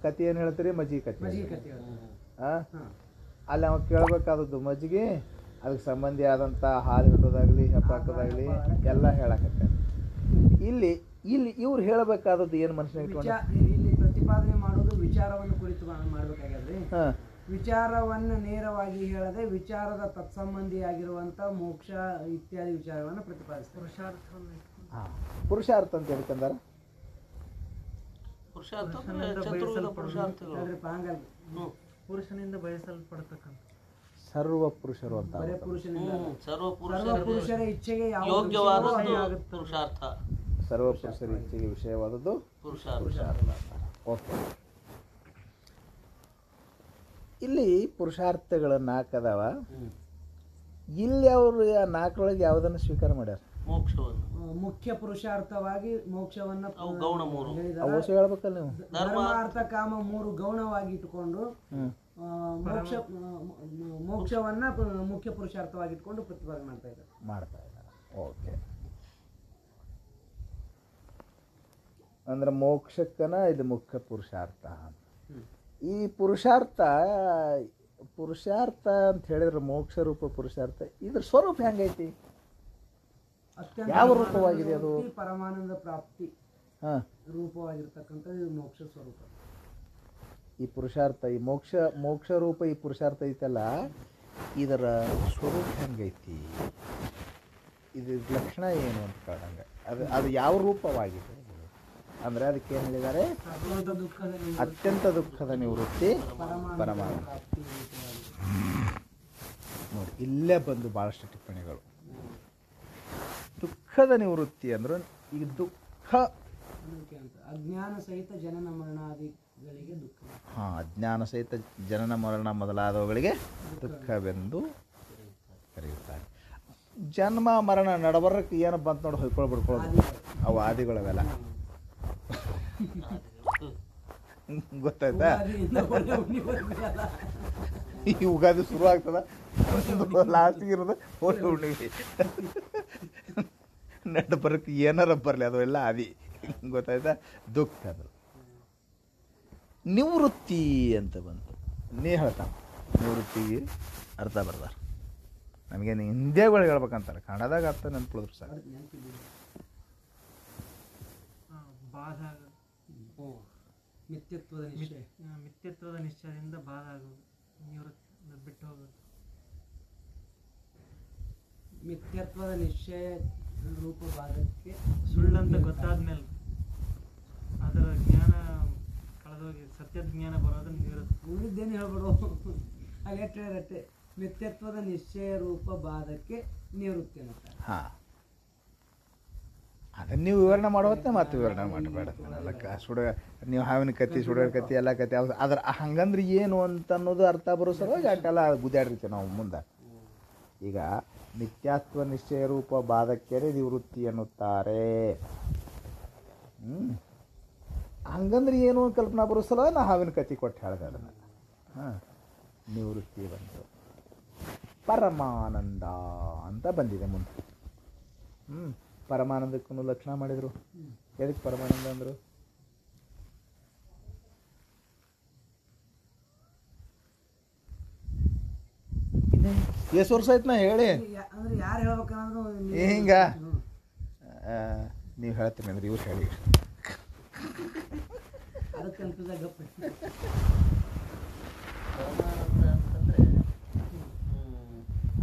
A: ಕತೆ ಏನು ಹೇಳ್ತೀರಿ? ಮಜ್ಜಿಗೆ ಕತೆ.
C: ಮಜ್ಜಿಗೆ ಕತೆ
A: ಹಾಂ, ಅಲ್ಲಿ ಅವ ಕೇಳಬೇಕಾದದ್ದು ಮಜ್ಜಿಗೆ, ಅದಕ್ಕೆ ಸಂಬಂಧಿ ಆದಂಥ ಹಾಲು ಹಿಡೋದಾಗಲಿ ಹೆಪ್ಪ ಹಾಕೋದಾಗಲಿ ಎಲ್ಲ ಹೇಳಕತ್ತೆ. ಇಲ್ಲಿ ಇಲ್ಲಿ ಇವ್ರು ಹೇಳಬೇಕಾದದ್ದು ಏನು ಮನುಷ್ಯನಿಗೆ ಇಟ್ಕೊಂಡು
C: ಇಲ್ಲಿ ಪ್ರತಿಪಾದನೆ ಮಾಡೋದು ವಿಚಾರವನ್ನು ಕುರಿತು ಮಾಡಬೇಕಾಗ್ಯದ್ರಿ.
A: ಹಾಂ,
C: ವಿಚಾರವನ್ನು ನೇರವಾಗಿ ಹೇಳದೆ ವಿಚಾರದ ತತ್ಸಂಬಂಧಿಯಾಗಿರುವಂಥ ಮೋಕ್ಷ ಇತ್ಯಾದಿ ವಿಚಾರವನ್ನು ಪ್ರತಿಪಾದಿಸ್ತಾರೆ.
A: ಹಾಂ, ಪುರುಷಾರ್ಥ ಅಂತ ಹೇಳ್ಕಂದಾರ.
B: ಪುರುಷಾರ್ಥ ಅಂದ್ರೆ ಚತುರ್ವಿಧ ಪುರುಷಾರ್ಥಗಳು.
C: ಅದ್ರಿ ಪಾಂಗಲ್
D: ಪುರುಷನಿಂದ ಬಯಸಲ್ಪಡ್ತಕ್ಕಂಥ
A: ಸರ್ವ ಪುರುಷರು ಅಂತ
C: ಬರೇ ಪುರುಷನಿಂದ
B: ಸರ್ವ
C: ಪುರುಷರ ಇಚ್ಛೆಗೆ ಯಾವ
B: ಯೋಗ್ಯವಾದದ್ದು ಪುರುಷಾರ್ಥ.
A: ಸರ್ವ ಪುರುಷರ ಇಚ್ಛೆಗೆ ವಿಷಯವಾದದ್ದು
B: ಪುರುಷಾರ್ಥ.
A: ಓಕೆ, ಇಲ್ಲಿ ಪುರುಷಾರ್ಥಗಳು 4 ಅದಾವ. ಇಲ್ಲಿ ಅವರು ಆ 4ರೊಳಗೆ ಯಾವುದನ್ನು ಸ್ವೀಕಾರ ಮಾಡ್ಯಾರ?
B: ಮೋಕ್ಷವನ್ನು.
C: ಮುಖ್ಯ ಪುರುಷಾರ್ಥವಾಗಿ ಮೋಕ್ಷವನ್ನ
B: ಅವು ಗೌಣ 3
A: ಅವಶ್ಯ ಹೇಳ್ಬೇಕಲ್ಲ ನೀವು.
C: ಧರ್ಮ ಅರ್ಥ ಕಾಮ 3 ಗೌಣವಾಗಿ ಇಟ್ಟುಕೊಂಡು ಮೋಕ್ಷವನ್ನ ಮುಖ್ಯ ಪುರುಷಾರ್ಥವಾಗಿ ಇಟ್ಕೊಂಡು ಪ್ರತಿಪಾದನೆ ಮಾಡ್ತಾ ಇದ್ದಾರೆ.
A: ಓಕೆ, ಅಂದ್ರೆ ಮೋಕ್ಷಕ್ಕನ ಇದು ಮುಖ್ಯ ಪುರುಷಾರ್ಥ. ಈ ಪುರುಷಾರ್ಥ ಅಂತ ಹೇಳಿದ್ರೆ ಮೋಕ್ಷ ರೂಪ ಪುರುಷಾರ್ಥ, ಇದ್ರ ಸ್ವರೂಪ ಹೆಂಗೈತಿ? ಯಾವ ರೂಪವಾಗಿದೆ ಅದು?
C: ಪರಮಾನಂದ ಪ್ರಾಪ್ತಿ
A: ಹಾಂ,
C: ರೂಪವಾಗಿರ್ತಕ್ಕಂಥ ಮೋಕ್ಷ ಸ್ವರೂಪ.
A: ಈ ಪುರುಷಾರ್ಥ, ಈ ಮೋಕ್ಷ ರೂಪ ಈ ಪುರುಷಾರ್ಥ ಐತಲ್ಲ, ಇದರ ಸ್ವರೂಪ ಹೆಂಗೈತಿ? ಇದ್ರ ಲಕ್ಷಣ ಏನು ಅಂತ ಕೇಳಂಗೆ. ಅದು ಯಾವ ರೂಪವಾಗಿದೆ ಅಂದರೆ ಅದಕ್ಕೆ ಏನು ಹೇಳಿದ್ದಾರೆ? ಅತ್ಯಂತ ದುಃಖದ ನಿವೃತ್ತಿ ಪರಮಾನಂದ. ನೋಡಿ, ಇಲ್ಲೇ ಬಂದು ಭಾಳಷ್ಟು ಟಿಪ್ಪಣಿಗಳು. ದುಃಖದ ನಿವೃತ್ತಿ ಅಂದ್ರೆ ಈಗ ದುಃಖ
C: ಅಜ್ಞಾನ ಸಹಿತ ಜನನ ಮರಣಾದಿಗಳಿಗೆ ದುಃಖ.
A: ಹಾಂ, ಅಜ್ಞಾನ ಸಹಿತ ಜನನ ಮರಣ ಮೊದಲಾದವುಗಳಿಗೆ ದುಃಖವೆಂದು ಕರೆಯುತ್ತಾರೆ. ಜನ್ಮ ಮರಣ ನಡಬರಕ್ಕೆ ಏನು ಬಂತು ನೋಡಿ ಹೊಯ್ಕೊಳ್ಳಿ ಬಿಡ್ಕೊಳ್ಳೋದು, ಅವು ಆದಿಗಳವೆಲ್ಲ. ಗೊತ್ತಾಯ್ತಾ? ಈ ಯುಗಾದಿ ಶುರು ಆಗ್ತದ, ಲಾಸ್ಟಿಗೆ ಇರೋದು ಹೋಳಿ ಹುಣ್ಣಿಮೆ. ನಡಬರಕ್ಕೆ ಏನಾರ ಬರಲಿ ಅದು ಎಲ್ಲ ಆದಿ. ಗೊತ್ತಾಯ್ತಾ? ದುಃಖ ಅದು. ನಿವೃತ್ತಿ ಅಂತ ಬಂತು. ನೀ ಹೇಳ್ತಾನೆ ನಿವೃತ್ತಿಗೆ ಅರ್ಥ ಬರ್ದಾರ. ನಮಗೇನು ಹಿಂದಿಗಳು ಹೇಳ್ಬೇಕಂತಾರೆ, ಕನ್ನಡದಾಗ ಅರ್ಥ ನೆನ್ಪಿಳಿದ್ರು ಸರ್.
D: ಬಾಧ ಮಿಥ್ಯತ್ವದ ನಿಶ್ಚಯದಿಂದ ಬಾಧ ಆಗೋದು, ನಿವೃತ್ತಿ ಬಿಟ್ಟು ಹೋಗೋದು.
C: ಮಿಥ್ಯತ್ವದ ನಿಶ್ಚಯ ರೂಪ ಬಾಧಕ್ಕೆ
D: ಸುಳ್ಳಂತ ಗೊತ್ತಾದ್ಮೇಲೆ ಅದರ ಜ್ಞಾನ ಕಳೆದೋಗಿ ಸತ್ಯದ ಜ್ಞಾನ ಬರೋದನ್ನ ನಿವೃತ್ತಿ.
C: ಉಳಿದೇನು ಹೇಳ್ಬಿಡು, ಅಲ್ಲೇ ಮಿಥ್ಯತ್ವದ ನಿಶ್ಚಯ ರೂಪ ಬಾಧಕ್ಕೆ ನಿವೃತ್ತಿ ಅನ್ನುತ್ತಾರೆ.
A: ಹಾಂ, ಅದನ್ನು ನೀವು ವಿವರಣೆ ಮಾಡುವತ್ತೆ ಮತ್ತೆ ವಿವರಣೆ ಮಾಡಬೇಡ. ನೀವು ಹಾವಿನ ಕತ್ತಿ ಸುಡೋ ಕತ್ತಿ ಎಲ್ಲ ಕತ್ತಿ ಅದ್ರ ಹಂಗಂದ್ರೆ ಏನು ಅಂತ ಅನ್ನೋದು ಅರ್ಥ ಬರೋ ಸಲುವಾಗಿ ಅಷ್ಟೆಲ್ಲ ಗುದ್ದಾಡಿರ್ತೀವಿ ನಾವು ಮುಂದೆ. ಈಗ ನಿತ್ಯತ್ವ ನಿಶ್ಚಯ ರೂಪ ಬಾಧಕ್ಕೆ ನಿವೃತ್ತಿ ಅನ್ನುತ್ತಾರೆ. ಹಂಗಂದ್ರೆ ಏನು ಕಲ್ಪನಾ ಬರೋ ಸಲುವಾಗಿ ನಾ ಹಾವಿನ ಕತ್ತಿ ಕೊಟ್ಟು ಹೇಳಿದೆ ಅದನ್ನು. ಹಾಂ, ನಿವೃತ್ತಿ ಬಂತು. ಪರಮಾನಂದ ಅಂತ ಬಂದಿದೆ ಮುಂದೆ. ಪರಮಾನಂದಕ್ಕೂ ಲಕ್ಷಣ ಮಾಡಿದರು. ಎದಕ್ಕೆ ಪರಮಾನಂದ ಅಂದರು? ಎಷ್ಟು ವರ್ಷ ಆಯ್ತು ನಾ ಹೇಳಿ?
C: ಅಂದ್ರೆ ಯಾರು ಹೇಳ್ಬೇಕನ್ನೋದು
A: ಹಿಂಗ ನೀವು ಹೇಳ್ತೀನಿ ಅಂದ್ರೆ ಇವ್ರು ಹೇಳಿ.
C: ಅದಕ್ಕೆ ಕನ್ಫ್ಯೂಸ್ ಆಗಪ್ಪ.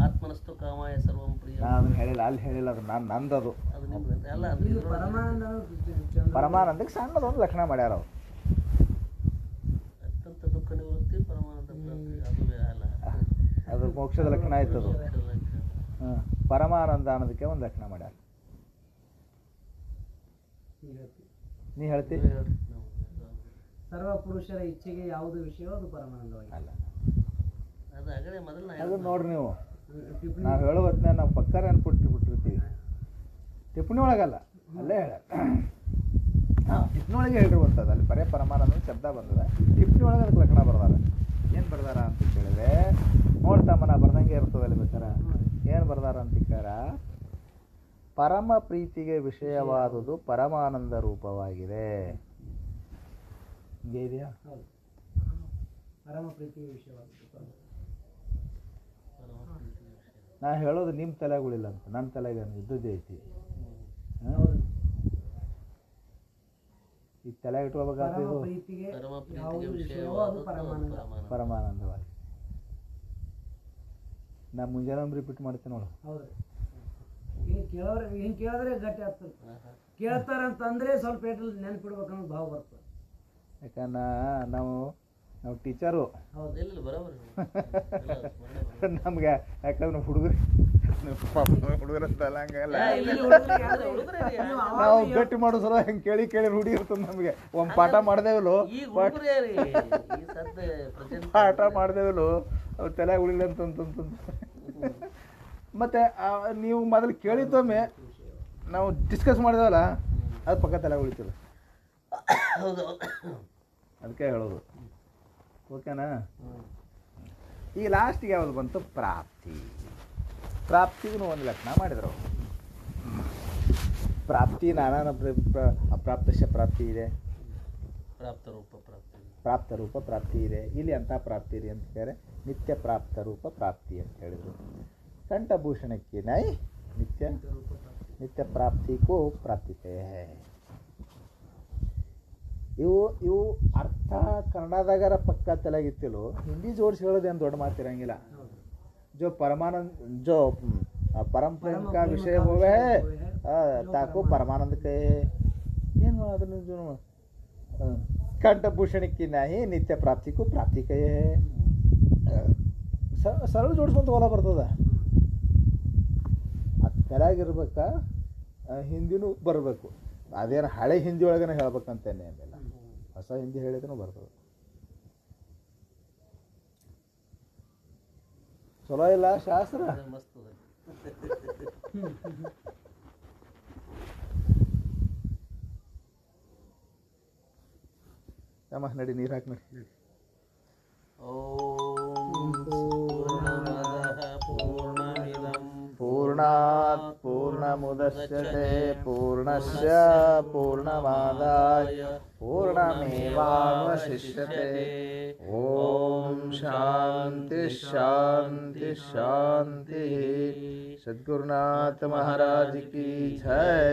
B: ಆತ್ಮನಸ್ತು ಕಾಮಾಯ ಸರ್ವಂ ಪ್ರಿಯ.
A: ನಾನು ಹೇಳಿಲ್ಲ, ಅಲ್ಲಿ ಹೇಳಿಲ್ಲ, ಅದು ನಾನು ನಂದದು.
B: ಅದು ನಿಮ್ದು ಅಲ್ಲ ಅದು
C: ಇದು ಪರಮಾನಂದ ಚಂದ್ರ
A: ಪರಮಾನಂದಕ್ಕೆ ಸಣ್ಣದೊಂದು ಲಕ್ಷಣ ಮಾಡ್ಯಾರ ಅವ್ರು.
B: ಅತ್ಯಂತ ದುಃಖ ನಿವೃತ್ತಿ ಪರಮಾನಂದ ಪ್ರಾಪ್ತಿ ಅದುವೇ ಅಲ್ಲ
A: ಅದು ಮೋಕ್ಷದ ಲಕ್ಷಣ ಆಯ್ತು ಅದು. ಹಾಂ, ಪರಮಾನಂದ ಅನ್ನೋದಕ್ಕೆ ಒಂದು ಲಕ್ಷಣ ಮಾಡ್ಯಾರ. ನೀ ಹೇಳ್ತಿ
C: ಸರ್ವ ಪುರುಷರ ಇಚ್ಛೆಗೆ ಯಾವುದು ವಿಷಯವೋ ಅದು ಪರಮಾನಂದವಾಗಿದೆ.
A: ಅಲ್ಲ,
B: ಅದು ಆಗಲೇ ಮೊದಲು ನಾ
A: ಅದು ನೋಡ್ರಿ ನೀವು
C: ಟಿಪ್ಪಣಿ
A: ನಾವು ಹೇಳೋ ಹೊತ್ತಿನಾಗ ನಾವು ಪಕ್ಕಾರ ಅನ್ಬಿಟ್ಟಿರ್ತೀವಿ. ಟಿಪ್ಪಣಿ ಒಳಗಲ್ಲ, ಅಲ್ಲೇ ಹೇಳ ಟಿಪ್ಪಣಿ ಒಳಗೆ ಹೇಳಿರುವಂಥದ್ದು. ಅಲ್ಲಿ ಬರೇ ಪರಮಾನಂದ ಶಬ್ದ ಬಂದದ, ಟಿಪ್ಪಣಿ ಒಳಗೆ ಅದಕ್ಕೆ ಲಕ್ಷಣ ಬರ್ದಾರ. ಏನು ಬರ್ದಾರ ಅಂತ ಕೇಳಿದ್ರೆ ನೋಡ್ತಮ್ಮ ನಾ ಬರ್ದಂಗೆ ಇರ್ತದಲ್ಲಿ ಬೇಕಾರೆ ಏನು ಬರ್ದಾರ ಅಂತ ಕೇಳ, ಪರಮ ಪ್ರೀತಿಗೆ ವಿಷಯವಾದುದು ಪರಮಾನಂದ ರೂಪವಾಗಿದೆ. ಹಿಂಗೆ ಇದೆಯಾ?
C: ಹೌದು, ಪರಮ ಪ್ರೀತಿಯ ವಿಷಯವಾಗಿದೆ.
A: ನಾ ಹೇಳೋದು ನಿಮ್ಮ ತಲೆಗಳಿಲ್ಲ ಅಂತ, ನನ್ನ ತಲೆಗೆ ಇದ್ದದ್ದೇ ಐತಿ.
C: ಹೌದು.
A: ಈ ತಲೆ ಇಟ್ಕೋಬೇಕಾದ್ರೆ
C: ಪರಮ ಪ್ರೀತಿಗೆ
B: ಪರಮ
C: ಯಾವುದು
B: ಪ್ರೀತಿಗೆ
C: ವಿಷಯವೋ ಅದು ಪರಮಾನಂದ.
A: ಪರಮಾನಂದವಾಗಿ. ನಾ ಮುಂಜಾನೆ ರಿಪೀಟ್ ಮಾಡ್ತೀನಿ ನೋಡು.
C: ಹೌದ್ರಿ. ಹಿಂಗೆ ಕೇಳಿದ್ರೆ ಗಟ್ಟಿ ಆಗ್ತದೆ. ಕೇಳ್ತಾರಂತಂದ್ರೆ ಸ್ವಲ್ಪ ಏಟಲ್ಲಿ ನೆನ್ಪಿಡ್ಬೇಕನ್ನೋ ಭಾವ ಬರ್ತದೆ.
A: ಯಾಕಂದ್ರೆ ನಾವು ಟೀಚರು
C: ಹೌದು.
B: ಇಲ್ಲ ಬರೋಬರಿ
A: ನಮ್ಗೆ, ಯಾಕಂದ್ರೆ ಹುಡುಗರು ಹುಡುಗರಂತಲ್ಲ ಹಂಗಲ್ಲ, ನಾವು ಗಟ್ಟಿ ಮಾಡೋ ಸಲ ಹೆಂಗೆ ಕೇಳಿ ಕೇಳಿ ರೂಢಿ ಇರ್ತದೆ ನಮಗೆ. ಒಂದು ಪಾಠ ಮಾಡ್ದೇವಲು
B: ಈಗ ಹುಡುಗರೇ ರೀ ಈ ಸದ್ದ ಪ್ರೆಸೆಂಟ್
A: ಪಾಠ ಮಾಡ್ದೇವಲು ಅವು ತಲೆ ಉಳಿಲ್ಲ ಅಂತಂತಂತ. ಮತ್ತು ನೀವು ಮೊದಲು ಕೇಳಿದ್ದೊಮ್ಮೆ ನಾವು ಡಿಸ್ಕಸ್ ಮಾಡಿದೇವಲ್ಲ, ಅದು ಪಕ್ಕ ತಲೆ ಉಳಿತದೆ.
B: ಹೌದು
A: ಅದಕ್ಕೆ ಹೇಳೋದು. ಓಕೆನಾ? ಈಗ ಲಾಸ್ಟಿಗೆ ಯಾವುದು ಬಂತು? ಪ್ರಾಪ್ತಿ. ಪ್ರಾಪ್ತಿಗೂ ಒಂದು ಲಕ್ಷಣ ಮಾಡಿದ್ರು. ಪ್ರಾಪ್ತಿ ನಾನಾ ಅಪ್ರಾಪ್ತಶ ಪ್ರಾಪ್ತಿ ಇದೆ,
B: ಪ್ರಾಪ್ತ ರೂಪ ಪ್ರಾಪ್ತಿ,
A: ಪ್ರಾಪ್ತ ರೂಪ ಪ್ರಾಪ್ತಿ ಇದೆ. ಇಲ್ಲಿ ಅಂಥ ಪ್ರಾಪ್ತಿ ಇದೆ ಅಂತ ಹೇಳಿದ್ರೆ ನಿತ್ಯ ಪ್ರಾಪ್ತ ರೂಪ ಪ್ರಾಪ್ತಿ ಅಂತ ಹೇಳಿದರು. ಕಂಠಭೂಷಣಕ್ಕೆ ನೈ ನಿತ್ಯ ಪ್ರಾಪ್ತಿಗೂ ಪ್ರಾಪ್ತಿತೆ. ಇವು ಅರ್ಥ ಕನ್ನಡದಾಗರ ಪಕ್ಕ ತಲೆಗಿತ್ತಿಲು, ಹಿಂದಿ ಜೋಡಿಸಿ ಹೇಳೋದೇನು ದೊಡ್ಡ ಮಾತಿರಂಗಿಲ್ಲ. जो परमानंद जो परम प्रेम का विषय होवे ताको परमानंद के ಏನು ಅದನ್ನು जो ಕಂಠಭೂಷಣಕ್ಕೆ ನಾಹಿ ನಿತ್ಯ ಪ್ರಾಪ್ತಿಗೂ ಪ್ರಾಪ್ತಿ ಕೈ ಸರಳ ಜೋಡಿಸ್ಕೊಂತ ಹೊಲ ಬರ್ತದ. ಅದು ತೆಲಾಗಿರ್ಬೇಕಾ ಹಿಂದಿನೂ ಬರಬೇಕು. ಅದೇನು ಹಳೆ ಹಿಂದಿ ಒಳಗನೆ ಹೇಳ್ಬೇಕಂತೇನೆ ಏನಿಲ್ಲ, ಹೊಸ ಹಿಂದಿ ಹೇಳಿದ್ರೂ ಬರ್ತದೆ. ಚಲೋ ಇಲ್ಲ ಶಾಸ್ತ್ರ?
B: ಮಸ್ತ್ ಅದ.
A: ತಮ್ಮ ನಡಿ, ನೀರು ಹಾಕಿ ನಡಿ.
B: ಓಂ ಪೂರ್ಣಮದಃ ಪೂರ್ಣಮಿದಂ
A: ಪೂರ್ಣಾತ್ ಪೂರ್ಣಮುದಚ್ಯತೆ ಪೂರ್ಣಸ್ಯ ಪೂರ್ಣಮಾದಾಯ ಪೂರ್ಣಮೇವಾವಶಿಷ್ಯತೆ. ಓಂ ಶಾಂತಿ ಶಾಂತಿ ಶಾಂತಿ. ಸದ್ಗುರುನಾಥ ಮಹಾರಾಜ್ ಕಿ ಜೈ.